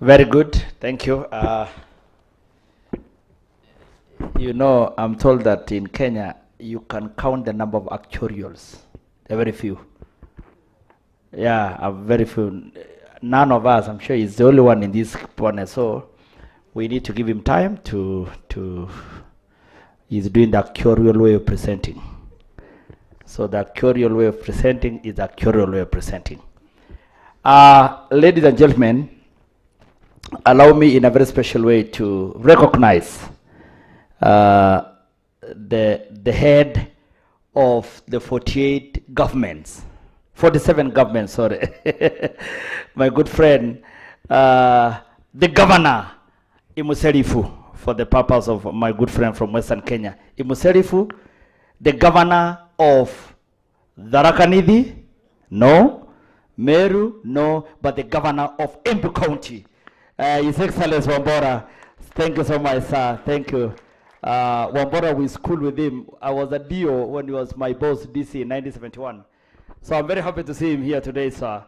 Very good, thank you. You know, I'm told that in Kenya, you can count the number of actuarials. There are very few. Yeah, very few. None of us, I'm sure he's the only one in this corner, so we need to give him time he's doing the actuarial way of presenting. So the actuarial way of presenting is the actuarial way of presenting. Ladies and gentlemen, allow me in a very special way to recognize the head of the 47 governments, sorry, my good friend, the governor, Imuserifu, for the purpose of my good friend from Western Kenya. Imuserifu, the governor of Tharaka Nithi, no. Meru, no. But the governor of Embu County, His Excellency Wambora. Thank you so much, sir. Thank you. Wambora, we schooled with him. I was a DO when he was my boss, DC, in 1971. So I'm very happy to see him here today, sir.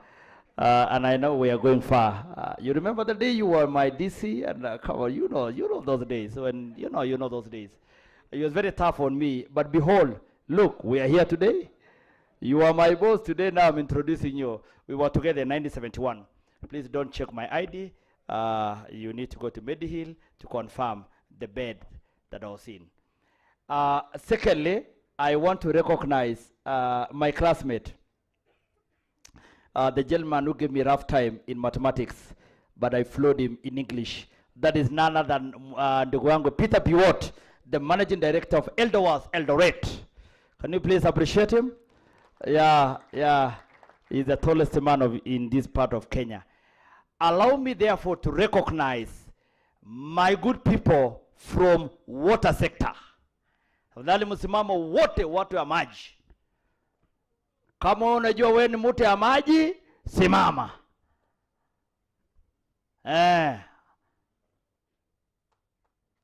And I know we are going far. You remember the day you were my DC? And come on, you know those days. When you know those days. It was very tough on me. But behold, look, we are here today. You are my boss today. Now I'm introducing you. We were together in 1971. Please don't check my ID. You need to go to Medihill to confirm the bed that I was in. Secondly, I want to recognize my classmate, the gentleman who gave me rough time in mathematics, but I floored him in English. That is none other than Ndugu Peter Biwott, the managing director of Eldoret. Can you please appreciate him? Yeah, he's the tallest man in this part of Kenya. Allow me therefore to recognize my good people from water sector. Tafadhali msimamo wote watu wa maji. Kama unajua wewe ni mtu ya maji, simama.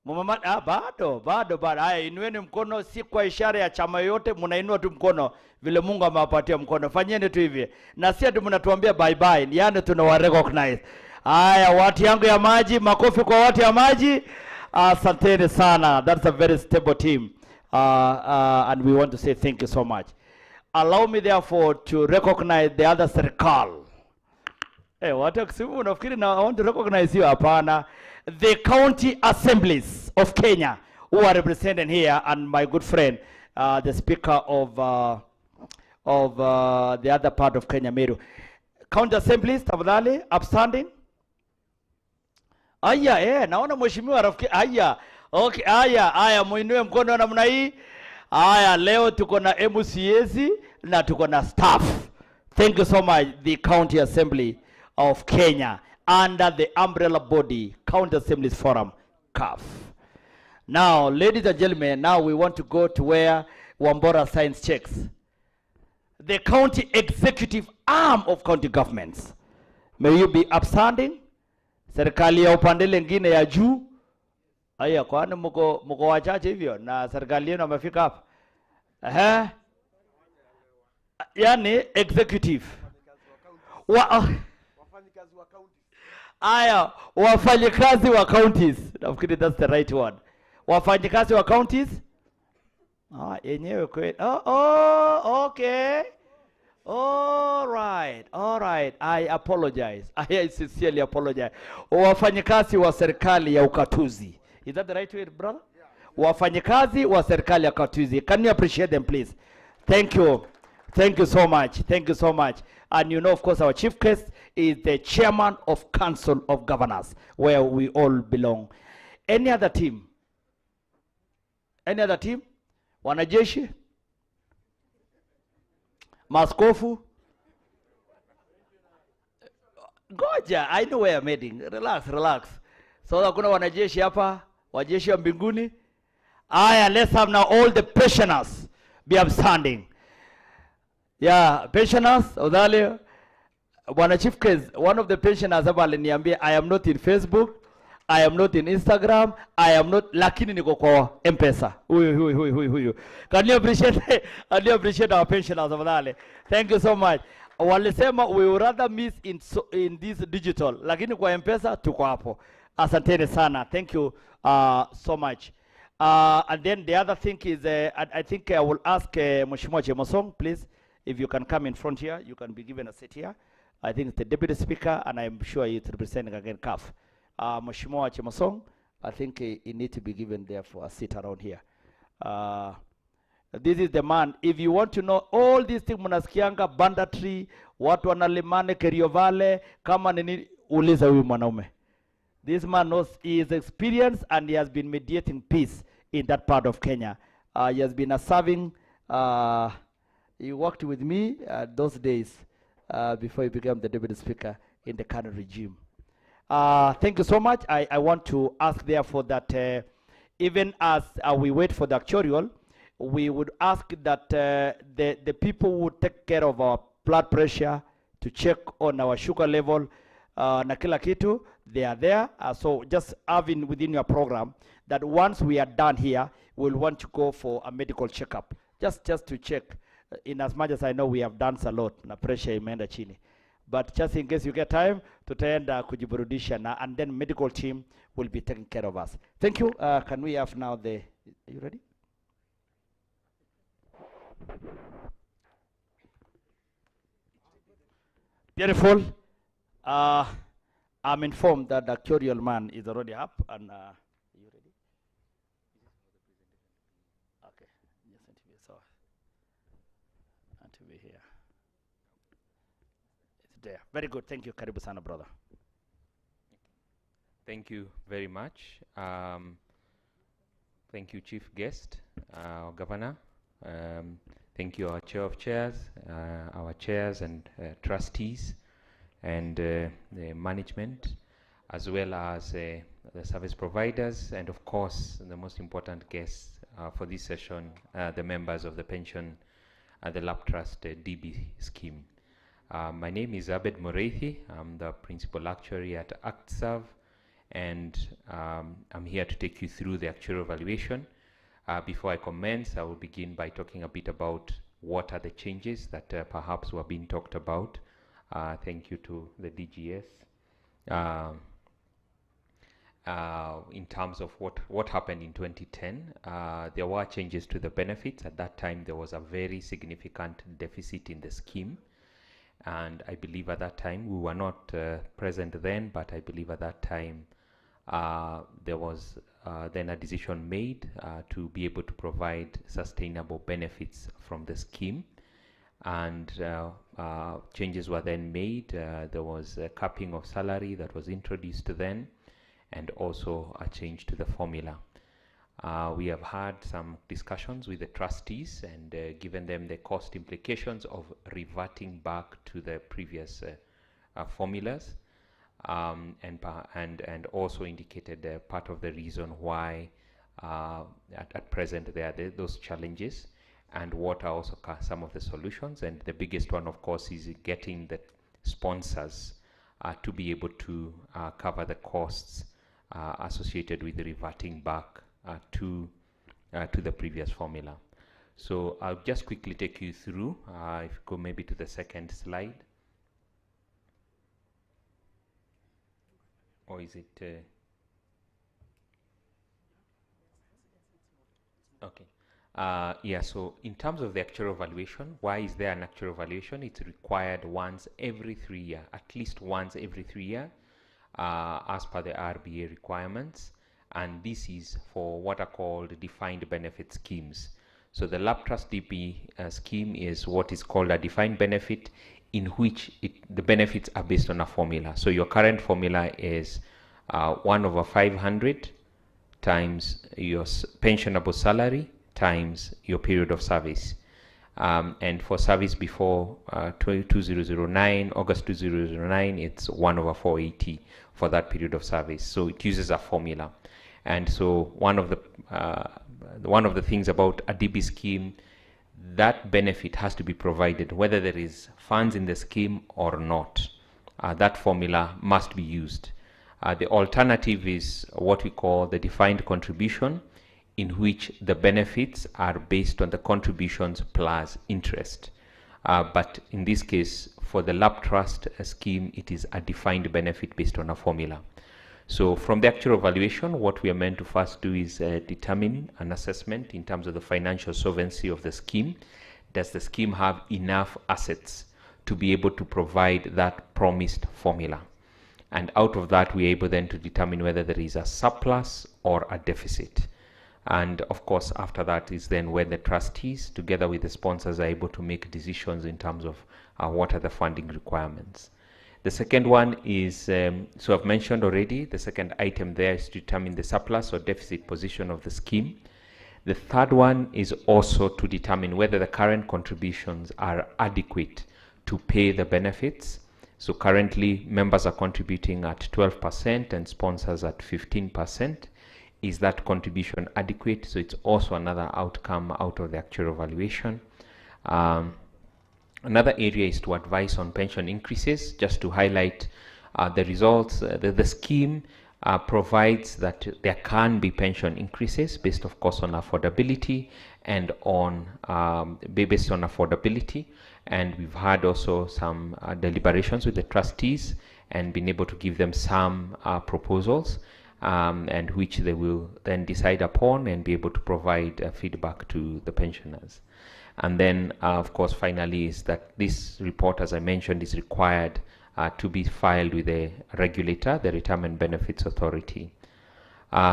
Bado. Haya, inueni mkono, si kwa ishara ya chama yote, mnainua tu mkono vile Mungu amewapatia mkono. Fanyeni tu hivi. Na si ati mnatuambia bye bye, yani tunawa recognize. Haya, watu yangu ya maji, makofi kwa watu ya maji. Asanteni sana. That's a very stable team. And we want to say thank you so much. Allow me therefore to recognize the other circle. Watu wa Kisumu unafikiri na I want to recognize you? Hapana. The county assemblies of Kenya who are represented here, and my good friend, the speaker of the other part of Kenya, Meru. County assemblies, tafadhali, upstanding. Aya, naona mheshimiwa rafiki. Aya, okay, aya, muinue mkono namna hii. Aya, leo tuko na MCAs na tuko na staff. Thank you so much, the County Assembly of Kenya, under the umbrella body, County Assemblies Forum, CAF. Now, ladies and gentlemen, now we want to go to where Wambora signs checks. The county executive arm of county governments. May you be upstanding. Serikali ya upande lengine ya juu. Aya, kwani mko wachache hivyo na serikali yenu amefika hapa? Yani executive. Aya, wafanyikazi wa counties. Nafikiri that's the right word. Wafanyikazi wa counties. Yenyewe kweli. Okay. All right. I apologize. I sincerely apologize. Wafanyikazi wa serikali ya ukatuzi. Is that the right way, brother? Yeah. Wafanyikazi wa serikali ya ukatuzi. Can you appreciate them, please? Thank you. Thank you so much. Thank you so much. And you know, of course, our chief guest is the chairman of Council of Governors, where we all belong. Any other team? Any other team? Wanajeshi? Maskofu? Goja, I know where I'm heading. Relax. So kuna wanajeshi hapa, wajeshi wa mbinguni. Aya, let's have now all the pensioners be upstanding. Yeah, pensioners, Odale, Bwana Chief Case, one of the pensioners hapa aliniambia, I am not in Facebook, I am not in Instagram, I am not, lakini niko kwa M-Pesa. Huyu. Can you appreciate our pensioners Odale? Thank you so much. Walisema we would rather miss in this digital, lakini kwa M-Pesa tuko hapo. Asanteni sana. Thank you so much. And then the other thing is, I think I will ask Mheshimiwa Chemosong, please. If you can come in front here, you can be given a seat here. I think it's the Deputy Speaker, and I'm sure he's representing again CAF. Mheshimiwa Chemosong, I think he needs to be given there for a seat around here. This is the man. If you want to know all these things, mnasikianga banditry, watu wanalimane Kerio Valley, kama nini, uliza huyu mwanaume. This man knows, he is experienced and he has been mediating peace in that part of Kenya. He has been serving. He worked with me those days before he became the Deputy Speaker in the current regime. Thank you so much. I want to ask therefore that even as we wait for the actuarial, we would ask that the people would take care of our blood pressure, to check on our sugar level, na kila kitu, they are there. So just having within your program that once we are done here, we'll want to go for a medical checkup, just to check. In as much as I know we have done a lot, na pressure imeenda chini. But just in case you get time, tutaenda kujiburudisha na, and then medical team will be taking care of us. Thank you. Can we have now the, are you ready? Beautiful. I'm informed that the actuarial man is already up, and are you ready? Okay, yes, so and to be here. It's there. Very good. Thank you. Karibu sana, brother. Thank you very much. Thank you, Chief Guest, our Governor. Thank you, our Chair of Chairs, our chairs and trustees, and the management, as well as the service providers, and of course, the most important guests for this session, the members of the pension and the Lab Trust DB scheme. My name is Abed Moreithi. I'm the Principal Actuary at ActServe, and I'm here to take you through the actuarial valuation. Before I commence, I will begin by talking a bit about what are the changes that perhaps were being talked about. Thank you to the DGS. In terms of what happened in 2010, there were changes to the benefits. At that time, there was a very significant deficit in the scheme. And I believe at that time, we were not present then, but I believe at that time, there was then a decision made to be able to provide sustainable benefits from the scheme. And changes were then made. There was a capping of salary that was introduced then, and also a change to the formula. We have had some discussions with the trustees and given them the cost implications of reverting back to the previous formulas, and also indicated part of the reason why at present there are those challenges, and what are also some of the solutions. And the biggest one, of course, is getting the sponsors to be able to cover the costs associated with reverting back to the previous formula. So I'll just quickly take you through, if you go maybe to the second slide. Or is it? Okay. Yeah, so in terms of the actuarial valuation, why is there an actuarial valuation? It's required once every 3 years, at least once every 3 years, as per the RBA requirements. And this is for what are called defined benefit schemes. So the LAP Trust DB scheme is what is called a defined benefit, in which the benefits are based on a formula. So your current formula is 1/500 times your pensionable salary times your period of service. And for service before 2009, August 2009, it's 1/480 for that period of service. So it uses a formula. And so one of the things about a DB scheme, that benefit has to be provided whether there is funds in the scheme or not. That formula must be used. The alternative is what we call the defined contribution, in which the benefits are based on the contributions plus interest. But in this case, for the LAP Trust scheme, it is a defined benefit based on a formula. So from the actual valuation, what we are meant to first do is determine an assessment in terms of the financial solvency of the scheme. Does the scheme have enough assets to be able to provide that promised formula? And out of that, we are able then to determine whether there is a surplus or a deficit. And of course, after that is then when the trustees, together with the sponsors, are able to make decisions in terms of what are the funding requirements. The second one is, so I've mentioned already, the second item there is to determine the surplus or deficit position of the scheme. The third one is also to determine whether the current contributions are adequate to pay the benefits. So currently, members are contributing at 12% and sponsors at 15%. Is that contribution adequate? So it's also another outcome out of the actual valuation. Another area is to advise on pension increases. Just to highlight the results, the scheme provides that there can be pension increases based, of course, on affordability and on based on affordability. And we've had also some deliberations with the trustees and been able to give them some proposals, and which they will then decide upon and be able to provide feedback to the pensioners. And then, of course, finally, is that this report, as I mentioned, is required to be filed with the regulator, the Retirement Benefits Authority.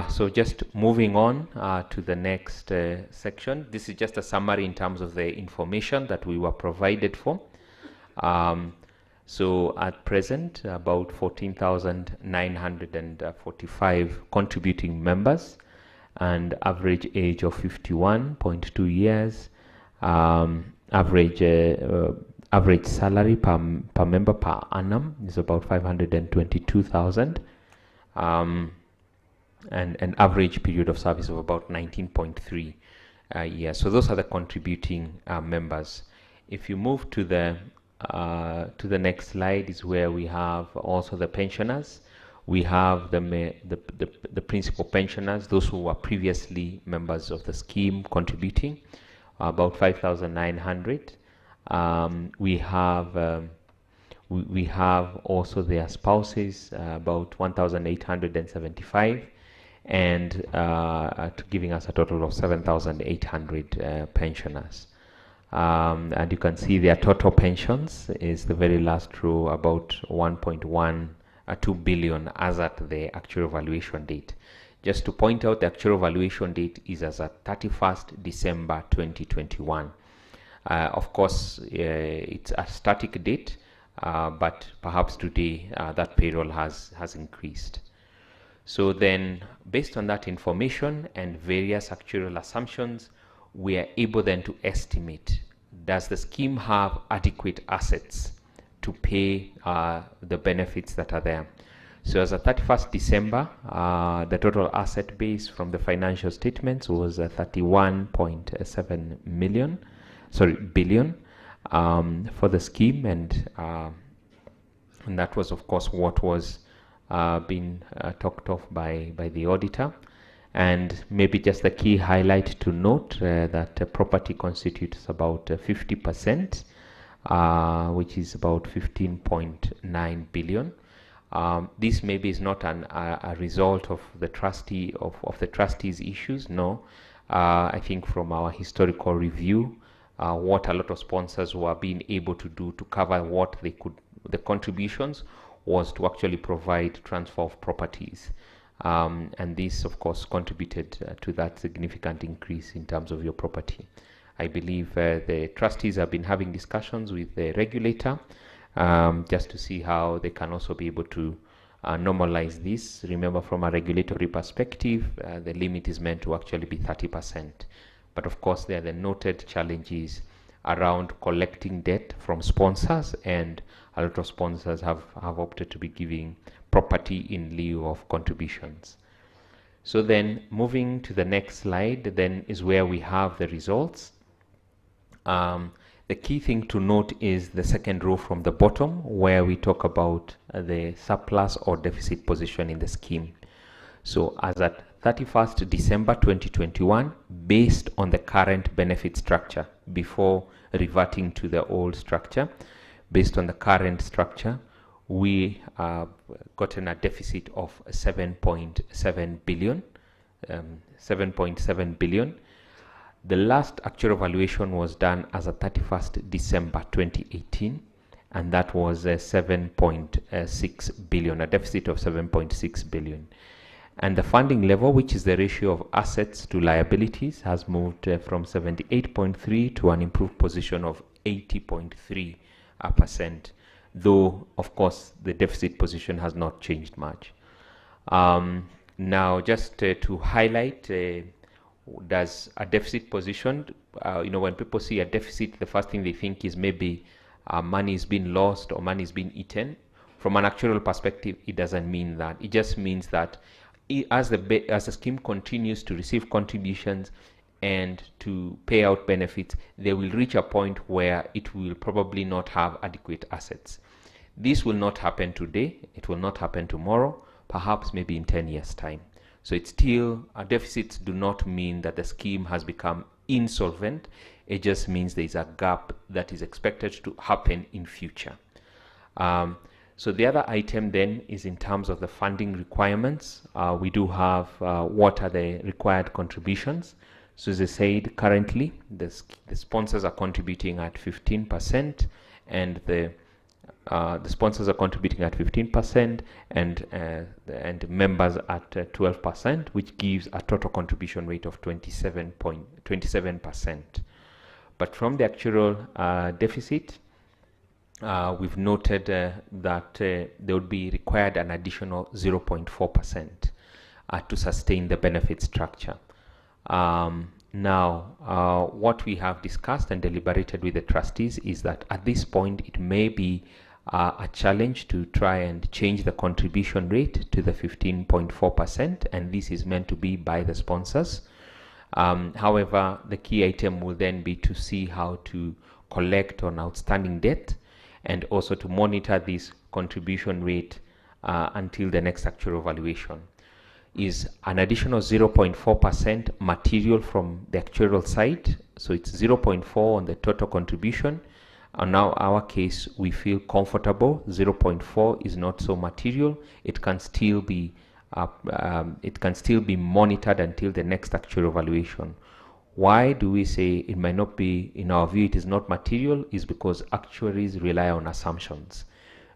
So just moving on to the next section. This is just a summary in terms of the information that we were provided for. So at present, about 14,945 contributing members, and average age of 51.2 years. Average salary per member per annum is about 522,000, and an average period of service of about 19.3 years. So those are the contributing members. If you move to the next slide, is where we have also the pensioners. We have the principal pensioners, those who were previously members of the scheme, contributing about 5,900. We have also their spouses, about 1,875, and giving us a total of 7,800 pensioners. And you can see their total pensions is the very last row, about 1.12 billion as at the actual valuation date. Just to point out, the actual valuation date is as at 31st December 2021. Of course, it's a static date, but perhaps today that payroll has increased. So then, based on that information and various actuarial assumptions, we are able then to estimate, does the scheme have adequate assets to pay the benefits that are there? So as of 31st December, the total asset base from the financial statements was 31.7 billion for the scheme, and that was, of course, what was being talked of by the auditor. And maybe just a key highlight to note that property constitutes about 50%, which is about 15.9 billion. This maybe is not a result of the trustee of the trustees' issues. No, I think from our historical review, what a lot of sponsors were being able to do to cover what they could, the contributions, was to actually provide transfer of properties. And this, of course, contributed to that significant increase in terms of your property. I believe the trustees have been having discussions with the regulator just to see how they can also be able to normalize this. Remember, from a regulatory perspective, the limit is meant to actually be 30%. But of course, there are the noted challenges around collecting debt from sponsors, and a lot of sponsors have opted to be giving property in lieu of contributions. So then, moving to the next slide, then is where we have the results. The key thing to note is the second row from the bottom, where we talk about the surplus or deficit position in the scheme. So as at 31st December 2021, based on the current benefit structure, before reverting to the old structure, based on the current structure, we have gotten a deficit of 7.7 billion. 7.7 billion. The last actual valuation was done as of 31st December 2018, and that was 7.6 billion, a deficit of 7.6 billion. And the funding level, which is the ratio of assets to liabilities, has moved from 78.3 to an improved position of 80.3%, though, of course, the deficit position has not changed much. Now, just to highlight, does a deficit position, when people see a deficit, the first thing they think is maybe money is being lost or money is being eaten. From an actuarial perspective, it doesn't mean that. It just means that as the scheme continues to receive contributions and to pay out benefits, they will reach a point where it will probably not have adequate assets. This will not happen today. It will not happen tomorrow, perhaps maybe in 10 years' time. So it's still, deficits do not mean that the scheme has become insolvent. It just means there is a gap that is expected to happen in future. So the other item then is in terms of the funding requirements. We do have what are the required contributions. So as I said, currently the sponsors are contributing at 15%, and the sponsors are contributing at 15%, and members at 12%, which gives a total contribution rate of 27%. But from the actual deficit, we've noted that there would be required an additional 0.4% to sustain the benefit structure. Now, what we have discussed and deliberated with the trustees is that at this point it may be a challenge to try and change the contribution rate to the 15.4%, and this is meant to be by the sponsors. However, the key item will then be to see how to collect on outstanding debt, and also to monitor this contribution rate until the next actuarial valuation. Is an additional 0.4% material from the actuarial side, so it's 0.4 on the total contribution. And now our case, we feel comfortable. 0.4 is not so material. It can still be monitored until the next actuarial valuation. Why do we say it might not be, in our view, it is not material? Is because actuaries rely on assumptions.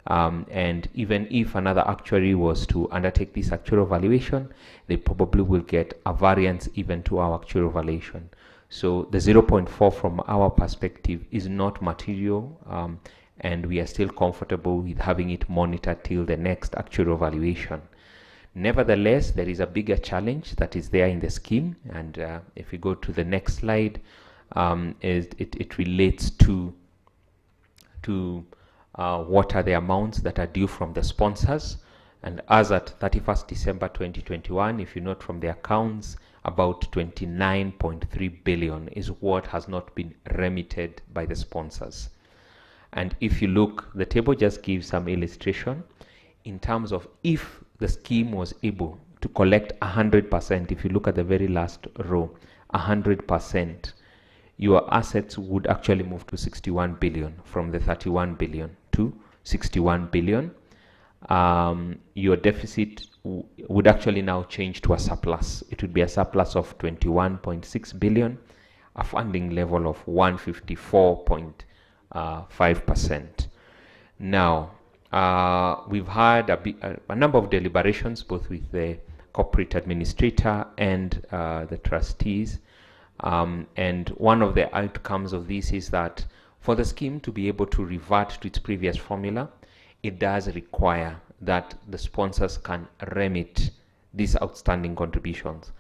And even if another actuary was to undertake this actuarial valuation, they probably will get a variance even to our actuarial valuation. So the 0.4 from our perspective is not material, and we are still comfortable with having it monitored till the next actuarial valuation. Nevertheless, there is a bigger challenge that is there in the scheme, and if we go to the next slide, it relates to what are the amounts that are due from the sponsors. And as at 31st December 2021, if you note from the accounts, about 29.3 billion is what has not been remitted by the sponsors. And if you look, the table just gives some illustration in terms of if the scheme was able to collect 100%, if you look at the very last row, 100%, your assets would actually move to 61 billion from the 31 billion to 61 billion. Your deficit would actually now change to a surplus. It would be a surplus of 21.6 billion, a funding level of 154.5%. Now, we've had a number of deliberations, both with the corporate administrator and the trustees. And one of the outcomes of this is that for the scheme to be able to revert to its previous formula, it does require that the sponsors can remit these outstanding contributions.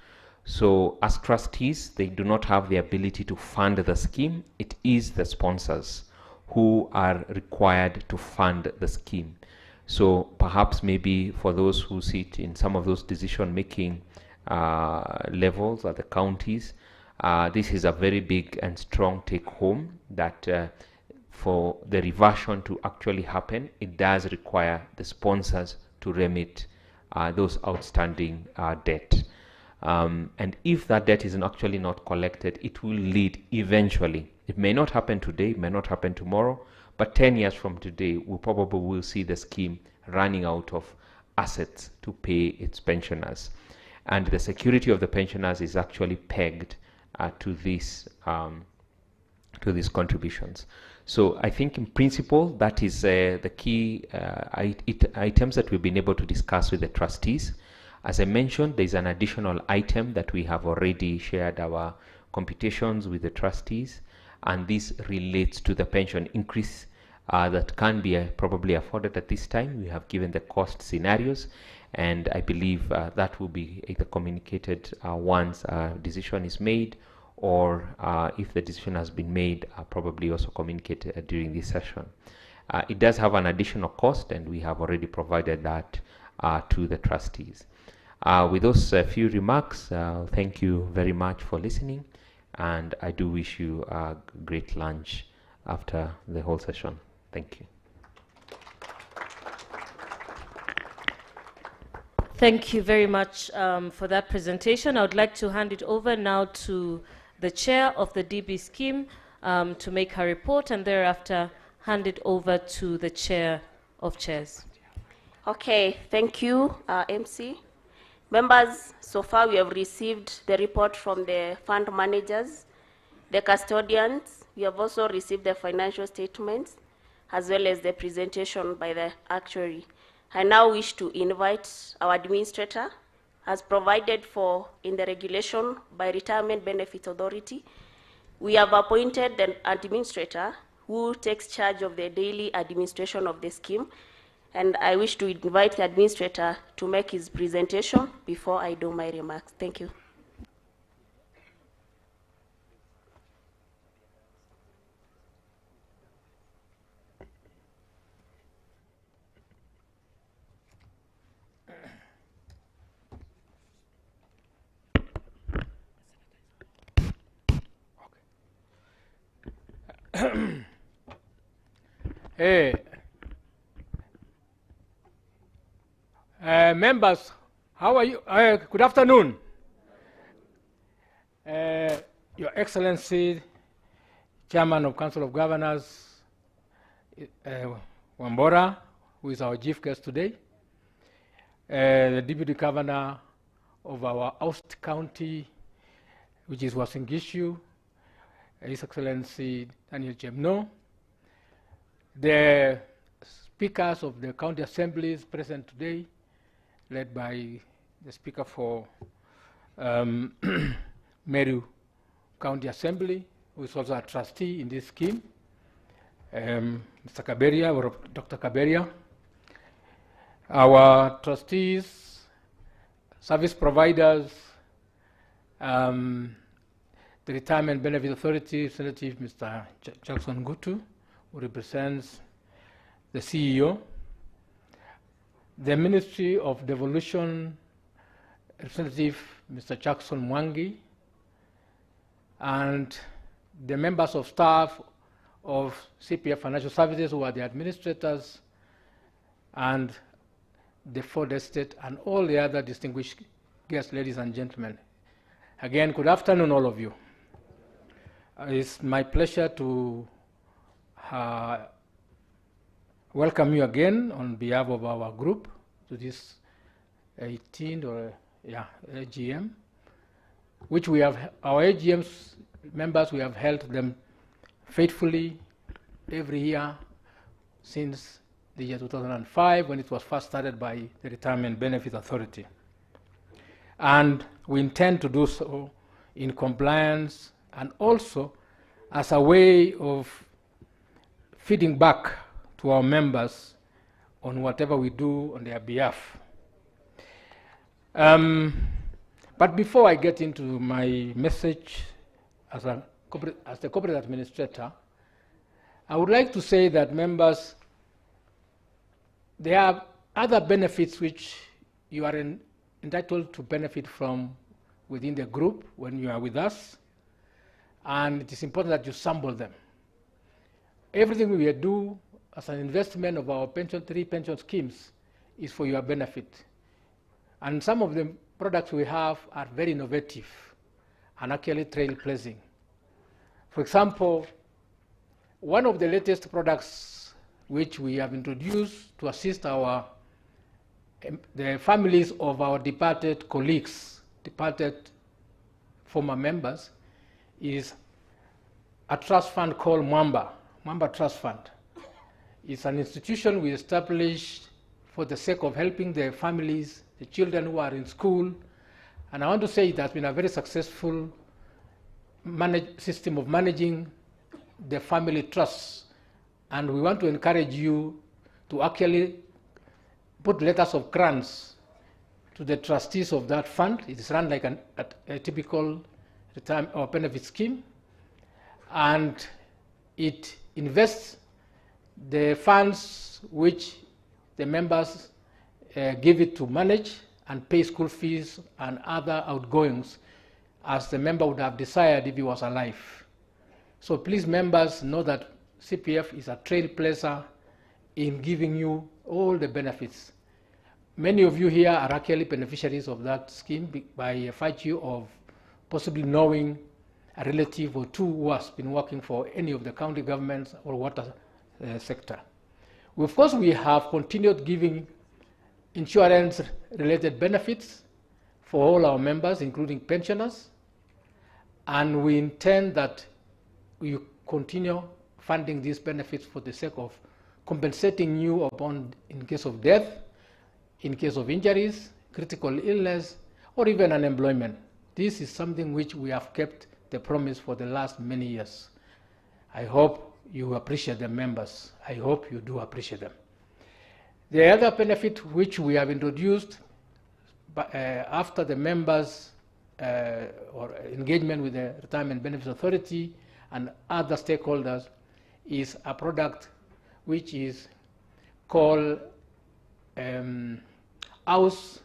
So as trustees, they do not have the ability to fund the scheme. It is the sponsors who are required to fund the scheme. So perhaps maybe for those who sit in some of those decision-making levels at the counties, this is a very big and strong take-home that for the reversion to actually happen, it does require the sponsors to remit those outstanding debt. And if that debt is actually not collected, it will lead eventually. It may not happen today, it may not happen tomorrow, but 10 years from today, we probably will see the scheme running out of assets to pay its pensioners. And the security of the pensioners is actually pegged to these contributions. So I think in principle, that is the key items that we've been able to discuss with the trustees. As I mentioned, there's an additional item that we have already shared our computations with the trustees, and this relates to the pension increase that can be probably afforded at this time. We have given the cost scenarios, and I believe that will be either communicated once a decision is made, or if the decision has been made, probably also communicated during this session. It does have an additional cost, and we have already provided that to the trustees. With those few remarks, thank you very much for listening, and I do wish you a great lunch after the whole session. Thank you. Thank you very much for that presentation. I would like to hand it over now to the chair of the DB scheme to make her report, and thereafter hand it over to the chair of chairs. Okay, thank you, MC. Members, so far we have received the report from the fund managers, the custodians. We have also received the financial statements, as well as the presentation by the actuary. I now wish to invite our administrator, as provided for in the regulation by Retirement Benefits Authority. We have appointed an administrator who takes charge of the daily administration of the scheme, and I wish to invite the administrator to make his presentation before I do my remarks. Thank you. Hey. Members, how are you? Good afternoon. Your Excellency, Chairman of Council of Governors, Wambora, who is our chief guest today, the Deputy Governor of our Oust County, which is Uasin Gishu, His Excellency Daniel Chemno, the speakers of the county assemblies present today, led by the Speaker for Meru County Assembly, who is also a trustee in this scheme, Mr. Kaberia, or Dr. Kaberia, our trustees, service providers, the Retirement Benefit Authority, Representative Mr. Jackson Gutu, who represents the CEO, the Ministry of Devolution, Representative Mr. Jackson Mwangi, and the members of staff of CPF Financial Services, who are the administrators, and the Ford Estate, and all the other distinguished guests, ladies and gentlemen. Again, good afternoon, all of you. It's my pleasure to welcome you again on behalf of our group to this 18th AGM, which we have, our AGMs members, we have held them faithfully every year since the year 2005, when it was first started by the Retirement Benefit Authority. And we intend to do so in compliance and also as a way of feeding back to our members on whatever we do on their behalf. But before I get into my message as the corporate administrator, I would like to say that members, there are other benefits which you are entitled to benefit from within the group when you are with us, and it is important that you sample them. Everything we do as an investment of our three pension schemes is for your benefit. And some of the products we have are very innovative and actually trailblazing. For example, one of the latest products which we have introduced to assist the families of our departed colleagues, departed former members, is a trust fund called Mwamba Trust Fund. It's an institution we established for the sake of helping the families, the children who are in school. And I want to say it has been a very successful system of managing the family trusts. And we want to encourage you to actually put letters of grants to the trustees of that fund. It is run like a typical retirement or benefit scheme. And it invests the funds which the members give it to manage and pay school fees and other outgoings as the member would have desired if he was alive. So please, members, know that CPF is a trailblazer in giving you all the benefits. Many of you here are actually beneficiaries of that scheme by virtue of possibly knowing a relative or two who has been working for any of the county governments or water sector. Of course, we have continued giving insurance-related benefits for all our members, including pensioners, and we intend that we continue funding these benefits for the sake of compensating you upon in case of death, in case of injuries, critical illness, or even unemployment. This is something which we have kept the promise for the last many years. I hope you appreciate them, members. I hope you do appreciate them. The other benefit which we have introduced after the members or engagement with the Retirement Benefits Authority and other stakeholders is a product which is called House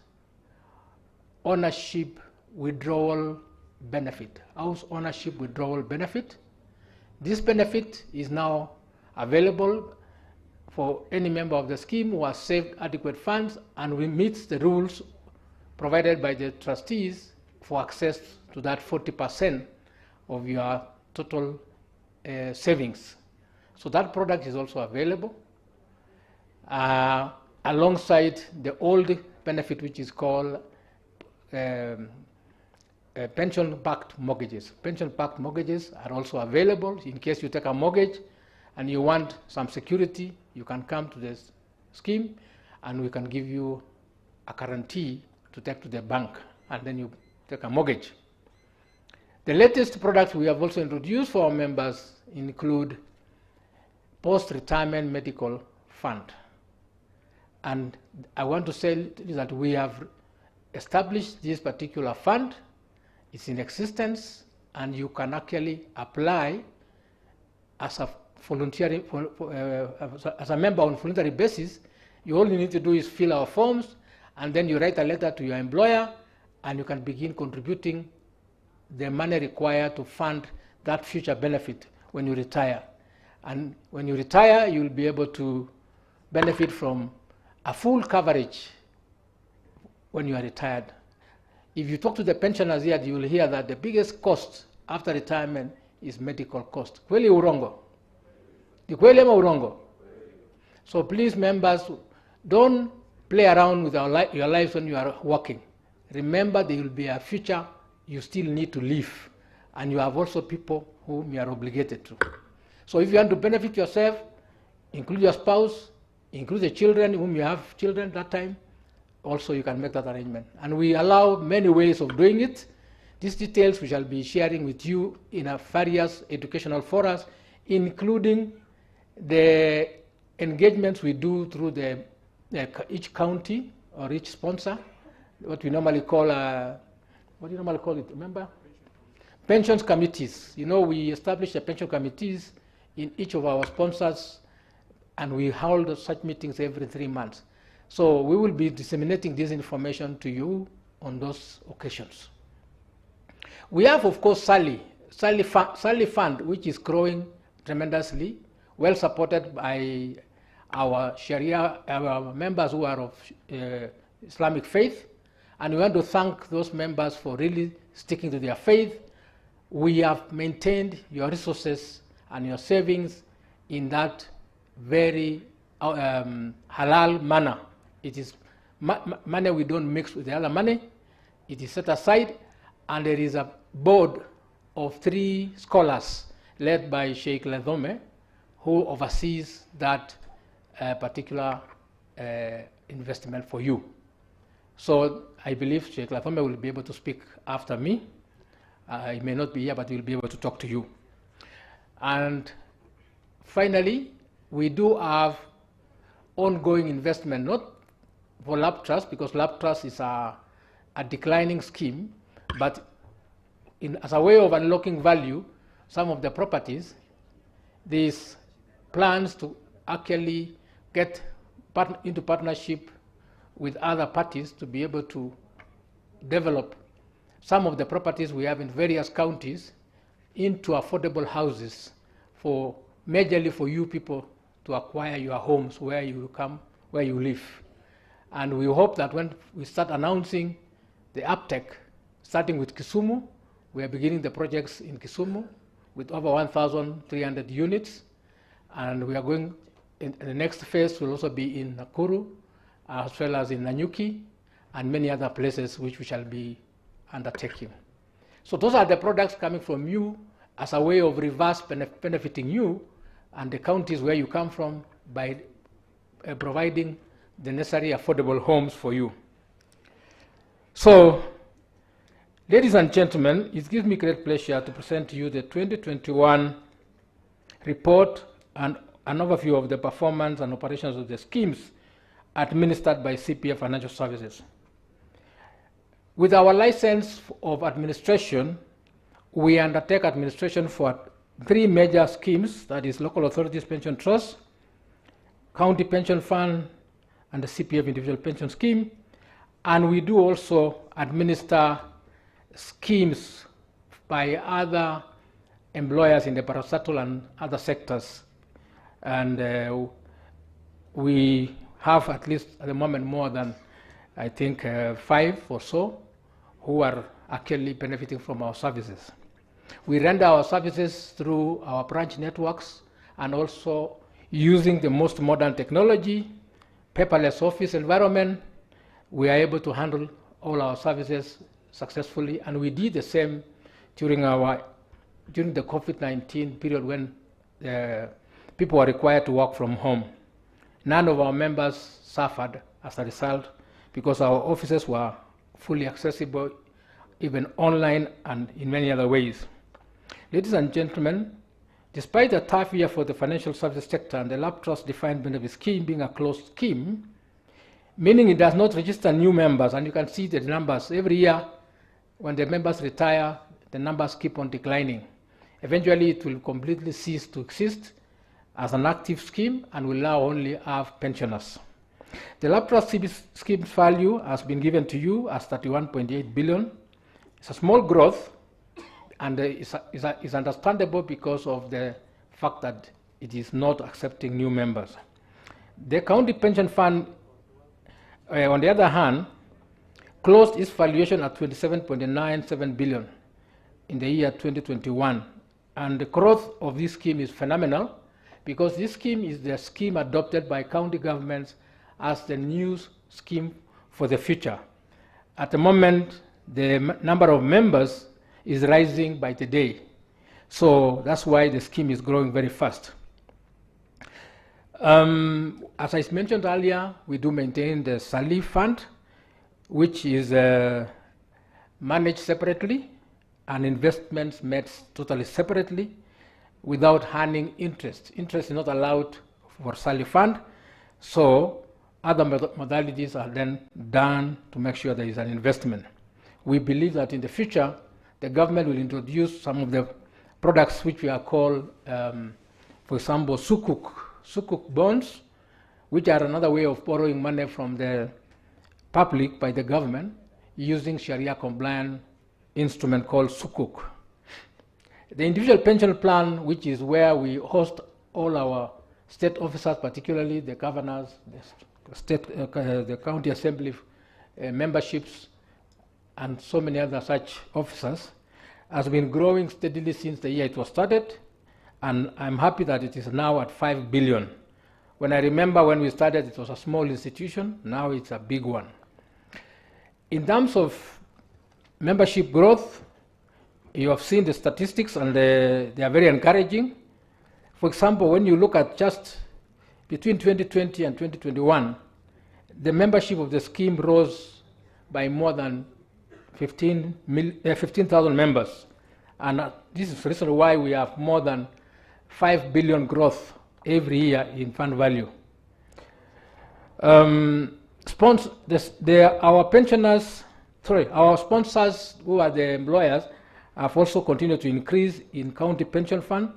Ownership Withdrawal Benefit. House Ownership Withdrawal Benefit. This benefit is now available for any member of the scheme who has saved adequate funds and meets the rules provided by the trustees for access to that 40% of your total savings. So that product is also available alongside the old benefit, which is called pension-backed mortgages. Pension-backed mortgages are also available in case you take a mortgage and you want some security. You can come to this scheme and we can give you a guarantee to take to the bank, and then you take a mortgage. The latest products we have also introduced for our members include post-retirement medical fund. And I want to say that we have established this particular fund. It's in existence, and you can actually apply as a voluntary, as a member on a voluntary basis. You all you need to do is fill our forms, and then you write a letter to your employer, and you can begin contributing the money required to fund that future benefit when you retire. And when you retire, you will be able to benefit from a full coverage when you are retired. If you talk to the pensioners here, you will hear that the biggest cost after retirement is medical cost. Kweli urongo? Ni kweli ama urongo? So please, members, don't play around with your lives when you are working. Remember, there will be a future you still need to live, and you have also people whom you are obligated to. So if you want to benefit yourself, include your spouse, include the children whom you have children that time, also you can make that arrangement. And we allow many ways of doing it. These details we shall be sharing with you in our various educational forums, including the engagements we do through each county or each sponsor, what we normally call, what do you normally call it, remember? Pensions committees. You know, we establish the pension committees in each of our sponsors, and we hold such meetings every 3 months. So we will be disseminating this information to you on those occasions. We have, of course, Sally Fund, which is growing tremendously, well supported by our Sharia, our members who are of Islamic faith. And we want to thank those members for really sticking to their faith. We have maintained your resources and your savings in that very halal manner. It is money we don't mix with the other money. It is set aside, and there is a board of 3 scholars led by Sheikh Ladhome, who oversees that particular investment for you. So I believe Sheikh Ladhome will be able to speak after me. He may not be here, but he will be able to talk to you. And finally, we do have ongoing investment, not for Lab Trust, because Lab Trust is a declining scheme, but as a way of unlocking value, some of the properties, these plans to actually get into partnership with other parties to be able to develop some of the properties we have in various counties into affordable houses for majorly for you people to acquire your homes where you live. And we hope that when we start announcing the uptake, starting with Kisumu, we are beginning the projects in Kisumu with over 1,300 units, and we are going in the next phase will also be in Nakuru, as well as in Nanyuki, and many other places which we shall be undertaking. So those are the products coming from you as a way of reverse benefiting you and the counties where you come from by providing the necessary affordable homes for you. So, ladies and gentlemen, it gives me great pleasure to present to you the 2021 report and an overview of the performance and operations of the schemes administered by CPF Financial Services. With our license of administration, we undertake administration for 3 major schemes, that is Local Authorities Pension Trust, County Pension Fund, and the CPF Individual Pension Scheme. And we do also administer schemes by other employers in the parastatal and other sectors. And we have at least at the moment more than, I think, 5 or so who are actually benefiting from our services. We render our services through our branch networks and also using the most modern technology, paperless office environment. We are able to handle all our services successfully, and we did the same during the COVID-19 period when people were required to work from home. None of our members suffered as a result because our offices were fully accessible, even online and in many other ways. Ladies and gentlemen, despite a tough year for the financial services sector and the LAP Trust Defined Benefit Scheme being a closed scheme, meaning it does not register new members, and you can see the numbers every year. When the members retire, the numbers keep on declining. Eventually, it will completely cease to exist as an active scheme and will now only have pensioners. The LAP Trust scheme's value has been given to you as 31.8 billion. It's a small growth, and it's understandable because of the fact that it is not accepting new members. The County Pension Fund, on the other hand, closed its valuation at 27.97 billion in the year 2021. And the growth of this scheme is phenomenal because this scheme is the scheme adopted by county governments as the new scheme for the future. At the moment, the number of members is rising by the day. So that's why the scheme is growing very fast. As I mentioned earlier, we do maintain the SALI fund, which is managed separately and investments made totally separately without earning interest. Interest is not allowed for SALI fund, so other modalities are then done to make sure there is an investment. We believe that in the future, the government will introduce some of the products which we are called, for example, sukuk bonds, which are another way of borrowing money from the public by the government using Sharia-compliant instrument called sukuk. The individual pension plan, which is where we host all our state officers, particularly the governors, the county assembly memberships, and so many other such officers, has been growing steadily since the year it was started, and I'm happy that it is now at 5 billion. When I remember when we started, it was a small institution, now it's a big one. In terms of membership growth, you have seen the statistics and they are very encouraging. For example, when you look at just between 2020 and 2021, the membership of the scheme rose by more than 15,000 members. And this is the reason why we have more than 5 billion growth every year in fund value. Our sponsors, who are the employers, have also continued to increase in county pension fund.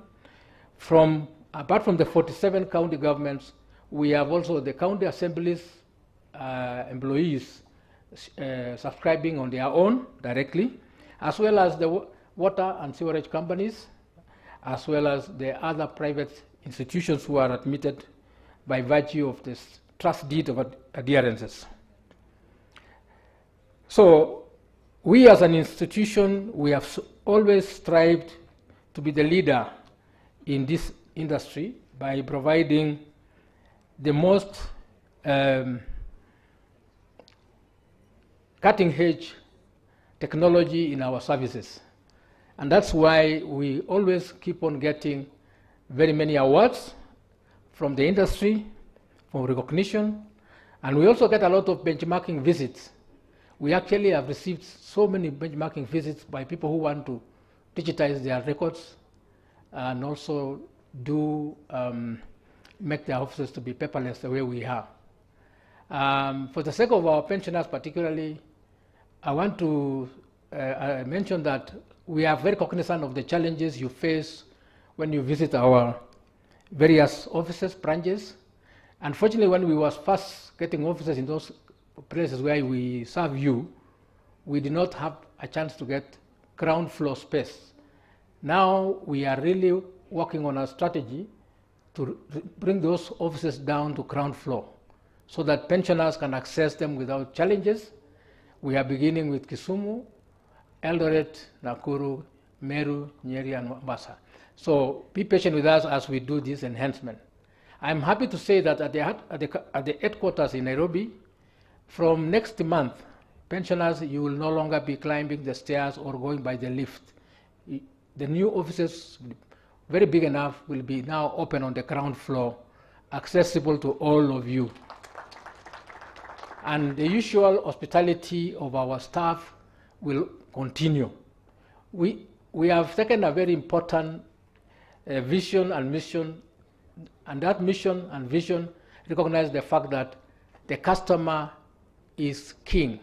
Apart from the 47 county governments, we have also the county assemblies employees subscribing on their own directly, as well as the water and sewerage companies, as well as the other private institutions who are admitted by virtue of this trust deed of adherences. So we as an institution, we have always strived to be the leader in this industry by providing the most cutting-edge technology in our services. And that's why we always keep on getting very many awards from the industry, for recognition, and we also get a lot of benchmarking visits. We actually have received so many benchmarking visits by people who want to digitize their records and also do make their offices to be paperless the way we are. For the sake of our pensioners particularly, I want to mention that we are very cognizant of the challenges you face when you visit our various offices, branches. Unfortunately, when we was first getting offices in those places where we serve you, we did not have a chance to get ground floor space. Now we are really working on a strategy to bring those offices down to ground floor so that pensioners can access them without challenges. We are beginning with Kisumu, Eldoret, Nakuru, Meru, Nyeri, and Mombasa. So be patient with us as we do this enhancement. I'm happy to say that at the headquarters in Nairobi, from next month, pensioners, you will no longer be climbing the stairs or going by the lift. The new offices, very big enough, will be now open on the ground floor, accessible to all of you. And the usual hospitality of our staff will continue. We have taken a very important vision and mission, and that mission and vision recognize the fact that the customer is king,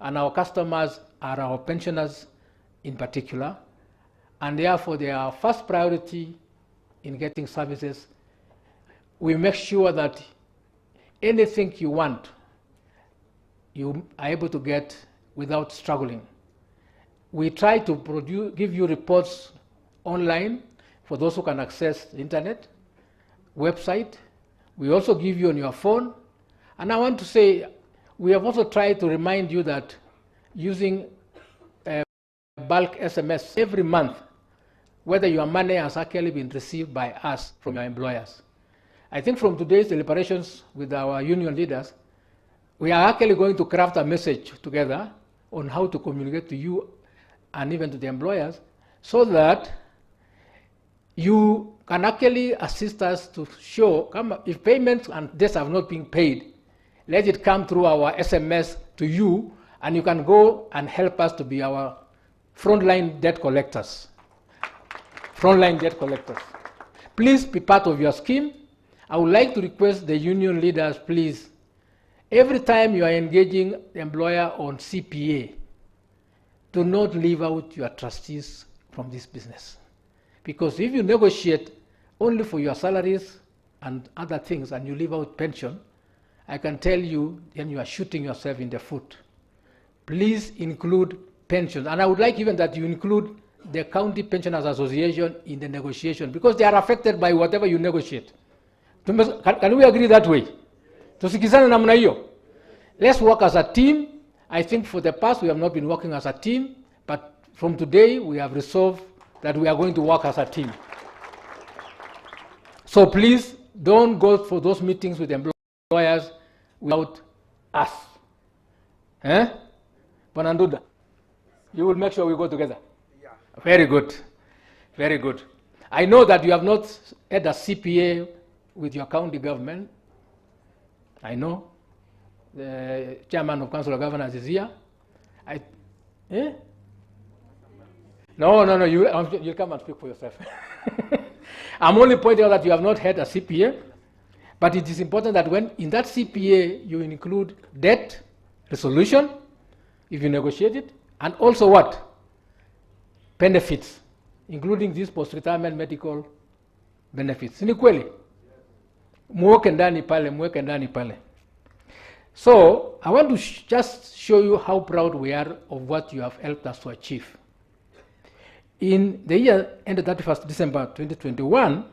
and our customers are our pensioners in particular, and therefore they are our first priority in getting services. We make sure that anything you want, you are able to get without struggling. We try to give you reports online for those who can access the internet, website. We also give you on your phone. And I want to say, we have also tried to remind you that using bulk SMS every month, whether your money has actually been received by us from your employers. I think from today's deliberations with our union leaders, we are actually going to craft a message together on how to communicate to you and even to the employers so that you can actually assist us to show if payments and debts have not been paid, let it come through our SMS to you, and you can go and help us to be our frontline debt collectors. Frontline debt collectors. Please be part of your scheme. I would like to request the union leaders, please, every time you are engaging the employer on CPA, do not leave out your trustees from this business. Because if you negotiate only for your salaries and other things and you leave out pension, I can tell you then you are shooting yourself in the foot. Please include pensions. And I would like even that you include the County Pensioners Association in the negotiation because they are affected by whatever you negotiate. Can we agree that way? Tusikizane namna hiyo. Let's work as a team. I think for the past we have not been working as a team, but from today we have resolved that we are going to work as a team. So please don't go for those meetings with employers without us. Bonanduda, you will make sure we go together. Yeah. Very good. Very good. I know that you have not had a CPA with your county government. I know. The chairman of Council of Governors is here. No, you'll come and speak for yourself. I'm only pointing out that you have not had a CPA, but it is important that when in that CPA you include debt resolution, if you negotiate it, and also what? Benefits, including these post-retirement medical benefits. Ni kweli? Muweke ndani pale. So I want to just show you how proud we are of what you have helped us to achieve. In the year ended 31st December 2021,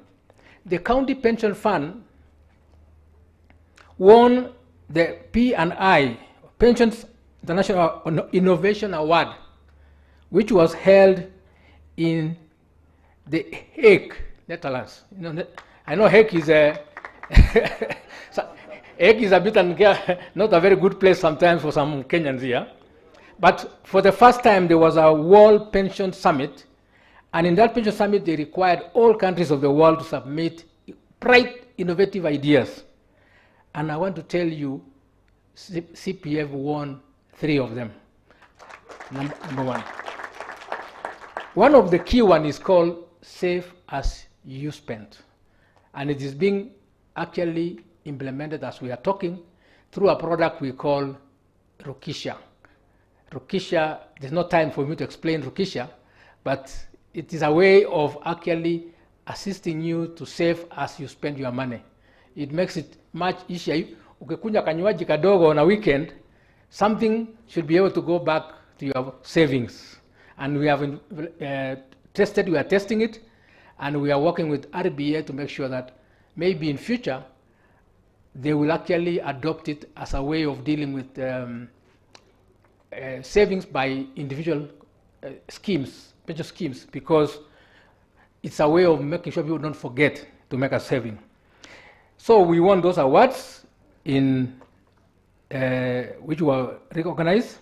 the County Pension Fund won the P&I, Pensions International Innovation Award, which was held in the Hague, Netherlands. You know, I know Hague is a Hague is a bit not a very good place sometimes for some Kenyans here. But for the first time, there was a World Pension Summit. And in that pension summit, they required all countries of the world to submit bright, innovative ideas. And I want to tell you, CPF won 3 of them. Number one. One of the key ones is called Save As You Spend. And it is being actually implemented as we are talking through a product we call Rukisha. Rukisha, there's no time for me to explain Rukisha, but it is a way of actually assisting you to save as you spend your money. It makes it much easier. Ukikunya kanywaji kadogo on a weekend, something should be able to go back to your savings. And we have we are testing it, and we are working with RBA to make sure that maybe in future, they will actually adopt it as a way of dealing with savings by individual schemes, pension schemes, because it's a way of making sure people don't forget to make a saving. So we won those awards in which were recognized.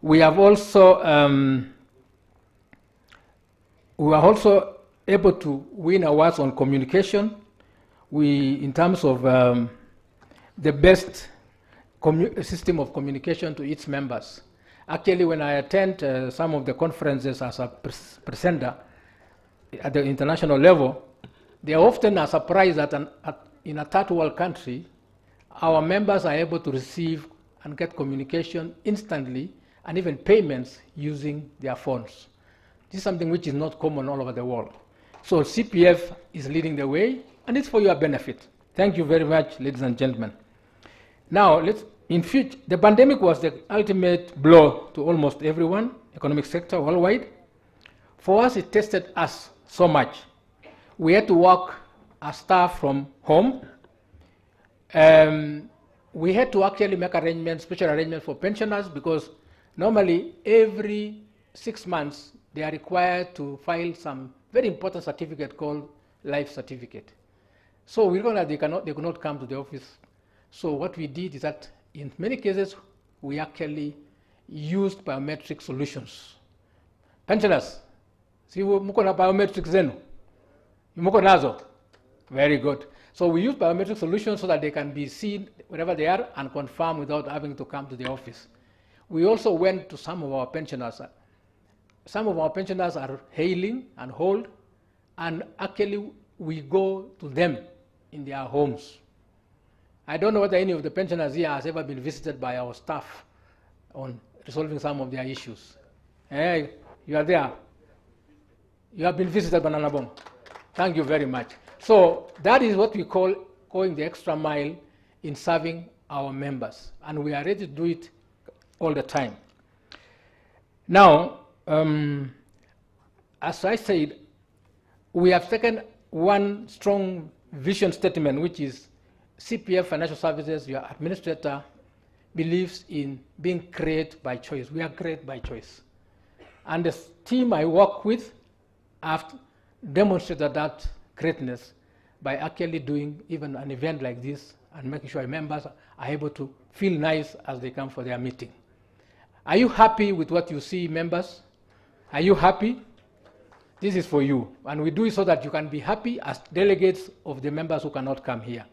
We have also we were also able to win awards on communication. In terms of the best system of communication to its members. Actually, when I attend some of the conferences as a presenter at the international level, they often are surprised that in a third world country, our members are able to receive and get communication instantly and even payments using their phones. This is something which is not common all over the world. So CPF is leading the way, and it's for your benefit. Thank you very much, ladies and gentlemen. Now, the pandemic was the ultimate blow to almost everyone, economic sector worldwide. For us, it tested us so much. We had to work as staff from home. We had to actually make arrangements, special arrangements for pensioners, because normally every 6 months they are required to file some very important certificate called life certificate. So we realized they could not come to the office. So what we did is that in many cases we actually used biometric solutions. Pensioners, si muko na biometric zenu? Muko nazo? Very good. So we use biometric solutions so that they can be seen wherever they are and confirm without having to come to the office. We also went to some of our pensioners. Some of our pensioners are hailing and hold, and actually we go to them in their homes. I don't know whether any of the pensioners here has ever been visited by our staff on resolving some of their issues. Hey, you are there. You have been visited by Nanabong. Thank you very much. So that is what we call going the extra mile in serving our members, and we are ready to do it all the time. Now, as I said, we have taken one strong vision statement, which is CPF Financial Services, your administrator, believes in being great by choice. We are great by choice. And the team I work with have demonstrated that greatness by actually doing even an event like this and making sure members are able to feel nice as they come for their meeting. Are you happy with what you see, members? Are you happy? This is for you. And we do it so that you can be happy as delegates of the members who cannot come here.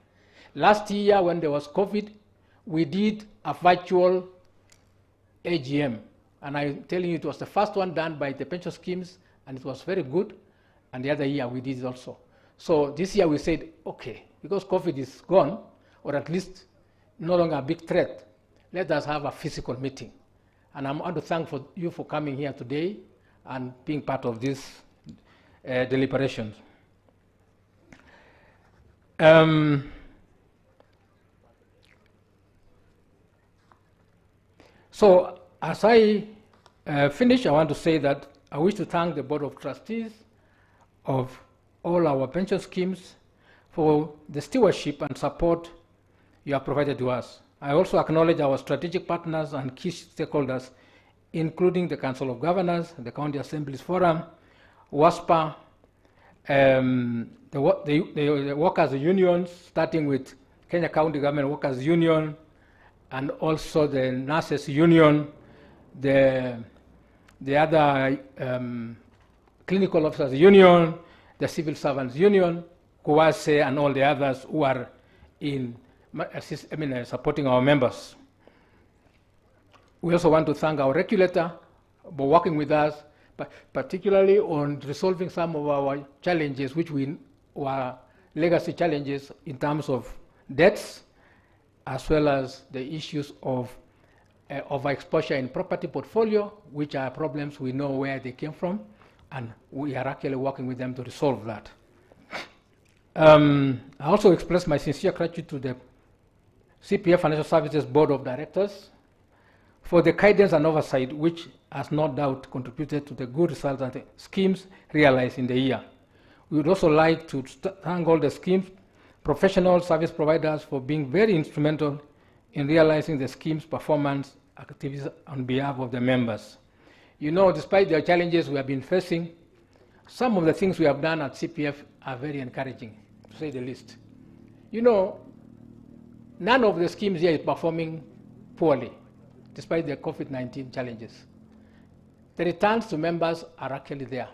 Last year, when there was COVID, we did a virtual AGM. And I'm telling you, it was the first one done by the pension schemes, and it was very good. And the other year, we did it also. So this year, we said, okay, because COVID is gone, or at least no longer a big threat, let us have a physical meeting. And I want to thank you for coming here today and being part of this deliberations. So as I finish, I want to say that I wish to thank the Board of Trustees of all our pension schemes for the stewardship and support you have provided to us. I also acknowledge our strategic partners and key stakeholders, including the Council of Governors, the County Assemblies Forum, WASPA, the workers' unions, starting with Kenya County Government Workers' Union, and also the Nurses' Union, the other Clinical Officers' Union, the Civil Servants' Union, KUWASE, and all the others who are in supporting our members. We also want to thank our regulator for working with us, particularly on resolving some of our challenges, which were legacy challenges in terms of debts, as well as the issues of overexposure in property portfolio, which are problems we know where they came from, and we are actually working with them to resolve that. I also express my sincere gratitude to the CPF Financial Services Board of Directors for the guidance and oversight, which has no doubt contributed to the good results that the schemes realized in the year. We would also like to thank all the schemes professional service providers for being very instrumental in realizing the scheme's performance activities on behalf of the members. You know, despite the challenges we have been facing, some of the things we have done at CPF are very encouraging, to say the least. You know, none of the schemes here is performing poorly, despite the COVID-19 challenges. The returns to members are actually there.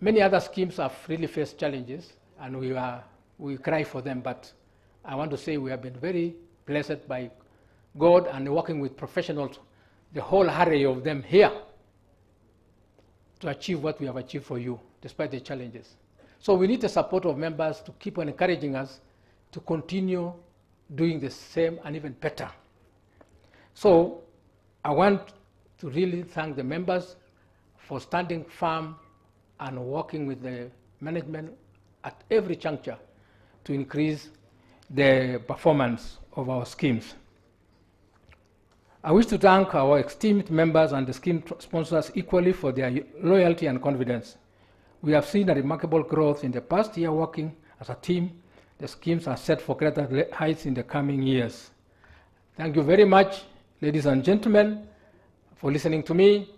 Many other schemes have really faced challenges, and we cry for them, but I want to say we have been very blessed by God and working with professionals, the whole array of them here, to achieve what we have achieved for you, despite the challenges. So we need the support of members to keep on encouraging us to continue doing the same and even better. So I want to really thank the members for standing firm and working with the management at every juncture to increase the performance of our schemes. I wish to thank our esteemed members and the scheme sponsors equally for their loyalty and confidence. We have seen a remarkable growth in the past year working as a team. The schemes are set for greater heights in the coming years. Thank you very much, ladies and gentlemen, for listening to me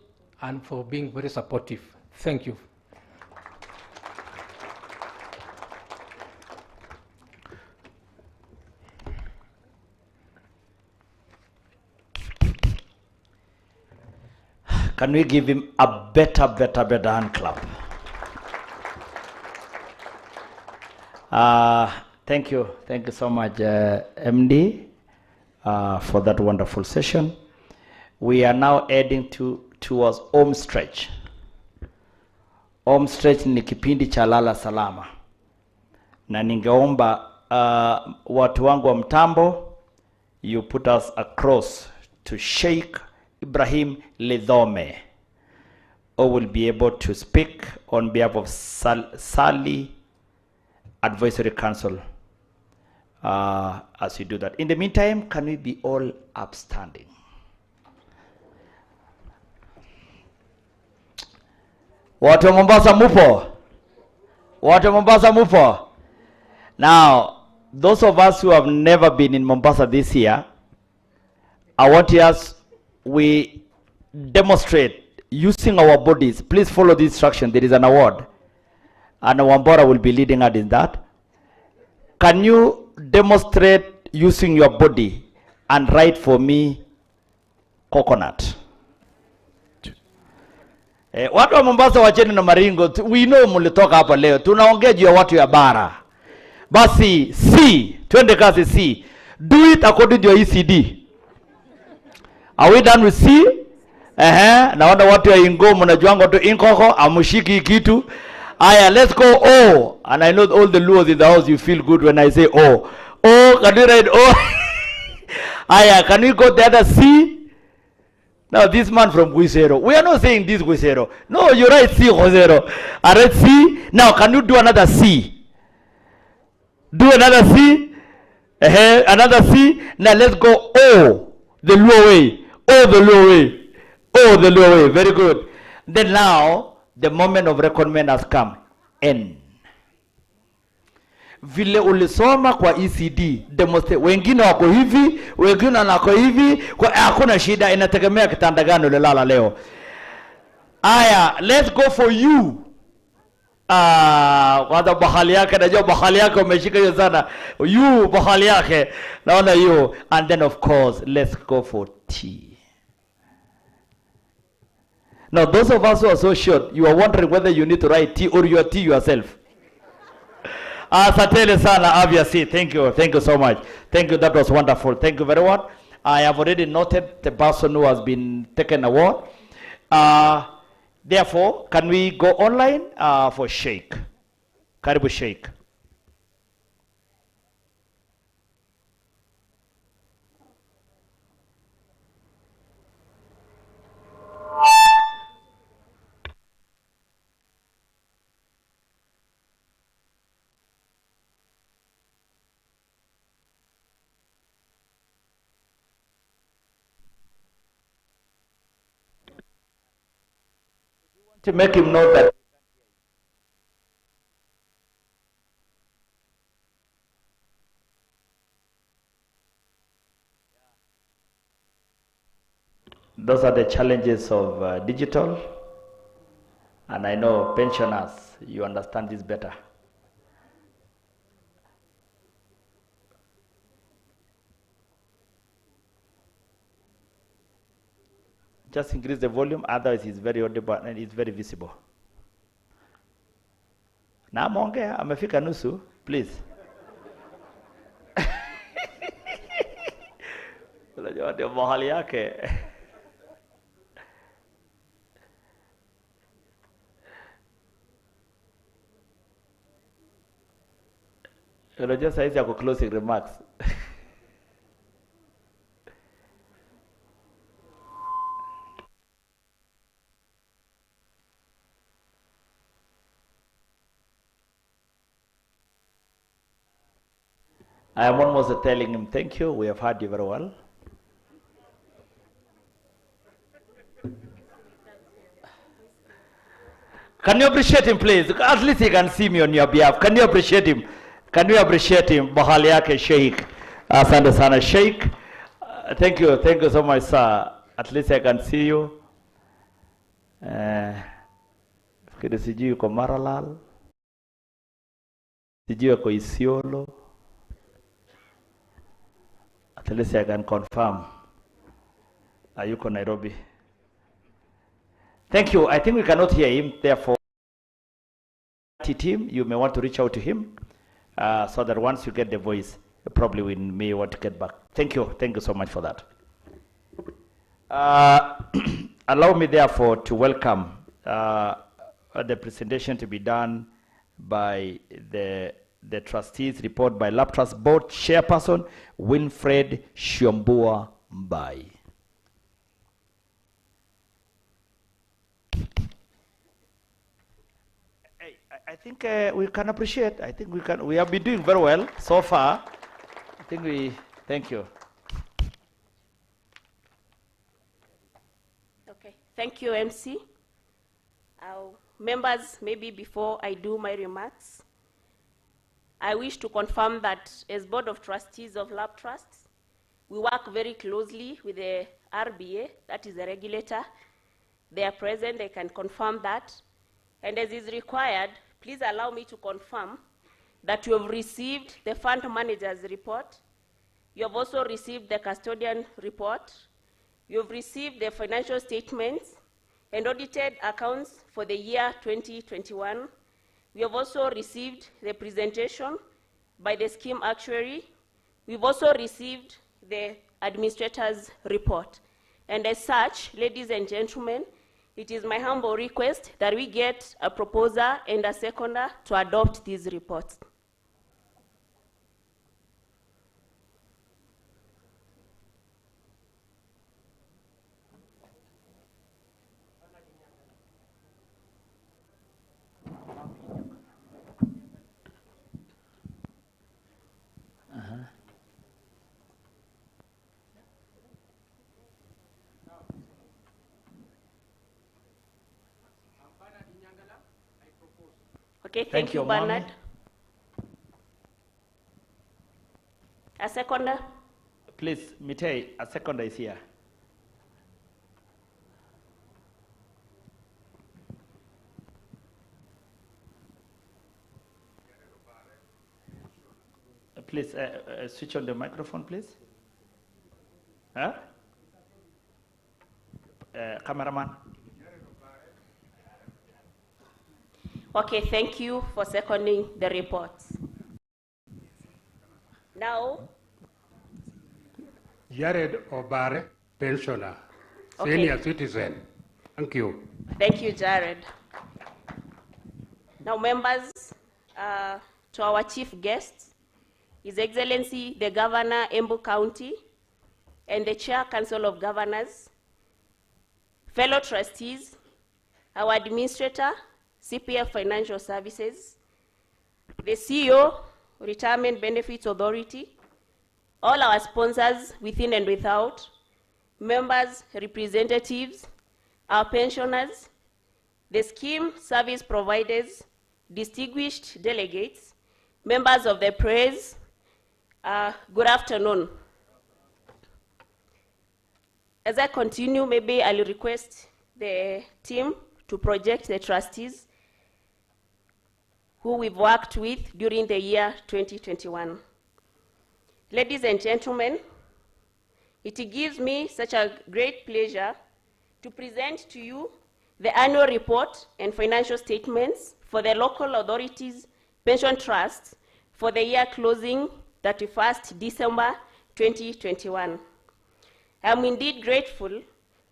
and for being very supportive. Thank you. Can we give him a better hand clap? Thank you so much, MD, for that wonderful session. We are now heading towards home stretch. Home stretch ni kipindi cha lala salama, na ningeomba watu wangu wa mtambo, you put us across to Sheikh Ibrahim Lidhome, who will be able to speak on behalf of Sali Advisory Council as you do that. In the meantime, can we be all upstanding? Watu wa Mombasa mupo? Watu wa Mombasa mupo? Now, those of us who have never been in Mombasa this year, I want us, we demonstrate using our bodies. Please follow the instruction. There is an award, and Wambora will be leading us in that. Can you demonstrate using your body and write for me coconut? Watu wa Mombasa wacheni na maringo. We know mulitoka hapa leo. Tunaongea juu ya watu ya bara. Basi C, twende kazi C. Do it according to your ECD. Are we done with C? Naona watu ya Ingo mnajuanga tu inkoko amushiki kitu. Aya, let's go O. And I know all the Luos in the house, you feel good when I say O. O, can you write O? Aya, can we go the other C? Now this man from Guisero. We are not saying this Guisero. No, you write C, Guisero. I write C. Now can you do another C? Do another C. Another C. Now let's go O. The Luo way. O the Luo way. O the Luo way. Very good. Then now the moment of recognition has come. N. Vile ulisoma kwa ECD, demonstrate. Wengine wako hivi, wengine wako hivi, kwa hakuna shida, inategemea kitanda gani ulilala leo. Aya, let's go for you. Kwanza bahali yake, najua bahali yake umeshika hiyo sana. You, bahali yake, naona you. And then of course, let's go for T. Now those of us who are so short, you are wondering whether you need to write T or you are T yourself. Asanteni sana, obviously. Thank you so much. Thank you, that was wonderful. Thank you very much. I have already noted the person who has been taken award. Therefore, can we go online for Sheikh? Karibu Sheikh. To make him know that Those are the challenges of digital, and I know pensioners, you understand this better. Just increase the volume, otherwise it's very audible and it's very visible. Na ameongea, amefika nusu, please. Unajua ndio mahali yake. Unajua saizi yako closing remarks. I am almost telling him, thank you, we have heard you very well. Can you appreciate him, please? At least he can see me on your behalf. Can you appreciate him? Can you appreciate him? Bahali yake Sheikh. Asante sana Sheikh. Thank you so much, sir. At least I can see you. Fikiri sijui yuko Maralal. Sijui yuko Isiolo. At least I can confirm. Yuko Nairobi. Thank you. I think we cannot hear him. Therefore, team, you may want to reach out to him so that once you get the voice, you probably we may want to get back. Thank you. Thank you so much for that. Allow me, therefore, to welcome the presentation to be done by the trustees report by Lab Trust Board Chairperson Winfred Shiombua Mbai. I think we can appreciate. I think we have been doing very well so far. Thank you. Okay, thank you, MC. Members, maybe before I do my remarks, I wish to confirm that as Board of Trustees of Lab Trusts, we work very closely with the RBA, that is the regulator. They are present, they can confirm that. And as is required, please allow me to confirm that you have received the fund manager's report. You have also received the custodian report. You have received the financial statements and audited accounts for the year 2021. We have also received the presentation by the scheme actuary. We've also received the administrator's report. And as such, ladies and gentlemen, it is my humble request that we get a proposer and a seconder to adopt these reports. Okay, thank you, Bernard. A seconder? Please, Mitei, a seconder is here. Please switch on the microphone, please. Huh? Cameraman. Okay, thank you for seconding the reports. Now, Jared Obare, pensioner, Okay. senior citizen. Thank you. Thank you, Jared. Now, members, to our chief guests, His Excellency the Governor, Embu County, and the Chair Council of Governors, fellow trustees, our administrator, CPF Financial Services, the CEO, Retirement Benefits Authority, all our sponsors within and without, members, representatives, our pensioners, the scheme service providers, distinguished delegates, members of the press, good afternoon. As I continue, maybe I'll request the team to project the trustees who we've worked with during the year 2021. Ladies and gentlemen, it gives me such a great pleasure to present to you the annual report and financial statements for the local authorities pension trusts for the year closing 31st December 2021. I am indeed grateful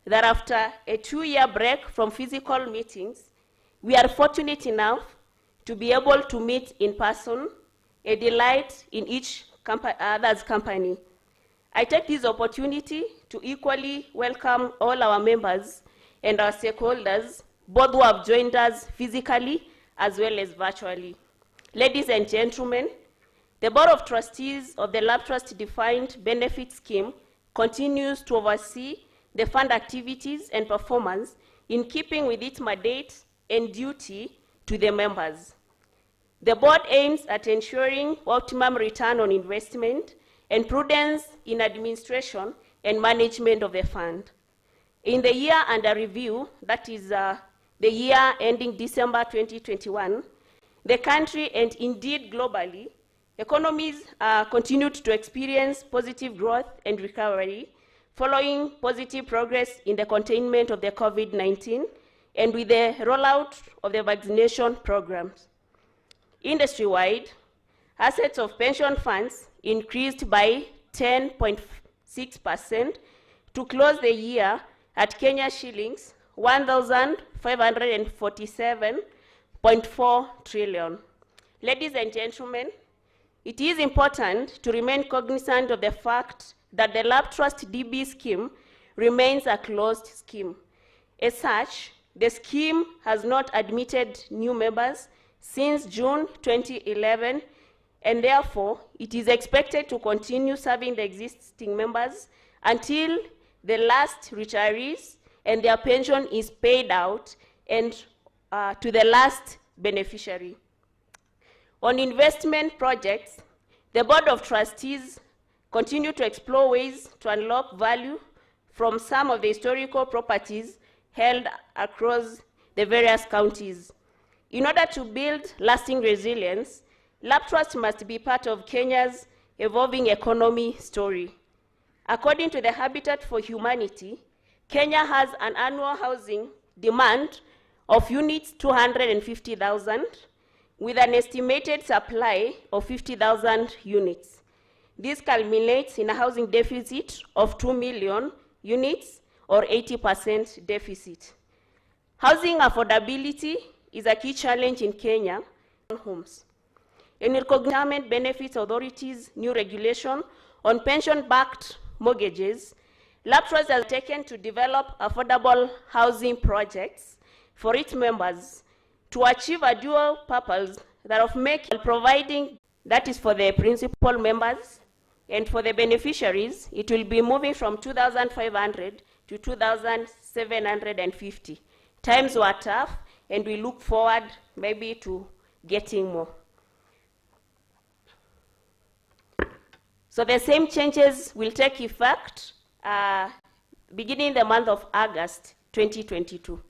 that after a 2-year break from physical meetings, we are fortunate enough to be able to meet in person, a delight in each other's company. I take this opportunity to equally welcome all our members and our stakeholders, both who have joined us physically as well as virtually. Ladies and gentlemen, the Board of Trustees of the Lab Trust Defined Benefit Scheme continues to oversee the fund activities and performance in keeping with its mandate and duty to the members. The board aims at ensuring optimum return on investment and prudence in administration and management of the fund. In the year under review, that is the year ending December 2021, the country and indeed globally, economies continued to experience positive growth and recovery following positive progress in the containment of the COVID-19 and with the rollout of the vaccination programs. Industry-wide, assets of pension funds increased by 10.6% to close the year at Kenya shillings 1,547.4 trillion. Ladies and gentlemen, it is important to remain cognizant of the fact that the Lab Trust DB scheme remains a closed scheme. As such, the scheme has not admitted new members since June 2011, and therefore it is expected to continue serving the existing members until the last retirees and their pension is paid out and to the last beneficiary. On investment projects, the Board of Trustees continue to explore ways to unlock value from some of the historical properties held across the various counties. In order to build lasting resilience, Lab Trust must be part of Kenya's evolving economy story. According to the Habitat for Humanity, Kenya has an annual housing demand of units 250,000 with an estimated supply of 50,000 units. This culminates in a housing deficit of 2 million units or 80% deficit. Housing affordability is a key challenge in Kenya homes. In Retirement Benefits Authority's new regulation on pension-backed mortgages, Lab Trust has taken to develop affordable housing projects for its members to achieve a dual purpose that of providing, that is for the principal members, and for the beneficiaries, it will be moving from 2,500 to 2,750. Times were tough, and we look forward maybe to getting more. So the same changes will take effect beginning the month of August 2022.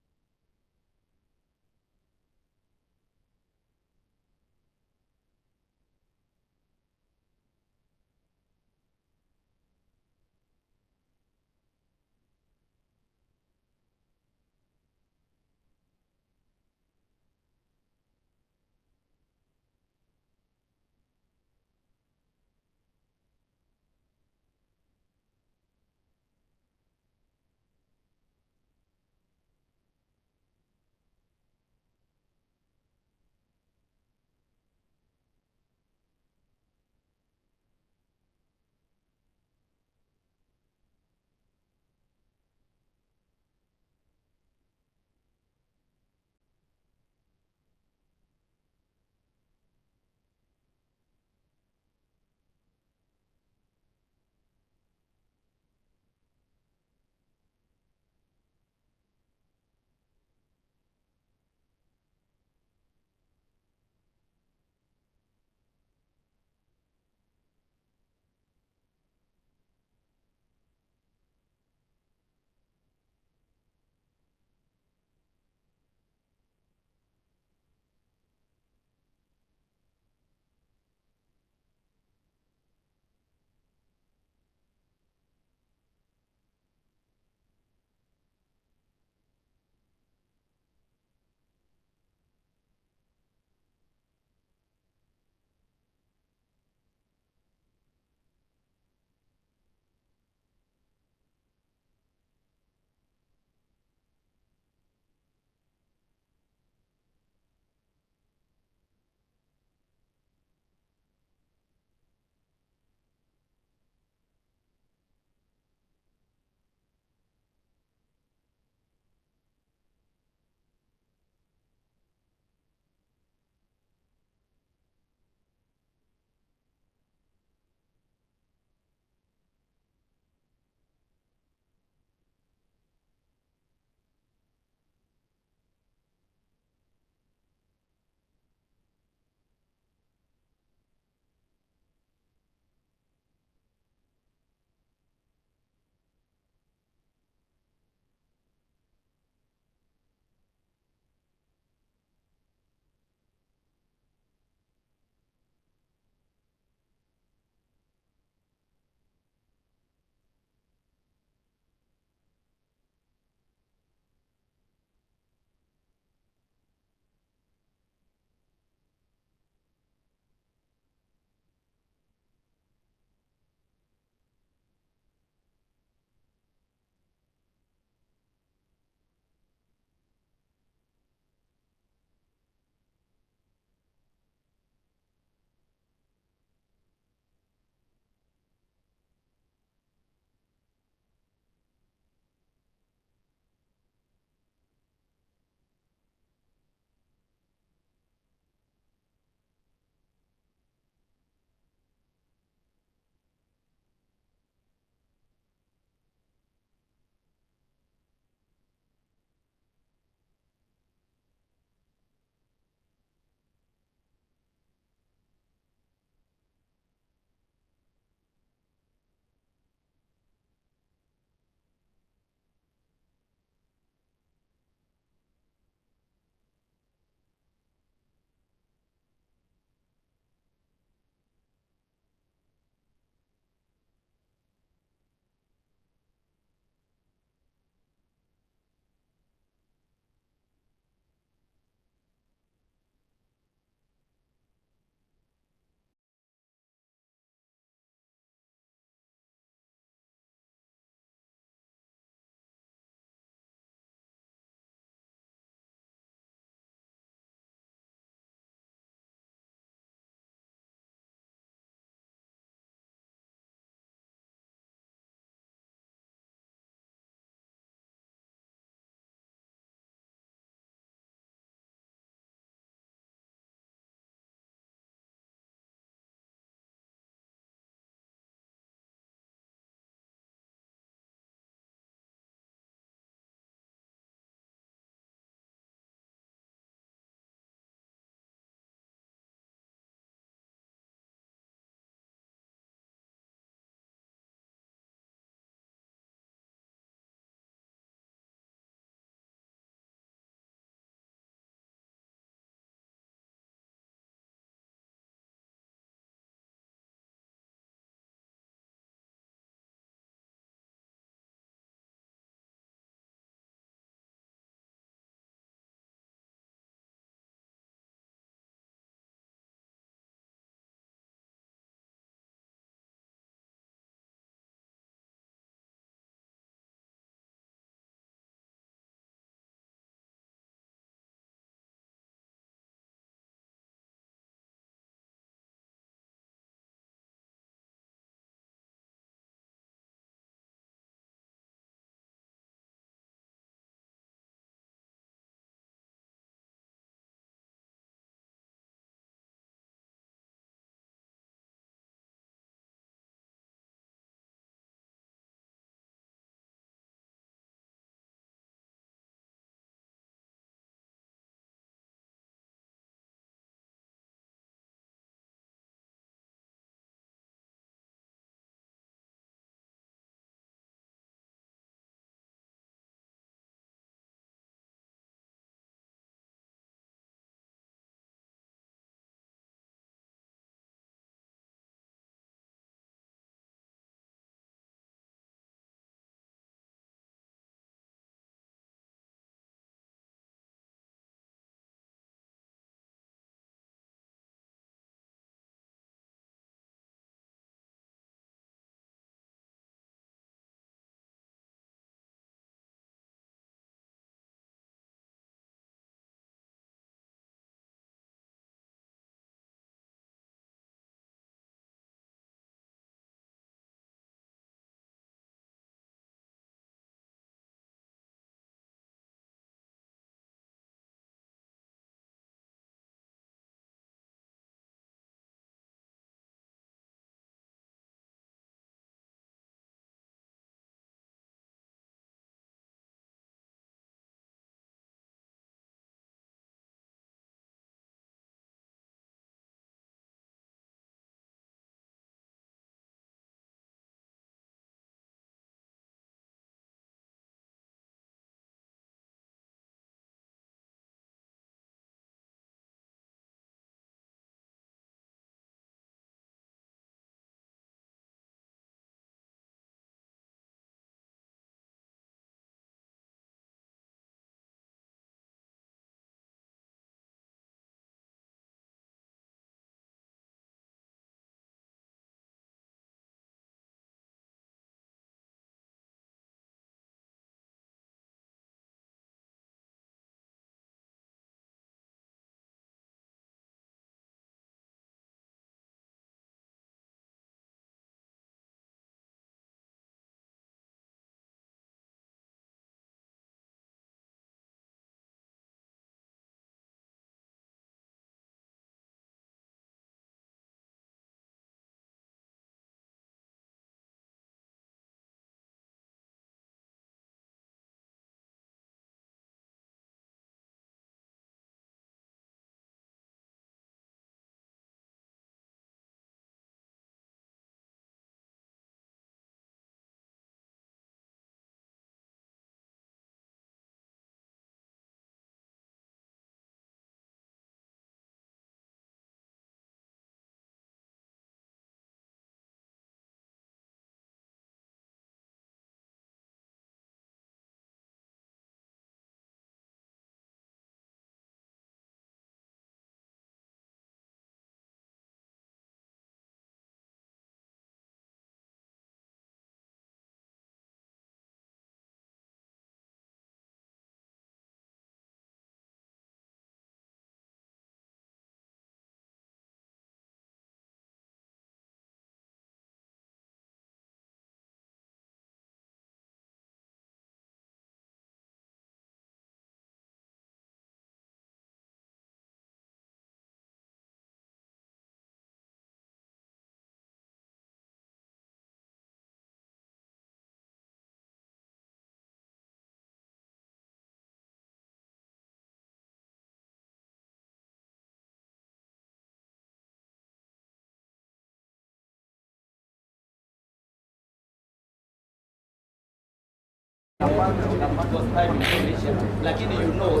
Lakini you know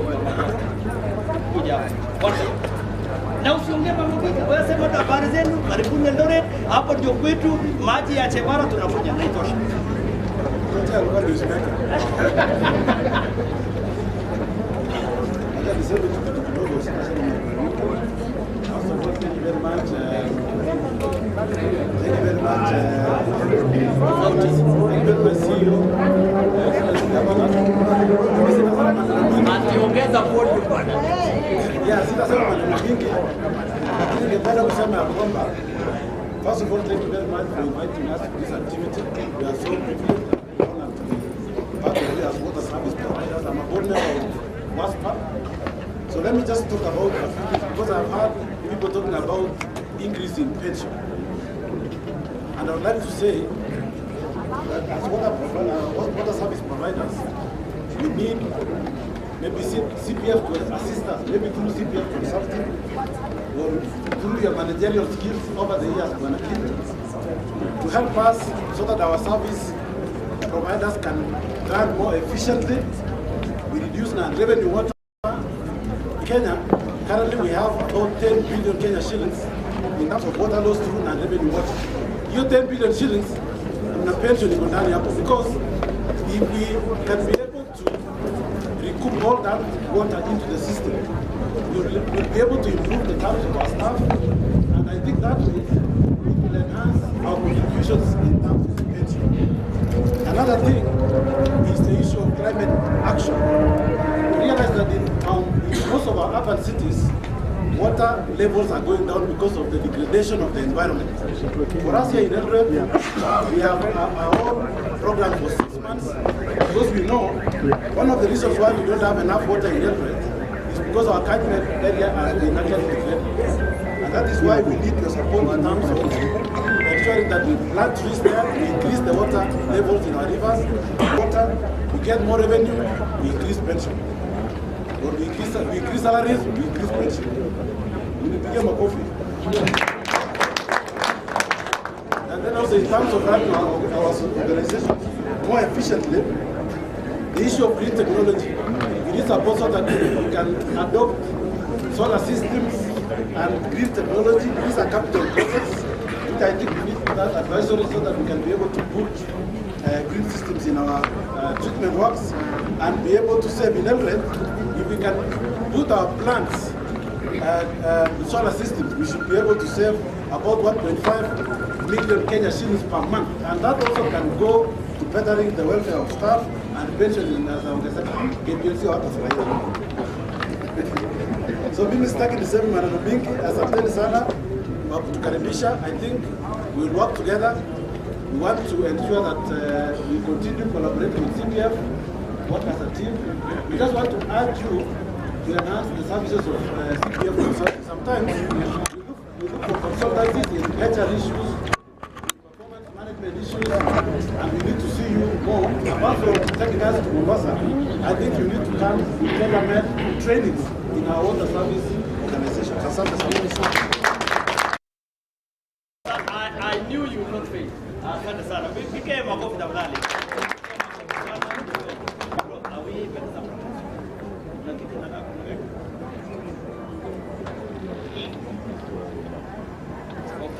kuja kwanza na usiongee mambo mengi, wewe sema tu habari zenu, karibuni Eldoret, hapo ndio kwetu, maji ya Chebara tunakuja, haitosha. Ationgeza podi bwana. Sitasema maneno mengi, lakini ningependa kusema ya kwamba first of all, thank you very much for inviting us to this activity. We are so privileged and honored to be part of it as water service providers. I'm a board member of WASPA. So let me just talk about a few things, because I've heard people talking about increase in pension. And I would like to say that as water service providers, we need maybe CPF to assist us, maybe through CPF consulting, or through your managerial skills over the years, to help us so that our service providers can run more efficiently. We reduce our revenue water. Kenya, currently we have about 10 billion Kenya shillings in terms of water loss through non-revenue water. Your 10 billion shillings, na pension iko ndani hapo, because if we can be able to recoup all that water into the system, we'll be able to improve the terms of our staff, and I think that way we will enhance our contributions in terms of pension. Another thing is the issue of climate action. We realize that in most of our urban cities, water levels are going down because of the degradation of the environment. For us here in Eldoret, we have our own program for 6 months, because we know one of the reasons why we don't have enough water in Eldoret is because our catchment area has been actually degraded. And that is why we need your support in terms of ensuring that we plant trees there, we increase the water levels in our rivers, we get more revenue, we increase pension. Or we increase salaries, we increase pension. We need to get more coffee. And then also in terms of running our organizations more efficiently, the issue of green technology, we need support so that we can adopt solar systems and green technology. These are capital projects, which I think we need that advisory so that we can be able to put green systems in our treatment works and be able to save in Eldoret. If we can put our plants with solar systems, we should be able to save about 1.5 million Kenya shillings per month. And that also can go to bettering the welfare of staff and pension as I So mimi sitaki niseme maneno mingi, asanteni sana kwa kutukaribisha. I think we'll work together. We want to ensure that we continue collaborating with CPF, work as a team. We just want to urge you to enhance the services of CPF consulting. Sometimes we look for consultancies in HR issues, performance management issues, and we need to see you more. Apart from taking us to Mombasa, I think you need to come with tailor-made trainings in our water service organizations. I knew you would not fail. Asante sana. Pige makofi tafadhali.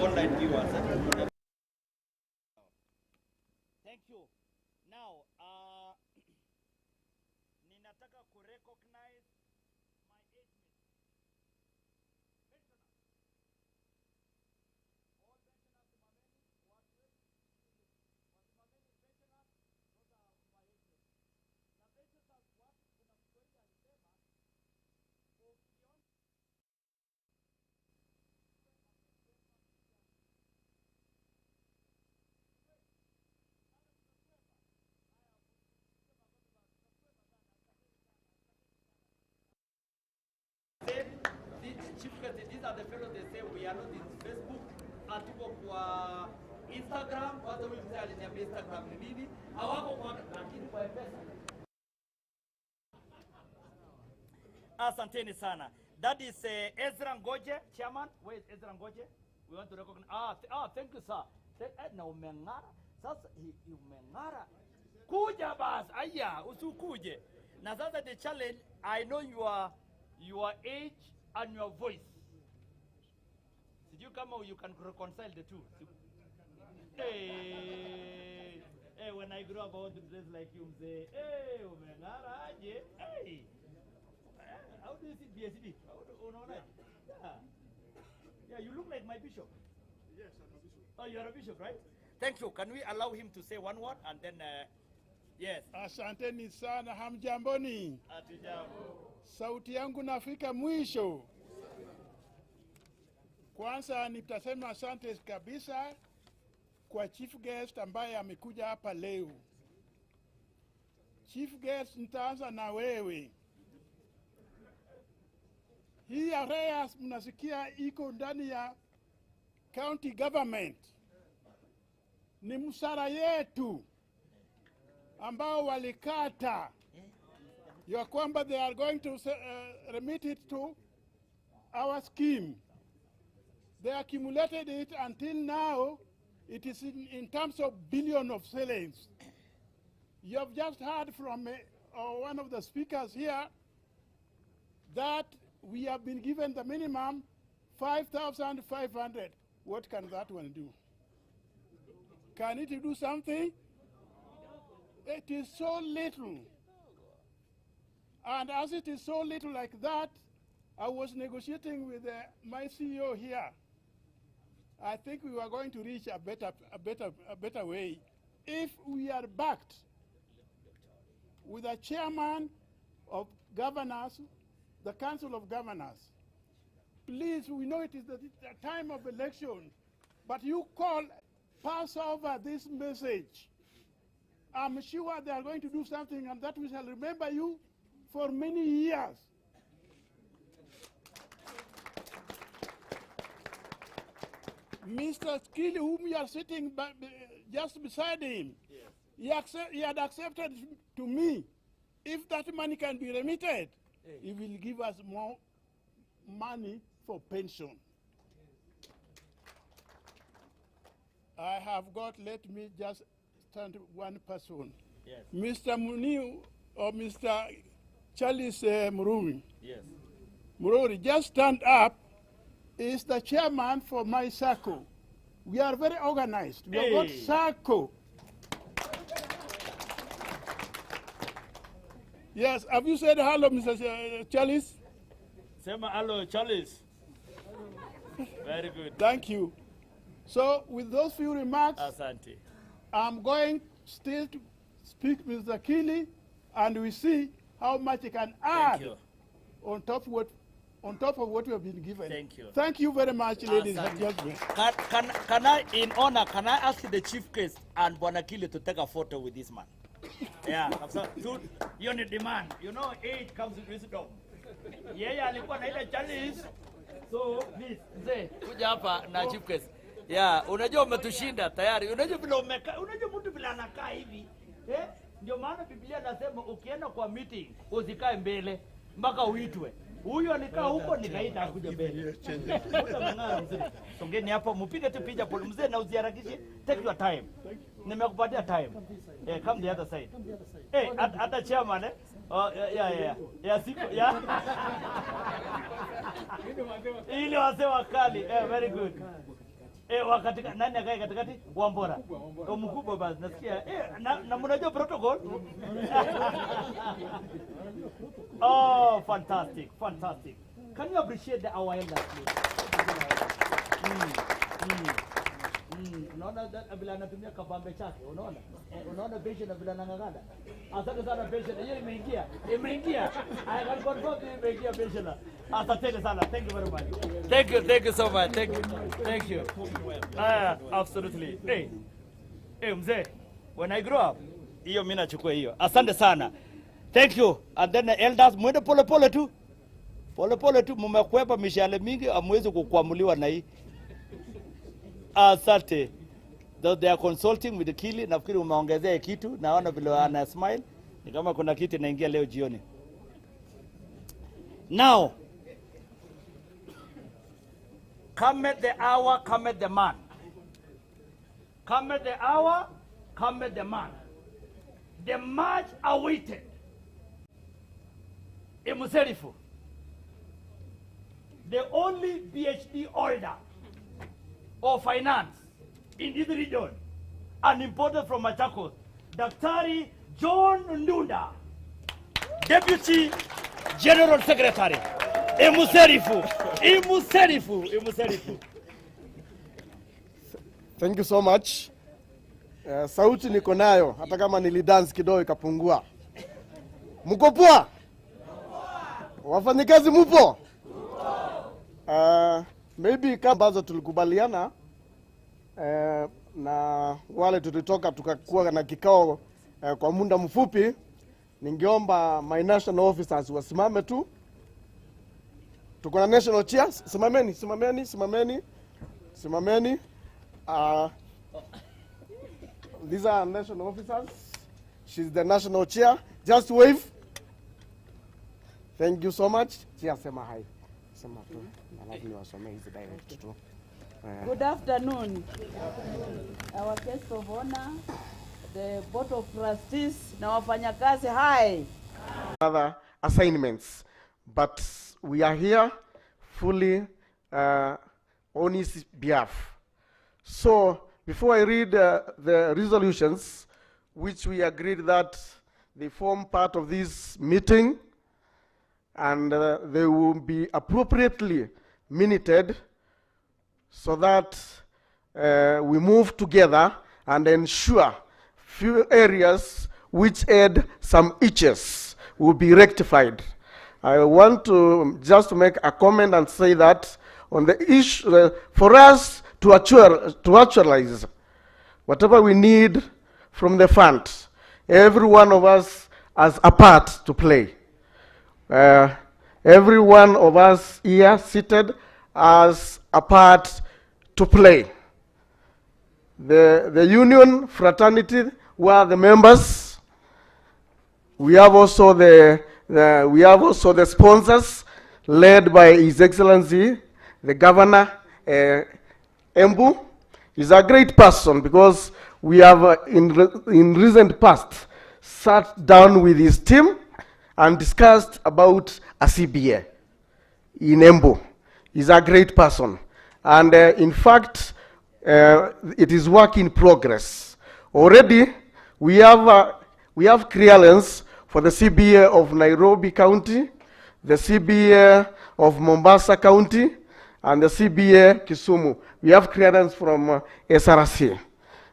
Online viewers. Thank you. Now, ninataka ku recognize my age mates. These are the fellows they say we are not in Facebook, hatuko kwa Instagram, kwanza huyu mzee aliniambia Instagram ni nini, hawako kwa lakini kwa pesa. Asanteni sana. That is Ezra Ngoje, chairman. Where is Ezra Ngoje? We want to recognize. Thank you sir. Na umeng'ara. Sasa umeng'ara. Kuja bas, aya, usukuje. Na sasa the challenge, I know your age and your voice. Did you come out, you can reconcile the two? Hey, hey, when I grow up, I want to dress like you. Say, hey, umengaraje? Hey, how do you see BSD? Yeah, you look like my bishop. Yes, I'm a bishop. Oh, you're a bishop, right? Thank you. Can we allow him to say one word and then, yes. Asanteni sana, hamjamboni. Hatujambo. Sauti yangu nafika mwisho. Kwanza nitasema asante kabisa kwa chief guest ambaye amekuja hapa leo. Chief guest, nitaanza na wewe. Hii areas mnasikia iko ndani ya county government. Ni msara yetu ambao walikata ya kwamba they are going to remit it to our scheme. They accumulated it until now. It is in terms of billion of shillings. You have just heard from one of the speakers here that we have been given the minimum 5,500. What can that one do? Can it do something? It is so little. And as it is so little like that, I was negotiating with my CEO here. I think we were going to reach a better way if we are backed with a chairman of governors, the Council of Governors. Please, we know it is the time of election, but you pass over this message. I'm sure they are going to do something and that we shall remember you for many years. Mr. Skilly, whom you are sitting just beside him, yes. he had accepted to me, if that money can be remitted, he will give us more money for pension. I have got, let me just stand one person. Yes. Mr. Muniu or Mr. Charles Murumi. Yes. Mururi, just stand up. Is the chairman for my circle. We are very organized. We have got circle. Yes, have you said hello, Mr. Charles? Sema hello, Charles. Very good. Thank you. So, with those few remarks, Asante. I'm going still to speak with Mr. Kili, and we see how much he can add on top of what we have been given. Thank you. Thank you very much, ladies and gentlemen. Can I, in honor, can I ask the chief guest and Bonakili to take a photo with this man? Yeah, so you need demand. You know, age comes with wisdom. Yeah, alikuwa na ile challenge. So, please, mzee, kuja hapa na chief guest. Yeah, unajua umetushinda tayari. Unajua vile umekaa, unajua mtu vile anakaa hivi. Ndio maana Biblia nasema ukienda kwa meeting usikae mbele mpaka uitwe. Huyu alikaa huko nikaita akuja mbele. Songeni hapo mpige tu picha pole mzee na uziharakishe. Take your time. Nimekupatia time. Come the other side. Hata chairman Oh, yeah. Yeah, siko, yeah. Ili wase wakali. Very good. Wakatika nani akae katikati? Wambora. Mkubwa basi nasikia. Na mnajua protocol? Oh, fantastic. Can you appreciate our elders, please? Unaona vile anatumia kabambe chake, unaona? Unaona patient vile anang'ang'ana. Asante sana patient. Hiyo imeingia. I can confirm imeingia patient. Asante sana. Thank you very much. Thank you so much. Thank you. Absolutely. Hey mzee, when I grow up, hiyo mimi nachukua hiyo. Asante sana. Thank you. And then the elders mwende pole tu. Pole tu, mmekwepa mishale mingi amwezi kukwamuliwa na hii. Asante. They are consulting with the Kili. Nafikiri umeongezea kitu. Naona vile ana smile. Ni kama kuna kitu inaingia leo jioni. Now, come at the hour, come at the man. Come at the hour, come at the man. the much awaited Emuserifu, the only PhD holder of finance in this region, and imported from Machakos, Daktari John Ndunda, Deputy General Secretary. Emuserifu. Thank you so much. Sauti niko nayo hata kama nilidance kidogo ikapungua. Mko poa? Wafanyikazi mpo? Maybe kama ambazo tulikubaliana na wale tulitoka tukakuwa na kikao kwa muda mfupi, ningeomba my national officers wasimame tu. Tuko na national chair, simameni. These are national officers. She's the national chair. Just wave. Thank you so much. Chair, sema hi. Sema tu. Alafu niwasomee hizi direct tu. Good afternoon. Our guest of honor, the Board of Trustees, na wafanyakazi, hi. Other assignments, but we are here fully on his behalf. So before I read the resolutions, which we agreed that they form part of this meeting, and they will be appropriately minuted so that we move together and ensure few areas which had some itches will be rectified. I want to just make a comment and say that on the issue, for us to actualize whatever we need from the fund, every one of us has a part to play. Every one of us here seated has a part to play. The union fraternity were the members. We have also the sponsors, led by His Excellency the Governor Embu. He's a great person because we have in recent past sat down with his team and discussed about a CBA in Embu. He's a great person, and in fact it is work in progress. Already we have clearance for the CBA of Nairobi County, the CBA of Mombasa County, and the CBA Kisumu. We have clearance from SRC.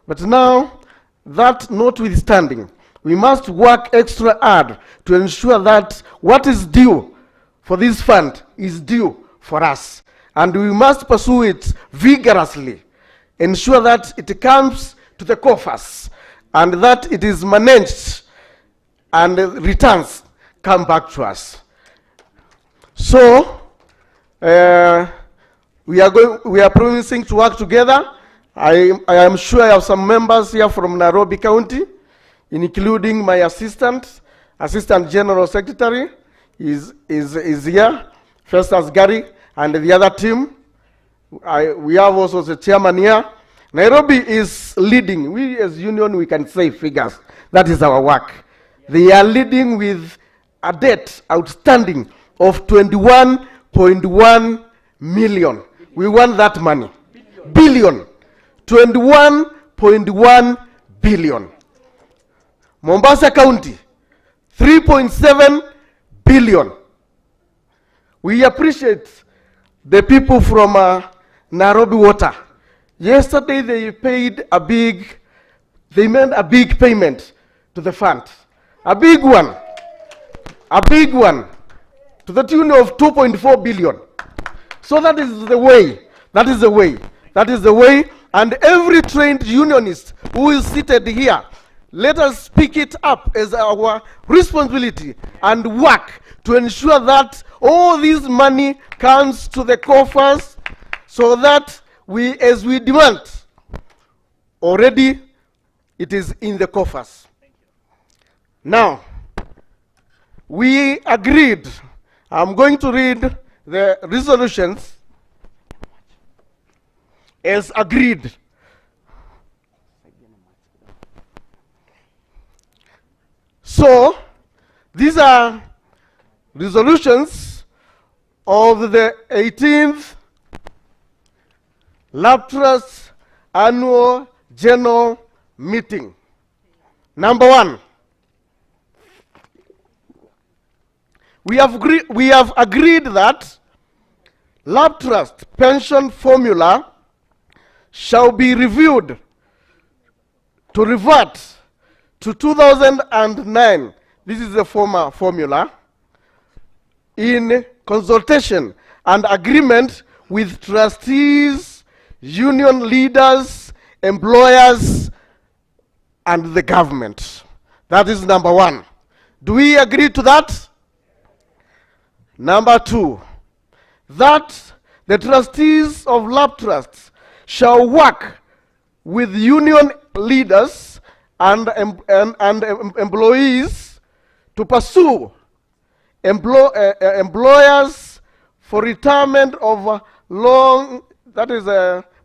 But now, that notwithstanding, we must work extra hard to ensure that what is due for this fund is due for us. And we must pursue it vigorously, ensure that it comes to the coffers, and that it is managed and returns come back to us. So, we are promising to work together. I am sure I have some members here from Nairobi County, including my Assistant General Secretary is here, Festus Gary, and the other team. We have also the chairman here. Nairobi is leading. We as union, we can say figures. That is our work. They are leading with a debt outstanding of 21.1 million. We want that money. Billion. 21.1 billion. Mombasa County, 3.7 billion. We appreciate the people from Nairobi Water. Yesterday they made a big payment to the fund. A big one, to the tune of 2.4 billion. So that is the way, and every trained unionist who is seated here, let us pick it up as our responsibility and work to ensure that all this money comes to the coffers so that as we demand, already it is in the coffers. Now, we agreed. I'm going to read the resolutions as agreed. So, these are resolutions of the 18th Lab Trust Annual General Meeting. Number 1, we have agreed that Lab Trust pension formula shall be reviewed to revert to 2009. This is the former formula, in consultation and agreement with trustees, union leaders, employers, and the government. That is number 1. Do we agree to that? Number 2, that the trustees of Lab Trusts shall work with union leaders and employees to pursue employers for retirement of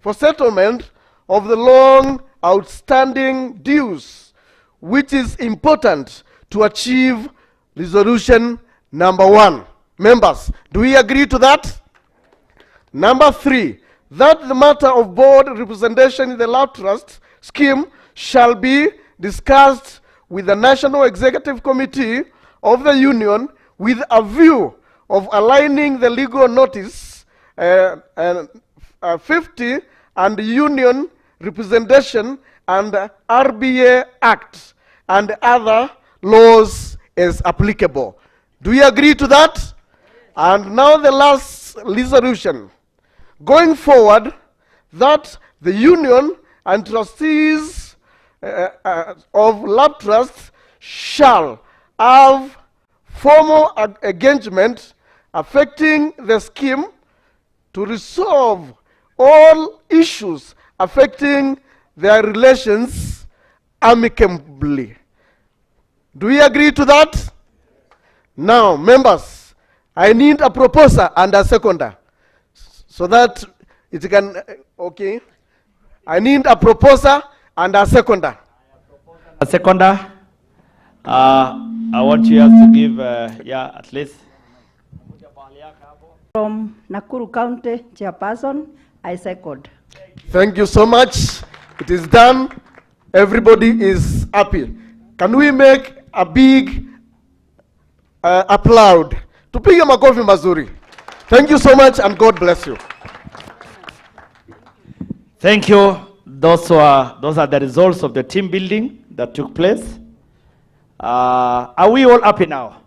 for settlement of the long outstanding dues, which is important to achieve resolution number 1. Members, do we agree to that? Number 3, that the matter of board representation in the Lab Trust scheme shall be discussed with the National Executive Committee of the Union with a view of aligning the legal notice 50 and union representation and RBA Act and other laws as applicable. Do you agree to that? And now the last resolution. Going forward, that the union and trustees of Lab Trust shall have formal engagement affecting the scheme to resolve all issues affecting their relations amicably. Do we agree to that? Now, members, I need a proposer and a seconder so that it can, okay. I need a proposer and a seconder. A seconder. I want you guys to give, at least. From Nakuru County Chairperson, I second. Thank you so much. It is done. Everybody is happy. Can we make a big applaud? Tupige makofi mazuri. Thank you so much and God bless you. Thank you. Those are the results of the team building that took place. Are we all happy now?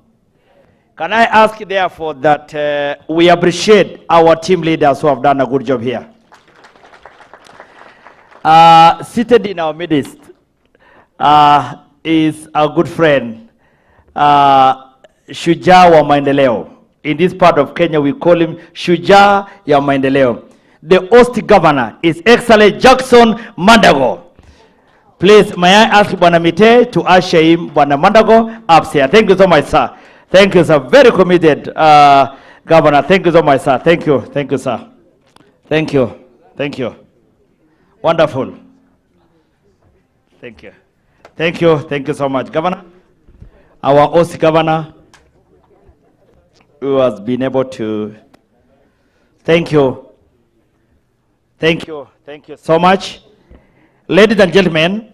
Can I ask therefore that we appreciate our team leaders who have done a good job here. Seated in our midst is our good friend, Shujaa wa Maendeleo. In this part of Kenya, we call him Shujaa ya Maendeleo. The host governor is Excellent Jackson Mandago. Please, may I ask Bwana Mite to usher him, Bwana Mandago, upstairs. Thank you so much, sir. Thank you, sir. Very committed governor. Thank you so much, sir. Thank you. Thank you, sir. Thank you. Thank you. Wonderful. Thank you. Thank you. Thank you so much, Governor. Our host governor, who has been able to. Thank you. Thank you. Thank you so much. Ladies and gentlemen,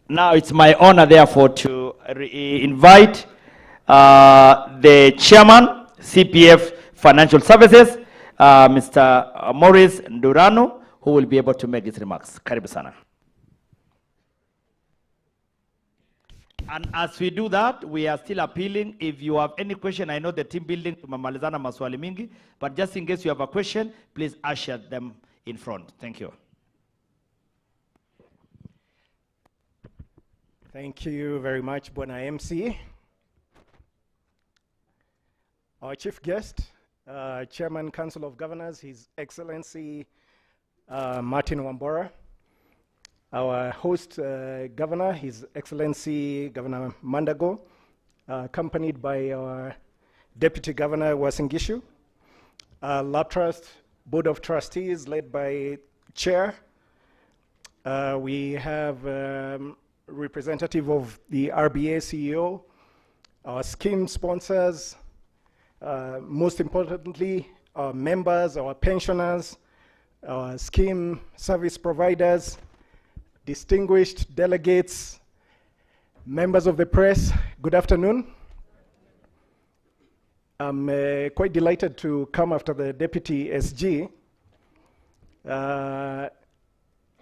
now it's my honor, therefore, to invite the chairman, CPF Financial Services, Mr. Maurice Ndurano, who will be able to make his remarks. Karibu sana. And as we do that, we are still appealing. If you have any question, I know the team building tumemalizana maswali mingi, but just in case you have a question, please usher them in front. Thank you. Thank you very much, Bwana MC. Our chief guest, Chairman, Council of Governors, His Excellency Martin Wambora. Our host governor, His Excellency Governor Mandago, accompanied by our Deputy Governor Wasingishu. Lab Trust Board of Trustees led by Chair. We have representative of the RBA CEO, our scheme sponsors, most importantly, our members, our pensioners, our scheme service providers, distinguished delegates, members of the press, good afternoon. I'm quite delighted to come after the Deputy SG.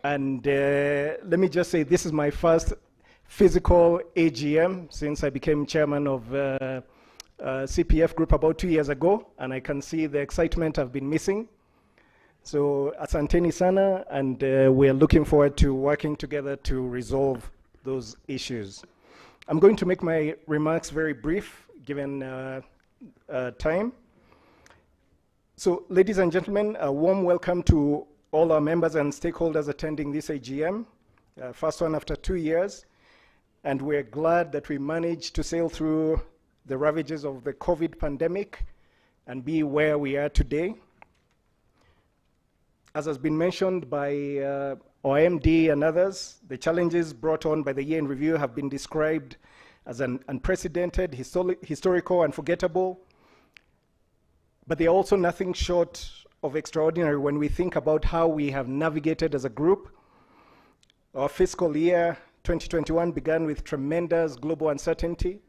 And let me just say, this is my first physical AGM since I became chairman of CPF Group about 2 years ago, and I can see the excitement I've been missing. So asanteni sana, and we're looking forward to working together to resolve those issues. I'm going to make my remarks very brief, given time. So, ladies and gentlemen, a warm welcome to all our members and stakeholders attending this AGM, first one after 2 years. And we're glad that we managed to sail through the ravages of the COVID pandemic and be where we are today. As has been mentioned by our MD and others, the challenges brought on by the year in review have been described as an unprecedented, historical, unforgettable, but they're also nothing short of extraordinary when we think about how we have navigated as a group. Our fiscal year 2021 began with tremendous global uncertainty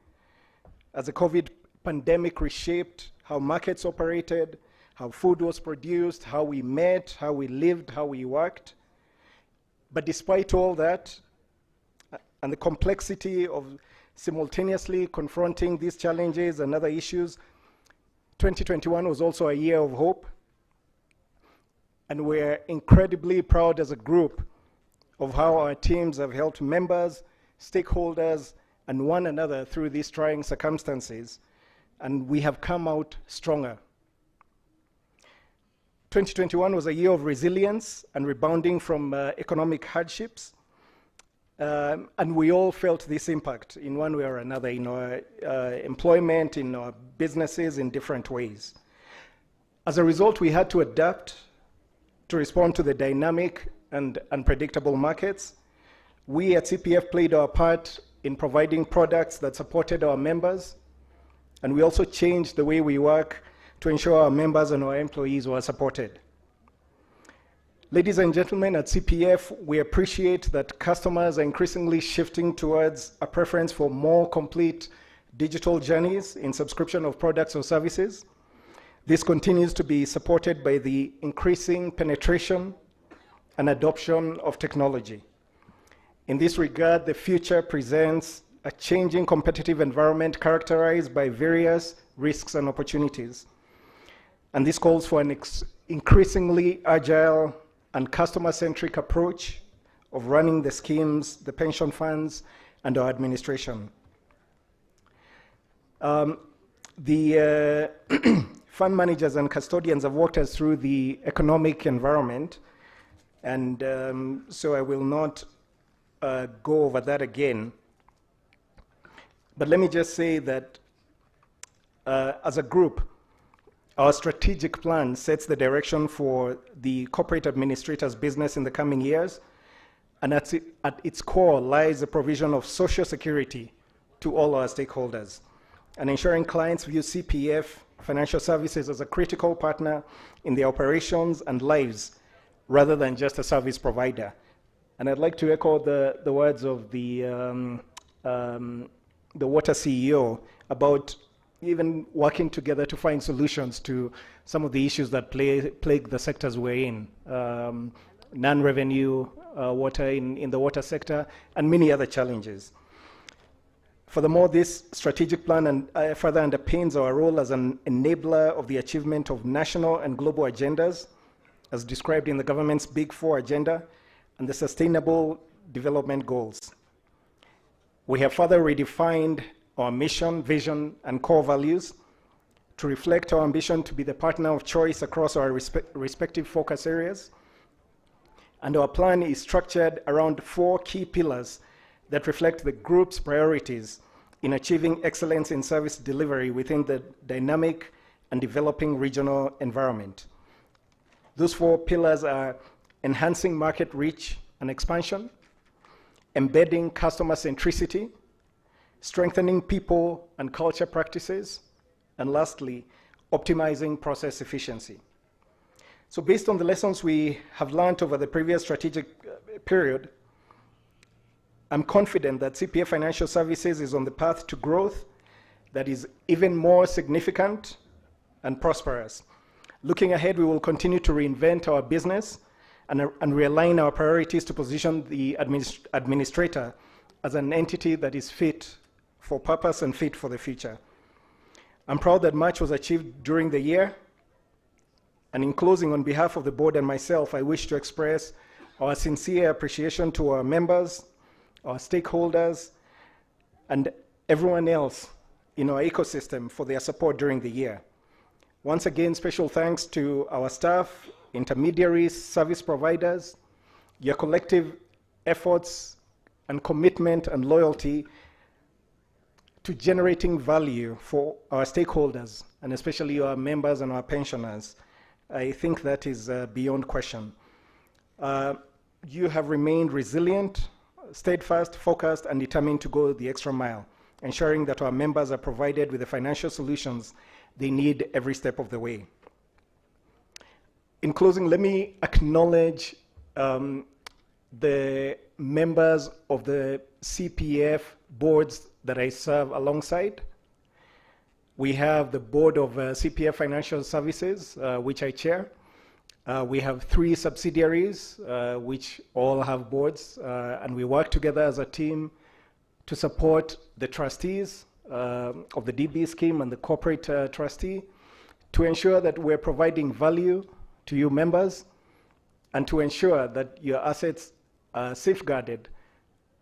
as the COVID pandemic reshaped how markets operated, how food was produced, how we met, how we lived, how we worked. But despite all that, and the complexity of simultaneously confronting these challenges and other issues, 2021 was also a year of hope. And we're incredibly proud as a group of how our teams have helped members, stakeholders, and one another through these trying circumstances. And we have come out stronger. 2021 was a year of resilience and rebounding from economic hardships. And we all felt this impact in one way or another in our employment, in our businesses, in different ways. As a result, we had to adapt to respond to the dynamic and unpredictable markets. We at CPF played our part in providing products that supported our members, and we also changed the way we work to ensure our members and our employees were supported. Ladies and gentlemen, at CPF, we appreciate that customers are increasingly shifting towards a preference for more complete digital journeys in subscription of products or services. This continues to be supported by the increasing penetration and adoption of technology. In this regard, the future presents a changing competitive environment characterized by various risks and opportunities. And this calls for an increasingly agile and customer-centric approach of running the schemes, the pension funds, and our administration. The fund managers and custodians have walked us through the economic environment, and so I will not go over that again. But let me just say that as a group, our strategic plan sets the direction for the corporate administrator's business in the coming years, and at its core lies the provision of social security to all our stakeholders, and ensuring clients view CPF Financial Services as a critical partner in their operations and lives, rather than just a service provider. And I'd like to echo the words of the Water CEO about even working together to find solutions to some of the issues that plague the sectors we're in, non-revenue water in the water sector, and many other challenges. Furthermore, this strategic plan further underpins our role as an enabler of the achievement of national and global agendas, as described in the government's Big Four agenda and the Sustainable Development Goals. We have further redefined our mission, vision, and core values to reflect our ambition to be the partner of choice across our respective focus areas. And our plan is structured around 4 key pillars that reflect the group's priorities in achieving excellence in service delivery within the dynamic and developing regional environment. Those 4 pillars are enhancing market reach and expansion, embedding customer centricity, strengthening people and culture practices, and lastly, optimizing process efficiency. So based on the lessons we have learned over the previous strategic period, I'm confident that CPF Financial Services is on the path to growth that is even more significant and prosperous. Looking ahead, we will continue to reinvent our business and realign our priorities to position the administrator as an entity that is fit for purpose and fit for the future. I'm proud that much was achieved during the year. And in closing, on behalf of the board and myself, I wish to express our sincere appreciation to our members, our stakeholders, and everyone else in our ecosystem for their support during the year. Once again, special thanks to our staff, intermediaries, service providers. Your collective efforts and commitment and loyalty to generating value for our stakeholders, and especially our members and our pensioners. I think that is beyond question. You have remained resilient, steadfast, focused, and determined to go the extra mile, ensuring that our members are provided with the financial solutions they need every step of the way. In closing, let me acknowledge the members of the CPF boards that I serve alongside. We have the board of CPF Financial Services, which I chair. We have 3 subsidiaries, which all have boards, and we work together as a team to support the trustees of the DB scheme and the corporate trustee to ensure that we're providing value to you members and to ensure that your assets are safeguarded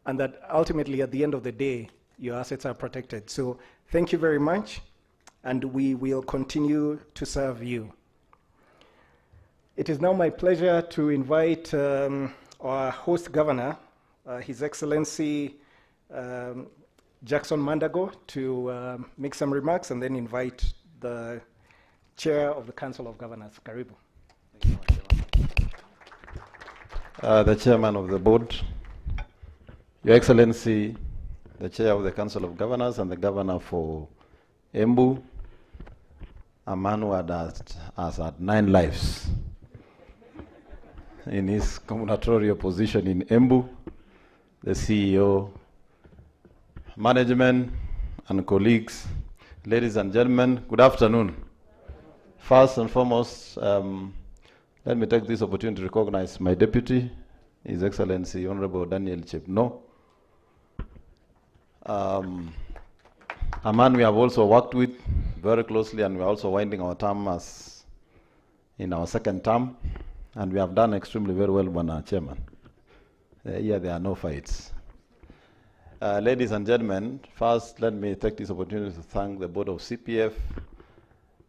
and that ultimately at the end of the day, your assets are protected. So thank you very much, and we will continue to serve you. It is now my pleasure to invite our host governor, His Excellency Jackson Mandago, to make some remarks, and then invite the Chair of the Council of Governors. Karibu. The Chairman of the Board, Your Excellency, the Chair of the Council of Governors and the Governor for Embu, a man who has had 9 lives in his gubernatorial position in Embu, the CEO, management, and colleagues, ladies and gentlemen, good afternoon. First and foremost, let me take this opportunity to recognize my deputy, His Excellency Honorable Daniel Chepno, a man we have also worked with very closely, and we are also winding our term as in our 2nd term, and we have done extremely very well, Bwana Chairman. Here there are no fights. Ladies and gentlemen, first let me take this opportunity to thank the board of CPF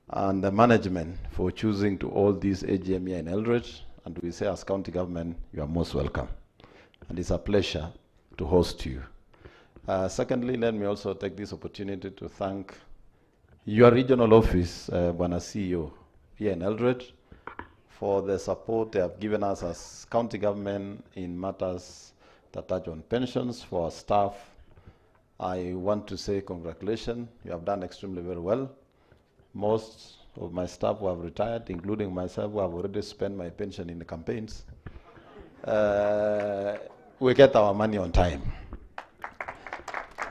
and the management for choosing to hold this AGM here in Eldred, and we say as county government, you are most welcome. And it's a pleasure to host you. Secondly, let me also take this opportunity to thank your regional office, Bwana CEO, here in Eldred, for the support they have given us as county government in matters that touch on pensions for our staff. I want to say congratulations. You have done extremely very well. Most of my staff who have retired, including myself, who have already spent my pension in the campaigns, we get our money on time.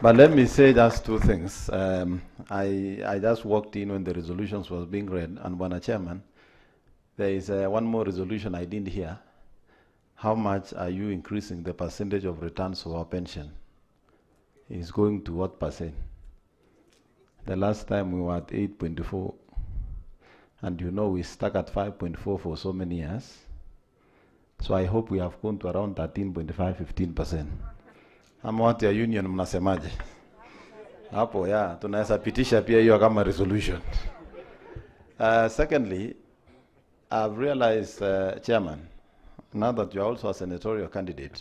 But let me say just 2 things. I just walked in when the resolutions was being read, and Bwana Chairman, there is one more resolution I didn't hear. How much are you increasing the percentage of returns of our pension? It's going to what percent? The last time we were at 8.4, and you know we stuck at 5.4 for so many years. So I hope we have gone to around 13.5, 15%. Ama watu ya union mnasemaje? Hapo ya, tunaweza pitisha pia hiyo kama resolution. Secondly, I've realized, Chairman, now that you are also a senatorial candidate,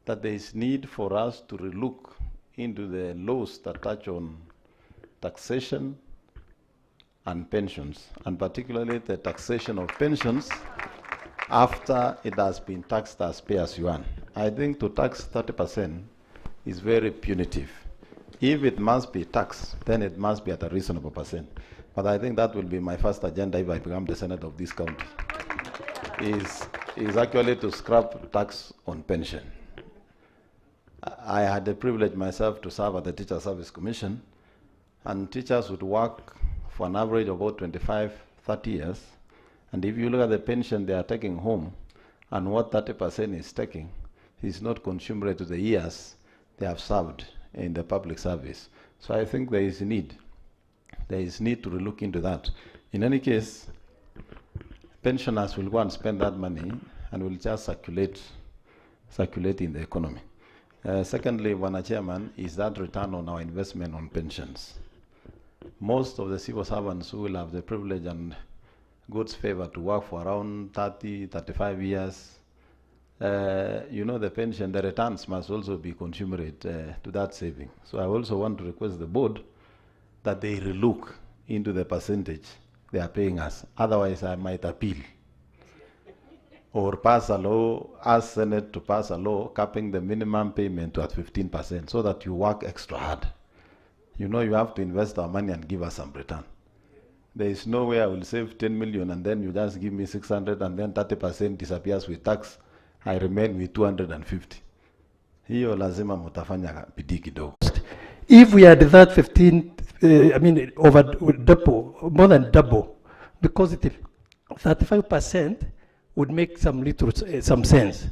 that there is need for us to relook into the laws that touch on taxation and pensions, and particularly the taxation of pensions after it has been taxed as pay as you earn. I think to tax 30% is very punitive. If it must be taxed, then it must be at a reasonable percent. But I think that will be my first agenda if I become the Senate of this county, is actually to scrap tax on pension. I had the privilege myself to serve at the Teacher Service Commission, and teachers would work for an average of about 25, 30 years. And if you look at the pension they are taking home, and what 30% is taking, is not commensurate to the years they have served in the public service. So I think there is need. There is need to look into that. In any case, pensioners will go and spend that money and will just circulate in the economy. Secondly, Bwana Chairman, is that return on our investment on pensions. Most of the civil servants who will have the privilege and God's favor to work for around 30, 35 years, you know, the pension, the returns must also be commensurate to that saving. So I also want to request the board that they relook into the percentage they are paying us. Otherwise, I might appeal or pass a law, ask Senate to pass a law capping the minimum payment to at 15% so that you work extra hard. You know, you have to invest our money and give us some return. There is no way I will save 10 million and then you just give me 600 and then 30% disappears with tax. I remain with 250. Hiyo lazima mutafanya bidii kidogo. If we had that 15, over double, more than double, because 35% would make some sense,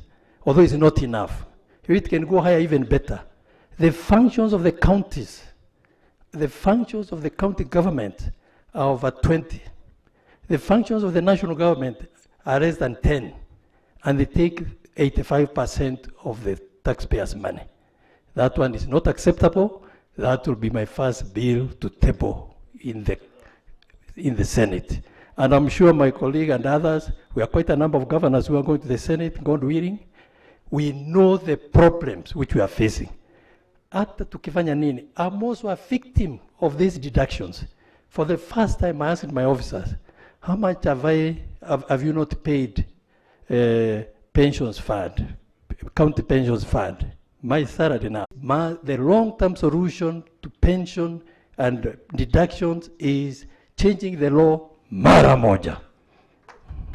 although it's not enough. If it can go higher, even better. The functions of the counties, the functions of the county government are over 20. The functions of the national government are less than 10, and they take 85% of the taxpayers' money. That one is not acceptable. That will be my first bill to table in the Senate. And I'm sure my colleague and others, we are quite a number of governors who are going to the Senate, God willing. We know the problems which we are facing. Hata tukifanya nini, I'm also a victim of these deductions. For the first time, I asked my officers, how much have you not paid pensions fund, county pensions fund? My salary now. The long-term solution to pension and deductions is changing the law mara moja.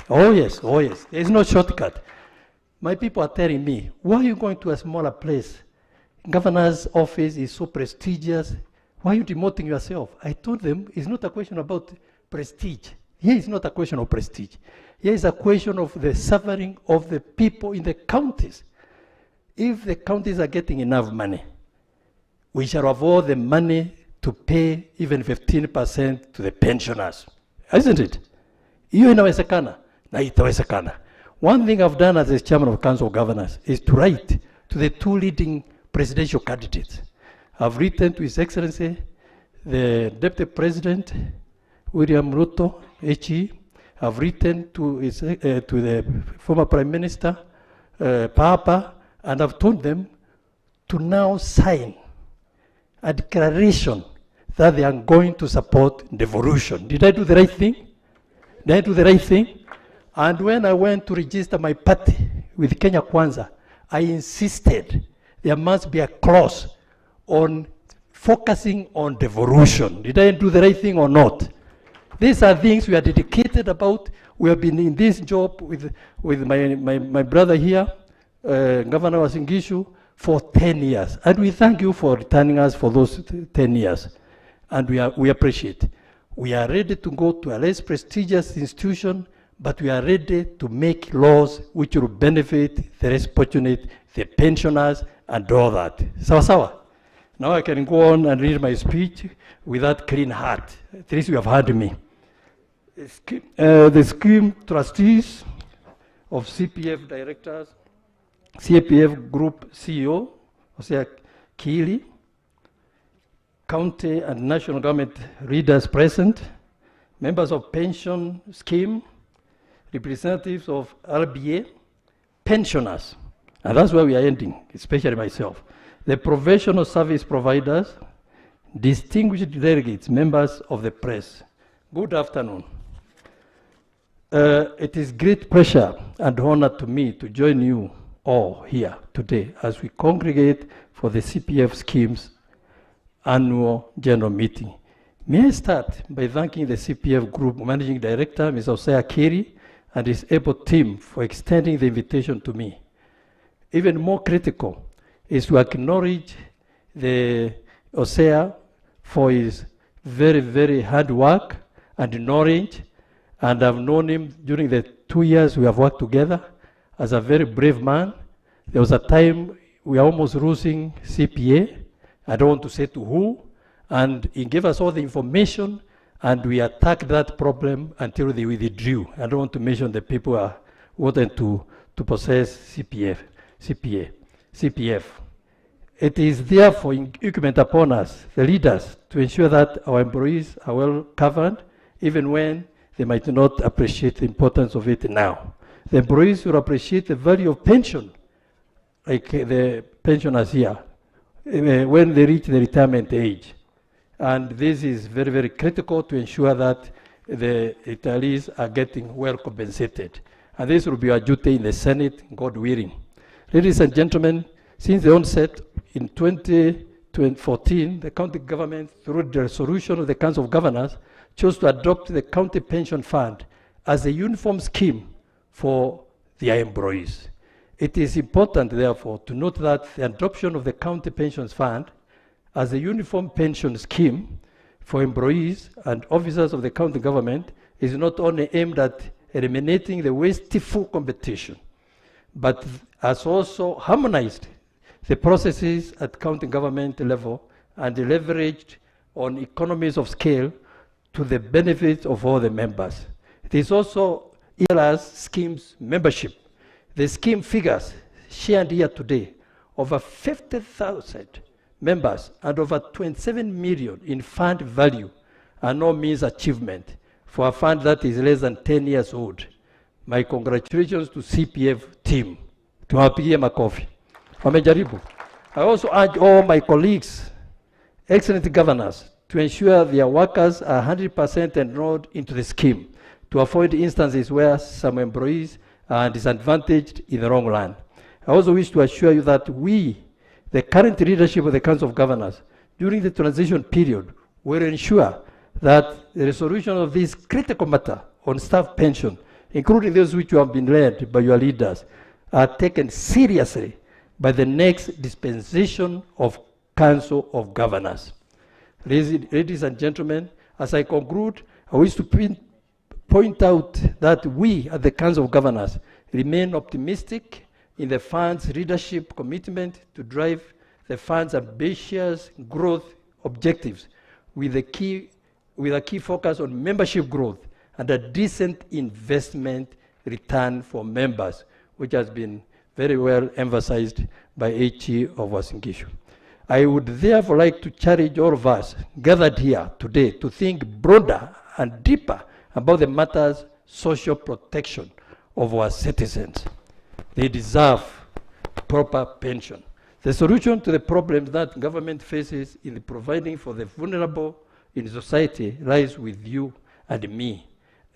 Oh yes, oh yes. There is no shortcut. My people are telling me, why are you going to a smaller place? Governor's office is so prestigious. Why are you demoting yourself? I told them it's not a question about prestige. Here is not a question of prestige. Here is a question of the suffering of the people in the counties. If the counties are getting enough money, we shall avoid the money to pay even 15% to the pensioners. Isn't it? Hiyo inawezekana na itawezekana. One thing I've done as a chairman of Council of Governors is to write to the two leading presidential candidates. I've written to His Excellency, the Deputy President, William Ruto, HE. I've written to the former Prime Minister, Papa, and I've told them to now sign a declaration that they are going to support devolution. Did I do the right thing? Did I do the right thing? And when I went to register my party with Kenya Kwanza, I insisted there must be a clause on focusing on devolution. Did I do the right thing or not? These are things we are dedicated about. We have been in this job with my brother here, Governor Wasingishu, for 10 years. And we thank you for returning us for those 10 years. And we appreciate. We are ready to go to a less prestigious institution, but we are ready to make laws which will benefit the less fortunate, the pensioners, and all that. Sawa sawa. Now I can go on and read my speech with that clean heart. At least you have heard me. The scheme trustees of CPF directors, CPF Group CEO, Hosea Kili, county and national government leaders present, members of pension scheme, representatives of RBA, pensioners, and that's where we are ending, especially myself, the professional service providers, distinguished delegates, members of the press. Good afternoon. It is great pleasure and honor to me to join you all here today as we congregate for the CPF schemes annual general meeting. May I start by thanking the CPF Group Managing Director, Ms. Osea Kiri, and his able team for extending the invitation to me. Even more critical is to acknowledge the Osea for his very, very hard work and knowledge, and I've known him during the 2 years we have worked together as a very brave man. There was a time we are almost losing CPA. I don't want to say to who, and he gave us all the information, and we attacked that problem until they withdrew. I don't want to mention the people who wanted to possess CPF. It is therefore incumbent upon us, the leaders, to ensure that our employees are well covered, even when they might not appreciate the importance of it now. The employees will appreciate the value of pension, like the pensioners here, when they reach the retirement age. And this is very, very critical to ensure that the retirees are getting well compensated. And this will be our duty in the Senate, God willing. Ladies and gentlemen, since the onset in 2014, the county government, through the resolution of the Council of Governors, chose to adopt the County Pension Fund as a uniform scheme for their employees. It is important, therefore, to note that the adoption of the County Pensions Fund as a uniform pension scheme for employees and officers of the county government is not only aimed at eliminating the wasteful competition, but has also harmonized the processes at county government level and leveraged on economies of scale to the benefit of all the members. It is also ELR's scheme's membership. The scheme figures shared here today over 50,000 members and over 27 million in fund value are no means achievement for a fund that is less than 10 years old. My congratulations to CPF team. Tuwapigie makofi. Wamejaribu. I also urge all my colleagues, excellent governors, to ensure their workers are 100% enrolled into the scheme to avoid instances where some employees are disadvantaged in the long run. I also wish to assure you that we, the current leadership of the Council of Governors, during the transition period, will ensure that the resolution of this critical matter on staff pension, including those which have been led by your leaders, are taken seriously by the next dispensation of Council of Governors. Ladies and gentlemen, as I conclude, I wish to point out that we at the Council of Governors remain optimistic in the fund's leadership commitment to drive the fund's ambitious growth objectives with a key focus on membership growth and a decent investment return for members, which has been very well emphasized by HE of Uasin Gishu. I would therefore like to challenge all of us gathered here today to think broader and deeper about the matters social protection of our citizens. They deserve proper pension. The solution to the problems that government faces in providing for the vulnerable in society lies with you and me,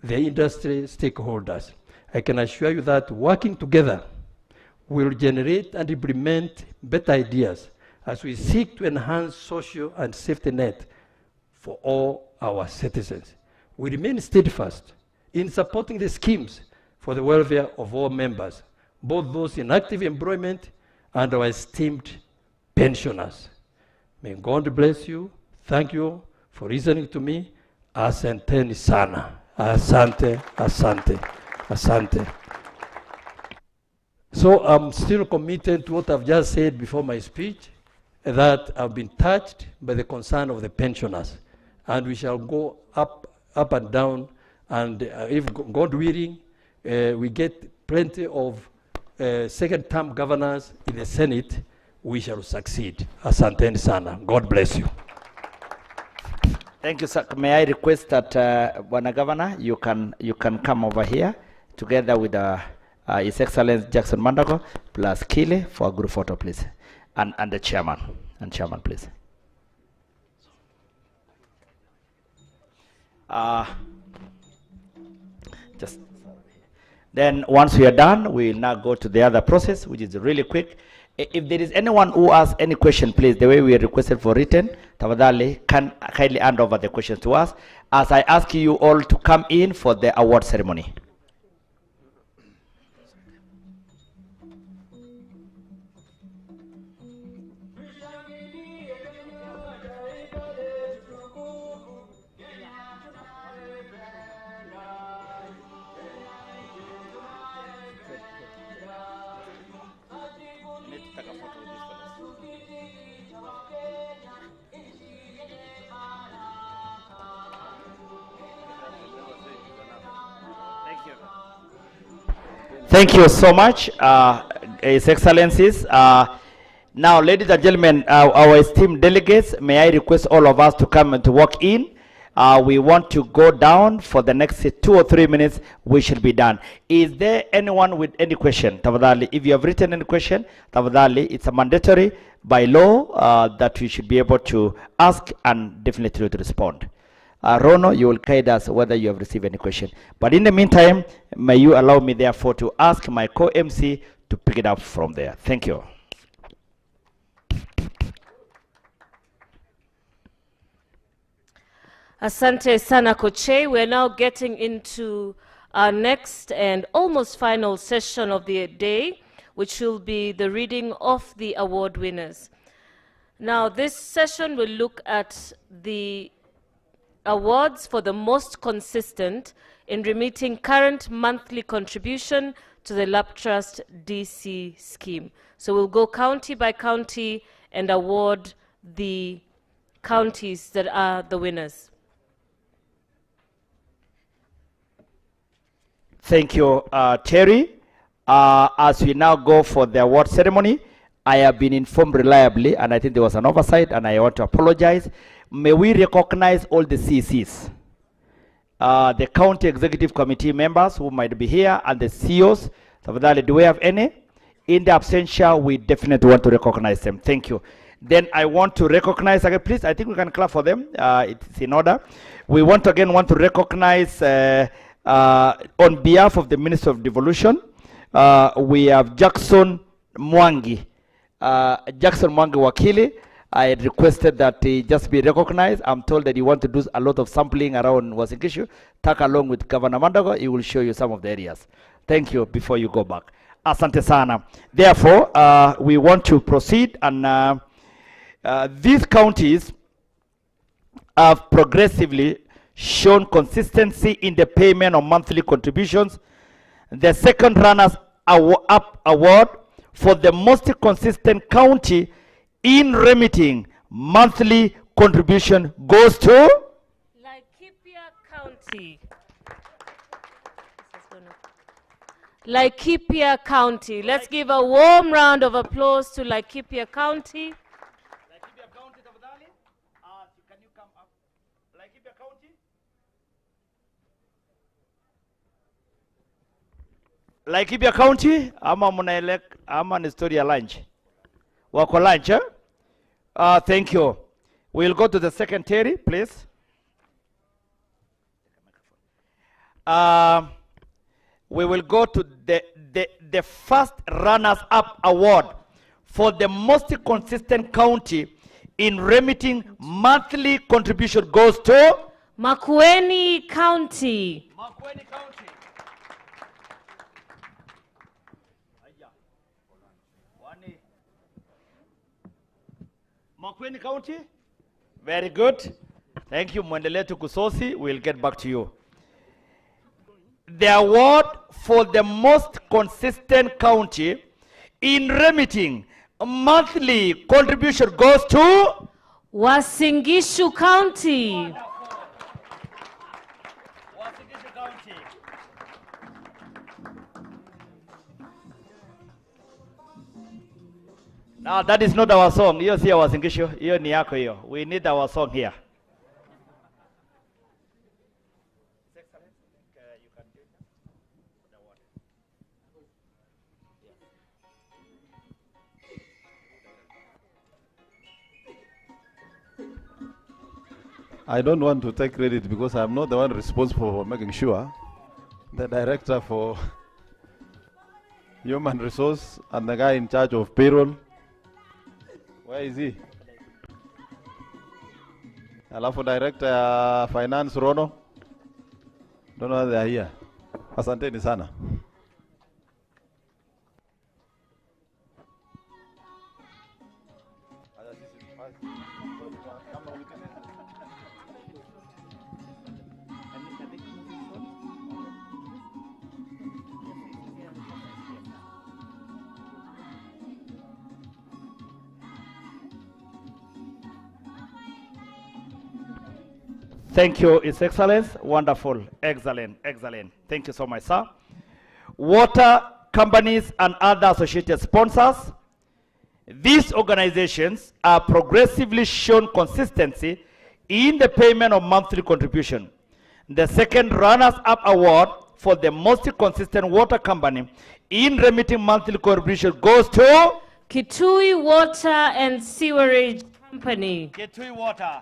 the industry stakeholders. I can assure you that working together will generate and implement better ideas as we seek to enhance social and safety net for all our citizens. We remain steadfast in supporting the schemes for the welfare of all members, both those in active employment and our esteemed pensioners. May God bless you. Thank you for listening to me. Asanteni sana. Asante, asante, asante. So I'm still committed to what I've just said before my speech, that I've been touched by the concern of the pensioners. And we shall go up and down, and if God willing, we get plenty of second-term governors in the Senate, we shall succeed. Asanteni sana. God bless you. Thank you, sir. May I request that, Bwana Governor, you can come over here together with His Excellency Jackson Mandago plus Kile for a group photo, please, and the chairman. And chairman, please. Just then, once we are done, we will now go to the other process, which is really quick. If there is anyone who has any question, please, the way we requested for written, tafadhali, can kindly hand over the questions to us as I ask you all to come in for the award ceremony. Thank you so much, His Excellencies. Now, ladies and gentlemen, our esteemed delegates, may I request all of us to come and to walk in. We want to go down for the next 2 or 3 minutes. We should be done. Is there anyone with any question? Tafadhali, if you have written any question, tafadhali, it's a mandatory by law that we should be able to ask and definitely to respond. Rono, you will guide us whether you have received any question. But in the meantime, may you allow me therefore to ask my co-MC to pick it up from there. Thank you. Asante sana Koche. We're now getting into our next and almost final session of the day, which will be the reading of the award winners. Now, this session will look at the awards for the most consistent in remitting current monthly contribution to the LAP Trust DC scheme. So we'll go county by county and award the counties that are the winners. Thank you, Terry. As we now go for the award ceremony, I have been informed reliably, and I think there was an oversight, and I want to apologize. May we recognize all the CCs, the county executive committee members who might be here, and the CEOs. Do we have any? In the absentia, we definitely want to recognize them. Thank you. Then I want to recognize again, please. I think we can clap for them. It's in order. We want to recognize on behalf of the Minister of Devolution. We have Jackson Mwangi. Jackson Mwangi Wakili. I requested that he just be recognized. I'm told that you want to do a lot of sampling around Uasin-Gishu. Talk along with Governor Mandago. He will show you some of the areas. Thank you before you go back. Asante sana. Therefore, we want to proceed, and these counties have progressively shown consistency in the payment of monthly contributions. The second runners-up award for the most consistent county in remitting monthly contribution goes to Laikipia County. Laikipia County. Let's give a warm round of applause to Laikipia County. Laikipia County, tafadhali. Can you come up? Laikipia County. Laikipia County, ama munaelek, ama ni story ya lunch. Wako lunch, eh? Thank you. We'll go to the secretary, please. We will go to the first runners-up award for the most consistent county in remitting monthly contribution goes to Makueni County. Makueni County. Makueni County. Very good. Thank you, Mwendeletu Kusosi. We'll get back to you. The award for the most consistent county in remitting monthly contribution goes to Uasin-Gishu County. Now, that is not our song. You see our Uasin-Gishu. You ni yako hiyo. We need our song here. I don't want to take credit because I'm not the one responsible for making sure. The director for human resource and the guy in charge of payroll Where is he? Alafu director ya finance Rono. Don't know they are here. Asanteni sana. Thank you, His Excellence. Wonderful. Excellent. Excellent. Thank you so much, sir. Water companies and other associated sponsors. These organizations are progressively shown consistency in the payment of monthly contribution. The second runners-up award for the most consistent water company in remitting monthly contribution goes to Kitui Water and Sewerage Company. Kitui Water.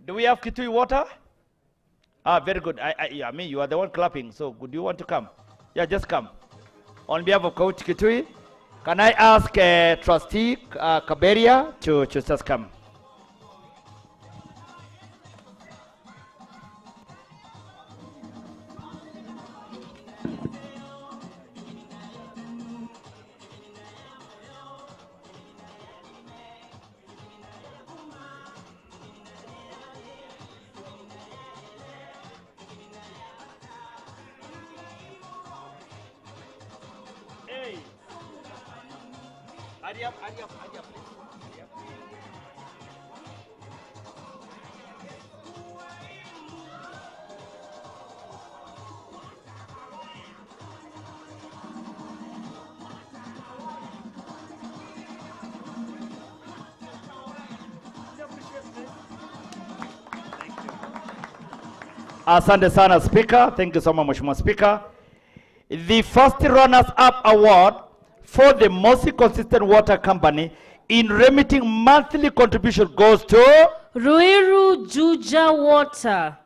Do we have Kitui Water? Ah, very good. I mean, you are the one clapping, so do you want to come? Yeah, just come. On behalf of Coach Kitui, can I ask Trustee Kaberia to just come? Asante sana Speaker. Thank you so much, Mheshimiwa Speaker. The first runners-up award for the most consistent water company in remitting monthly contribution goes to Ruiru Juja Water.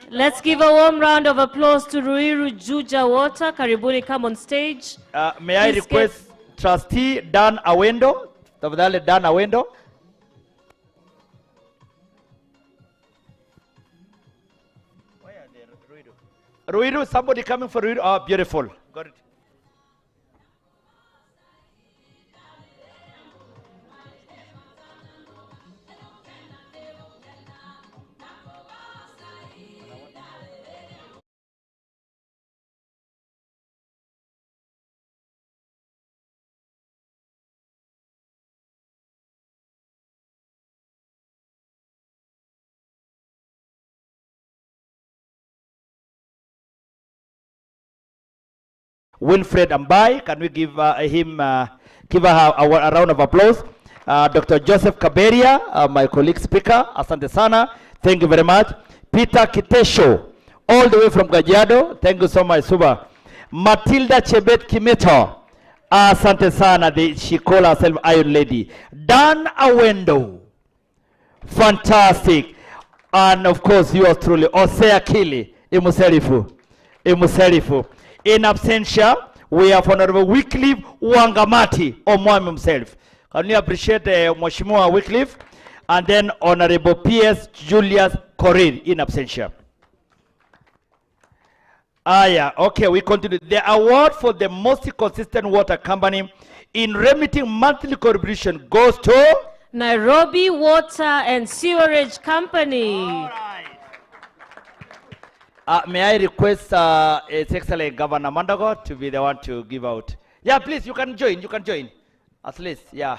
Let's give a warm round of applause to Ruiru Juja Water. Karibuni, come on stage. May I request Trustee Dan Awendo, tafadhali Dan Awendo. Ruiru, somebody coming for Ruiru? Oh, beautiful. Got it. Wilfred Ambai, can we give give her a round of applause? Dr. Joseph Kaberia, my colleague speaker, asante sana, thank you very much. Peter Kitesho, all the way from Kajiado, thank you so much, Suba. Matilda Chebet Kimeto, asante sana, she called herself Iron Lady. Dan Awendo, fantastic. And of course, yours truly, Osea Kili, Imuserifu. In absentia, we have Honorable Wycliffe Wangamati, Omwami himself. Can you appreciate Mheshimiwa Wycliffe? And then Honorable P.S. Julius Korir, in absentia. Yeah, okay, we continue. The award for the most consistent water company in remitting monthly contribution goes to Nairobi Water and Sewerage Company. May I request His Excellency Governor Mandago to be the one to give out? Yeah, please, you can join. You can join. At least, yeah.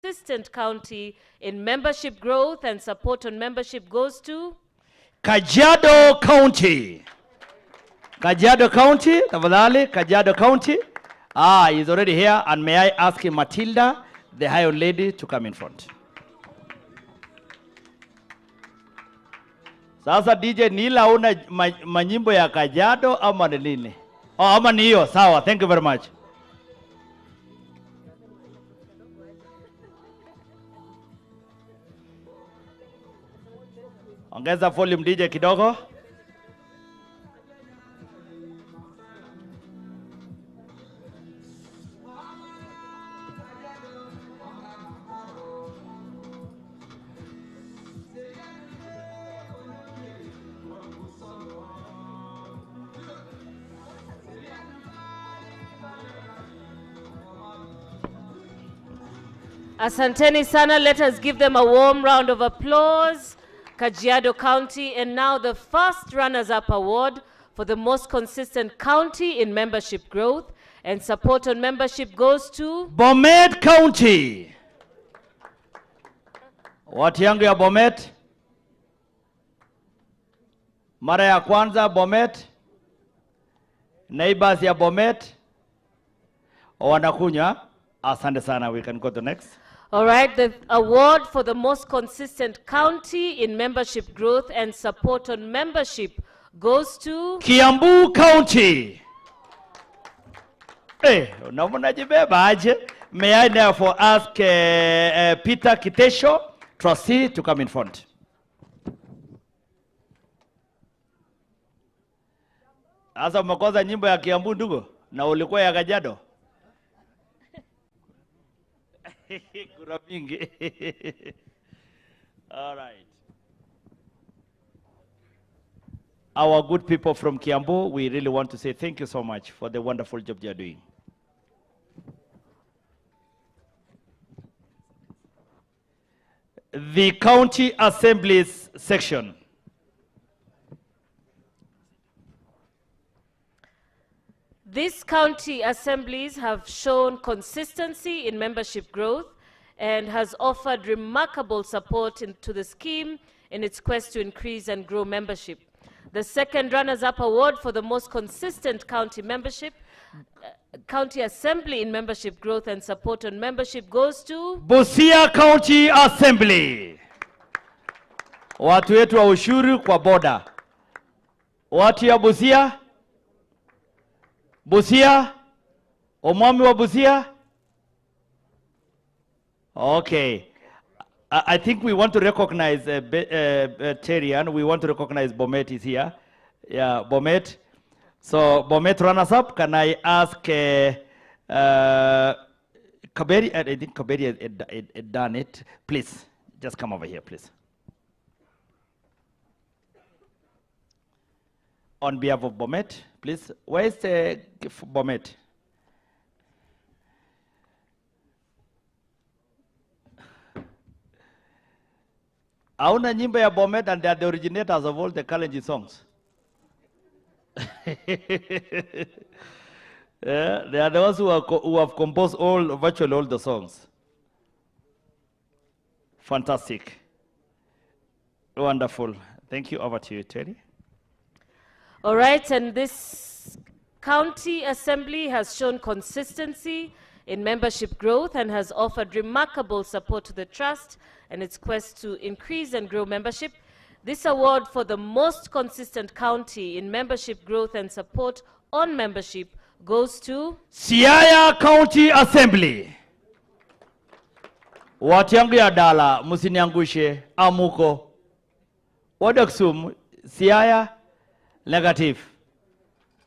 consistent county in membership growth and support on membership goes to Kajiado County. Kajiado County, tafadhali, Kajiado County. He's already here, and may I ask Matilda, the high lady, to come in front. Sasa DJ Nila una manyimbo ya Kajiado ama ni nini? Ama ni hiyo, sawa, thank you very much. Ongeza volume DJ kidogo. Asanteni sana, let us give them a warm round of applause. Kajiado County, and now the first runners-up award for the most consistent county in membership growth and support on membership goes to Bomet County. Watu yangu ya Bomet. Mara ya kwanza Bomet. Neighbors ya Bomet. Wanakunywa. Asante sana, we can go to next. All right, the award for the most consistent county in membership growth and support on membership goes to Kiambu County. Hey, unajibeba aje? May I therefore ask Peter Kitesho, trustee, to come in front. Asa umekosa nyimbo ya Kiambu ndugu na ulikuwa ya Kajiado. Kura mingi. All right. Our good people from Kiambu, we really want to say thank you so much for the wonderful job you are doing. The county assemblies section. These county assemblies have shown consistency in membership growth and has offered remarkable support to the scheme in its quest to increase and grow membership. The second runners-up award for the most consistent county membership, county assembly in membership growth and support on membership goes to Busia County Assembly. Watu wetu wa ushuru kwa boda. Watu ya Busia? Busia? Omwami wa Busia? Okay. I think we want to recognize Terry, and we want to recognize Bomet is here. Yeah, Bomet. So, Bomet runners up. Can I ask Kaberi? I think Kaberi had done it. Please, just come over here, please. On behalf of Bomet, please. Where is the Bomet? Auna nyimbo ya Bomet, and they are the originators of all the Kalenjin songs. Yeah, they are the ones who have composed virtually all the songs. Fantastic. Wonderful. Thank you. Over to you, Terry. All right, and this county assembly has shown consistency in membership growth and has offered remarkable support to the trust and its quest to increase and grow membership. This award for the most consistent county in membership growth and support on membership goes to Siaya County Assembly. Watu yangu ya dala, musiniangushe, amuko. Wadaksum, Siaya, negative.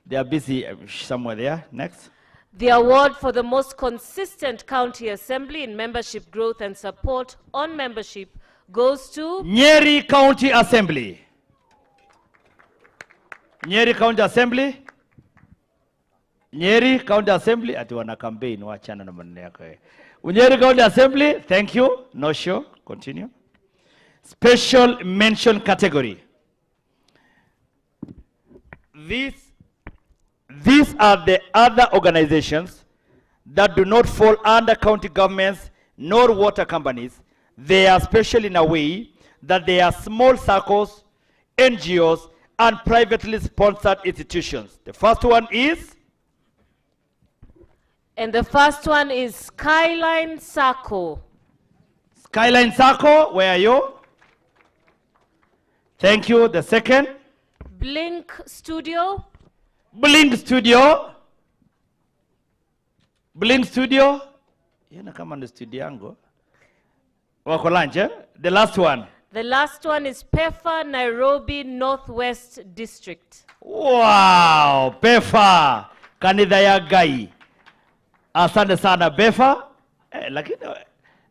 They are busy somewhere there. Next. The award for the most consistent county assembly in membership growth and support on membership goes to Nyeri County Assembly. Nyeri County Assembly. Nyeri County Assembly. Ati wana campaign wachana na maneno yako. Nyeri County Assembly. Thank you. No show. Continue. Special mention category. These are the other organizations that do not fall under county government's nor water companies. They are special in a way that they are small circles, NGOs, and privately sponsored institutions. The first one is? And the first one is Skyline Circle. Skyline Circle, where are you? Thank you. The second? Blink Studio. Blink Studio. Blink Studio. Yena kama ni studio yangu. Wako lunch, eh? The last one. The last one is PEFA Nairobi Northwest District. Wow, PEFA. Kanidha ya gai. Asante sana PEFA. Lakini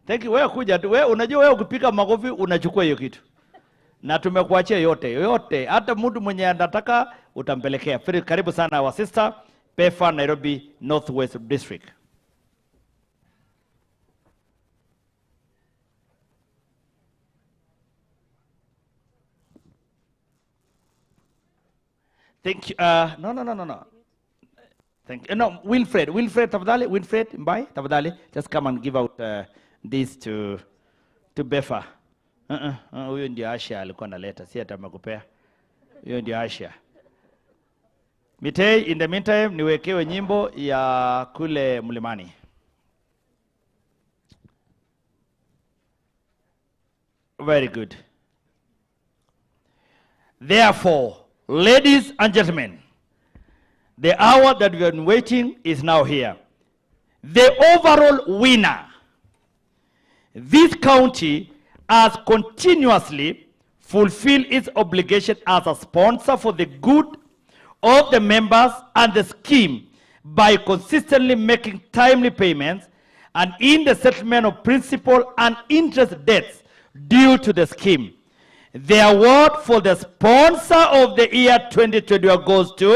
thank you, wewe kuja tu. Wewe unajua wewe ukipika makofi unachukua hiyo kitu. Na tumekuachia yote. Hata mtu mwenye anataka utampelekea. Karibu sana our sister PEFA Nairobi Northwest District. Thank you. No. Thank you. No, Wilfred, tafadhali. Wilfred, Mbai, tafadhali. Just come and give out this to PEFA. Huyo ndio Asha alikuwa analeta, si hata makupea. Huyo ndio Asha. Mitei, in the meantime, niwekewe nyimbo ya kule mlimani. Very good. Therefore, ladies and gentlemen, the hour that we have been waiting is now here. The overall winner, this county has continuously fulfilled its obligation as a sponsor for the good of the members and the scheme by consistently making timely payments and in the settlement of principal and interest debts due to the scheme. The award for the sponsor of the year 2021 goes to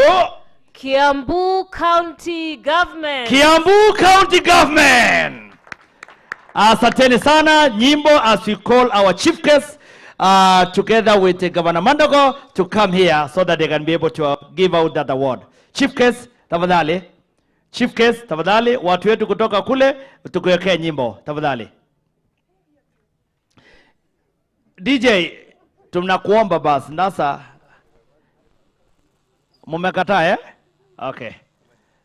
Kiambu County Government. Kiambu County Government. Asanteni sana nyimbo as we call our chief guest together with Governor Mandogo to come here so that they can be able to give out that award. Chief guest, tafadhali. Chief guest, tafadhali. Watu wetu kutoka kule tukuwekea nyimbo, tafadhali. DJ, tunakuomba basi nasa mumekataa eh? Okay.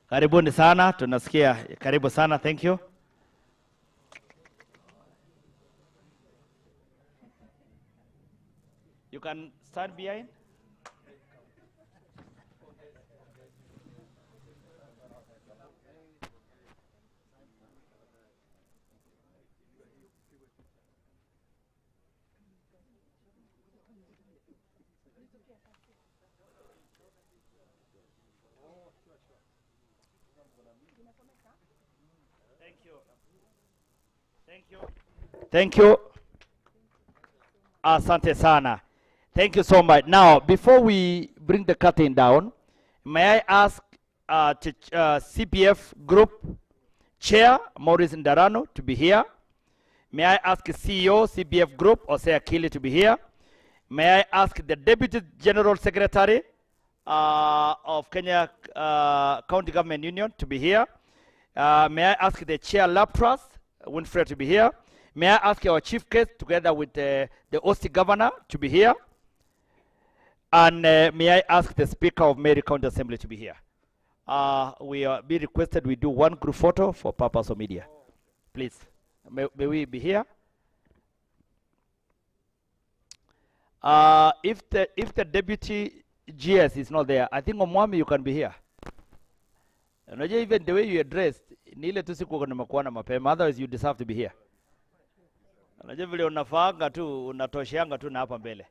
Karibuni sana, tunasikia karibu sana, thank you. You can stand behind. Thank you. Asante sana. Thank you so much. Now, before we bring the curtain down, may I ask CPF Group Chair Maurice Ndarano to be here? May I ask CEO CPF Group Osea Kili to be here? May I ask the Deputy General Secretary of Kenya County Government Union to be here? May I ask the Chair Lab Trust, Winfred, to be here? May I ask our chief guest together with the OC Governor to be here? And may I ask the Speaker of Mary County Assembly to be here? We are being requested we do one group photo for purpose of media. Please, may we be here? If the Deputy GS is not there, I think Omwami you can be here. Unajua even the way you are dressed, ni ile tu siku unakuwa na mapema, otherwise you deserve to be here. Unajua vile unafaanga tu, unatosheanga tu na hapa mbele.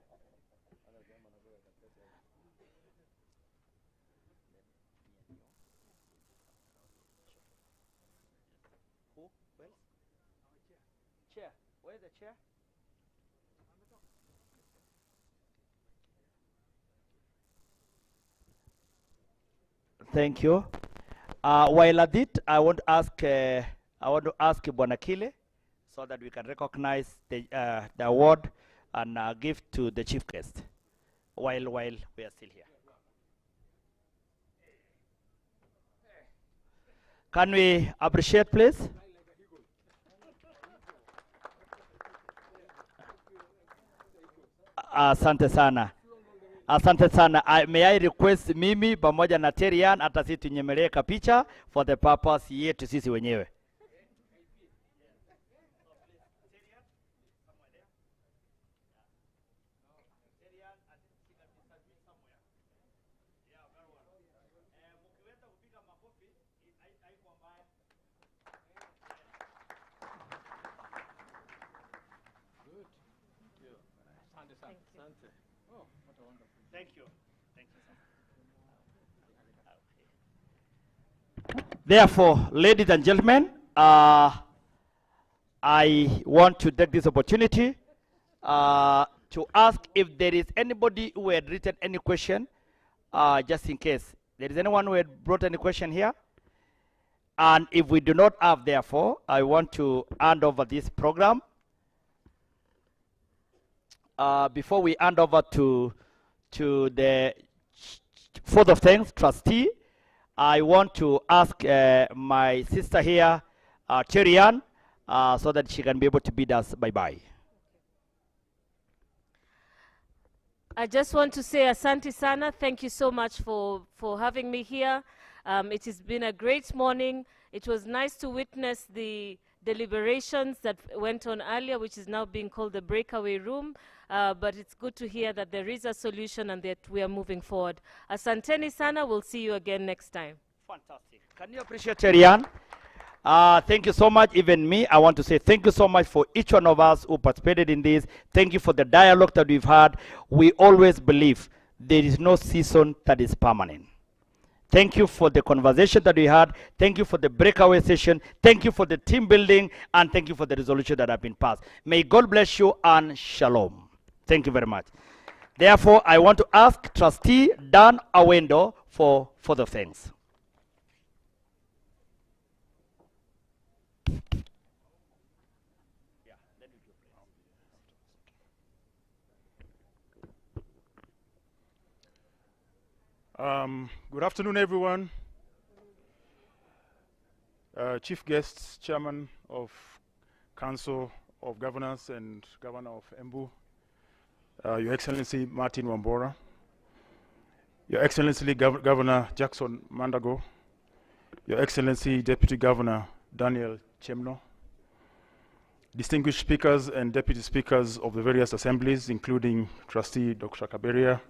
Chair. Where is the chair? Thank you. While at it, I want to ask Bwana Kile so that we can recognize the award and give to the chief guest while we are still here. Can we appreciate, please? Asante sana. Asante sana. May I request mimi pamoja na Terian hata sisi tunyemelee picha for the purpose yetu sisi wenyewe. Thank you. Thank you. Therefore, ladies and gentlemen, I want to take this opportunity to ask if there is anybody who had written any question, just in case. There is anyone who had brought any question here? And if we do not have, therefore, I want to hand over this program. Before we hand over to the fourth of thanks trustee, I want to ask my sister here, Terian, so that she can be able to bid us bye-bye. I just want to say asante sana. Thank you so much for having me here. It has been a great morning. It was nice to witness the deliberations that went on earlier, which is now being called the breakaway room. But it's good to hear that there is a solution and that we are moving forward. Asanteni sana. We'll see you again next time. Fantastic. Can you appreciate Terian? Thank you so much. Even me, I want to say thank you so much for each one of us who participated in this. Thank you for the dialogue that we've had. We always believe there is no season that is permanent. Thank you for the conversation that we had. Thank you for the breakaway session. Thank you for the team building. And thank you for the resolution that have been passed. May God bless you and shalom. Thank you very much. Therefore, I want to ask Trustee Dan Awendo for further thanks. Good afternoon, everyone. Chief guests, Chairman of Council of Governors and Governor of Embu, Your Excellency Martin Wambora, Your Excellency Governor Jackson Mandago, Your Excellency Deputy Governor Daniel Chemno, distinguished speakers and deputy speakers of the various assemblies, including Trustee Dr. Kaberia,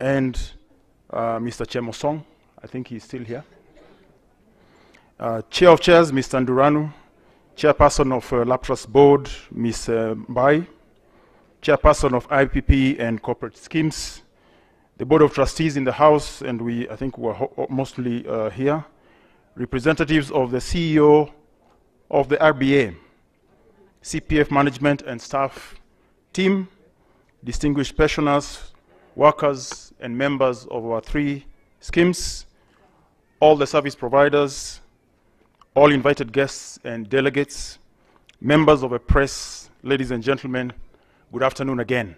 and Mr. Chemosong, I think he's still here. Chair of Chairs, Mr. Nduranu, Chairperson of Laptrust Board, Ms. Mbai, Chairperson of IPP and Corporate Schemes, the Board of Trustees in the House, and I think we're mostly here, representatives of the CEO of the RBA, CPF management and staff team, distinguished pensioners, workers and members of our 3 schemes, all the service providers, all invited guests and delegates, members of the press, ladies and gentlemen, good afternoon again.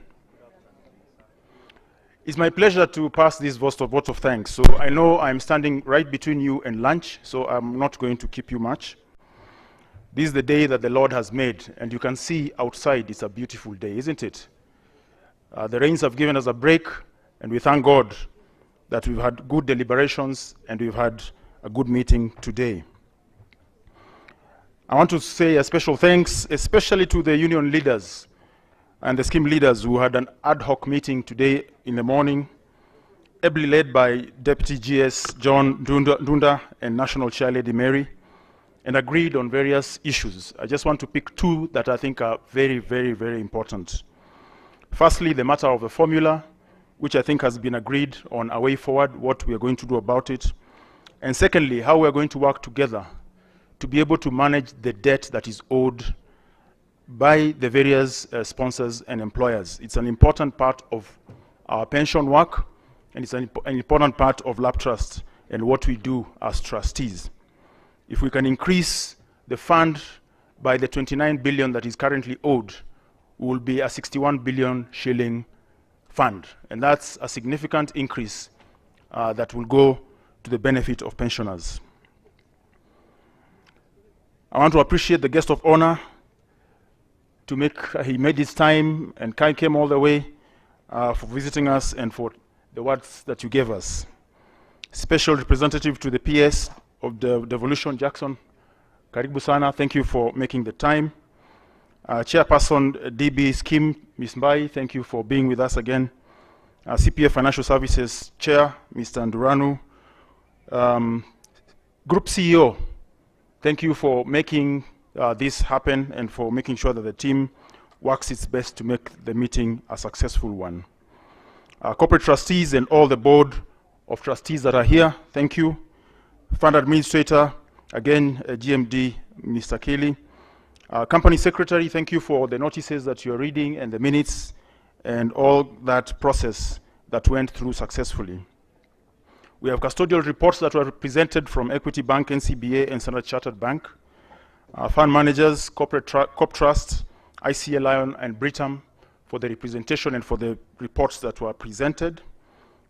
It's my pleasure to pass this vote of thanks. So I know I'm standing right between you and lunch, so I'm not going to keep you much. This is the day that the Lord has made, and you can see outside it's a beautiful day, isn't it? The rains have given us a break, and we thank God that we've had good deliberations and we've had a good meeting today. I want to say a special thanks, especially to the union leaders and the scheme leaders who had an ad hoc meeting today in the morning, ably led by Deputy GS John Dunda and National Chair Lady Mary, and agreed on various issues. I just want to pick 2 that I think are very, very, very important. Firstly, the matter of the formula, which I think has been agreed on a way forward, what we are going to do about it. And secondly, how we are going to work together to be able to manage the debt that is owed by the various sponsors and employers. It's an important part of our pension work, and it's an important part of Lab Trust and what we do as trustees. If we can increase the fund by the 29 billion that is currently owed, we will be a 61 billion shilling fund, and that's a significant increase that will go to the benefit of pensioners. I want to appreciate the guest of honor, to make, he made his time and came all the way for visiting us and for the words that you gave us. Special representative to the PS of the Devolution, Jackson, Karibu Sana, thank you for making the time. Chairperson DB Scheme, Ms. Mbai, thank you for being with us again. CPF Financial Services Chair, Mr. Nduranu. Group CEO, thank you for making this happen and for making sure that the team works its best to make the meeting a successful one. Corporate trustees and all the board of trustees that are here, thank you. Fund administrator, again, GMD, Mr. Kelly. Company secretary, thank you for the notices that you're reading and the minutes and all that process that went through successfully. We have custodial reports that were presented from Equity Bank, NCBA, and Standard Chartered Bank. Fund managers, Corp Trust, ICA Lion, and Britam for the representation and for the reports that were presented.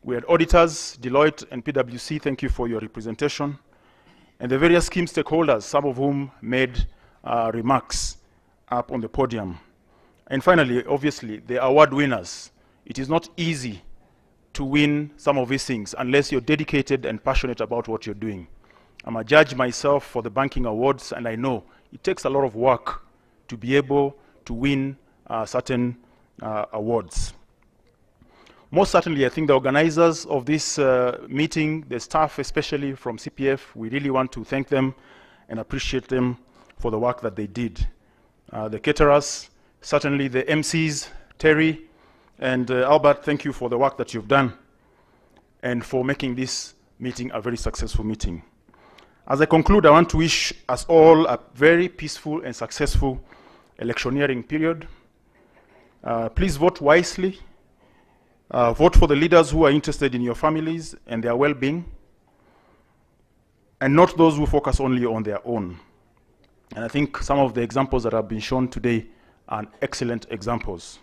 We had auditors, Deloitte and PwC, thank you for your representation. And the various scheme stakeholders, some of whom made remarks up on the podium. And finally, obviously, the award winners. It is not easy to win some of these things unless you're dedicated and passionate about what you're doing. I'm a judge myself for the banking awards, and I know it takes a lot of work to be able to win certain awards. Most certainly, I think the organizers of this meeting, the staff especially from CPF, we really want to thank them and appreciate them for the work that they did. The caterers, certainly the MCs, Terry and Albert, thank you for the work that you've done and for making this meeting a very successful meeting. As I conclude, I want to wish us all a very peaceful and successful electioneering period. Please vote wisely. Vote for the leaders who are interested in your families and their well-being, and not those who focus only on their own. And I think some of the examples that have been shown today are excellent examples.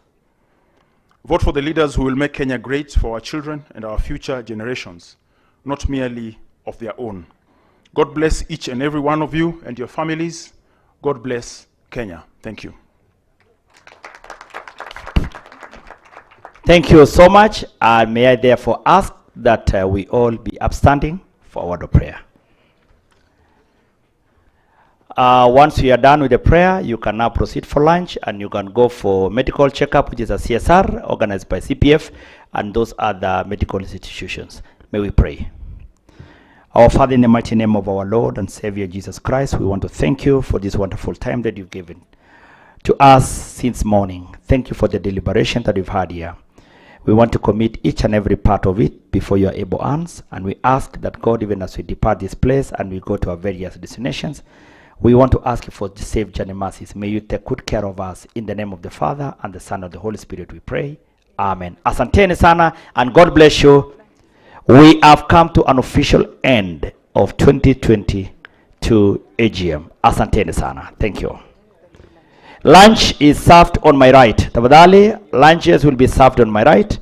Vote for the leaders who will make Kenya great for our children and our future generations, not merely of their own. God bless each and every one of you and your families. God bless Kenya. Thank you. Thank you so much. May I therefore ask that we all be upstanding for a word of prayer. Once we are done with the prayer, you can now proceed for lunch, and you can go for medical checkup, which is a CSR organized by CPF and those other medical institutions. May we pray. Our Father, in the mighty name of our Lord and Savior Jesus Christ, we want to thank you for this wonderful time that you've given to us since morning. Thank you for the deliberation that we've had here. We want to commit each and every part of it before your able hands, and we ask that God, even as we depart this place and we go to our various destinations, we want to ask you for the safe journey mercies. May you take good care of us. In the name of the Father and the Son and the Holy Spirit we pray. Amen. Asanteni sana, and God bless you. We have come to an official end of 2022 AGM. Asanteni sana. Thank you. Lunch is served on my right. Tafadhali, lunches will be served on my right.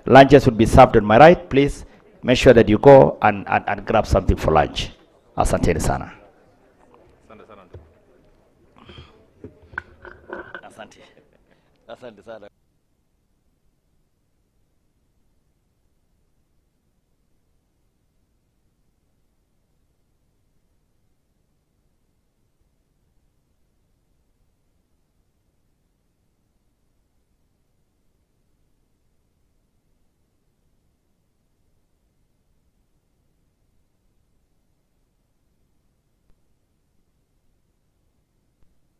Lunches will be served on my right. Please make sure that you go and grab something for lunch. Asanteni sana. Asante sana.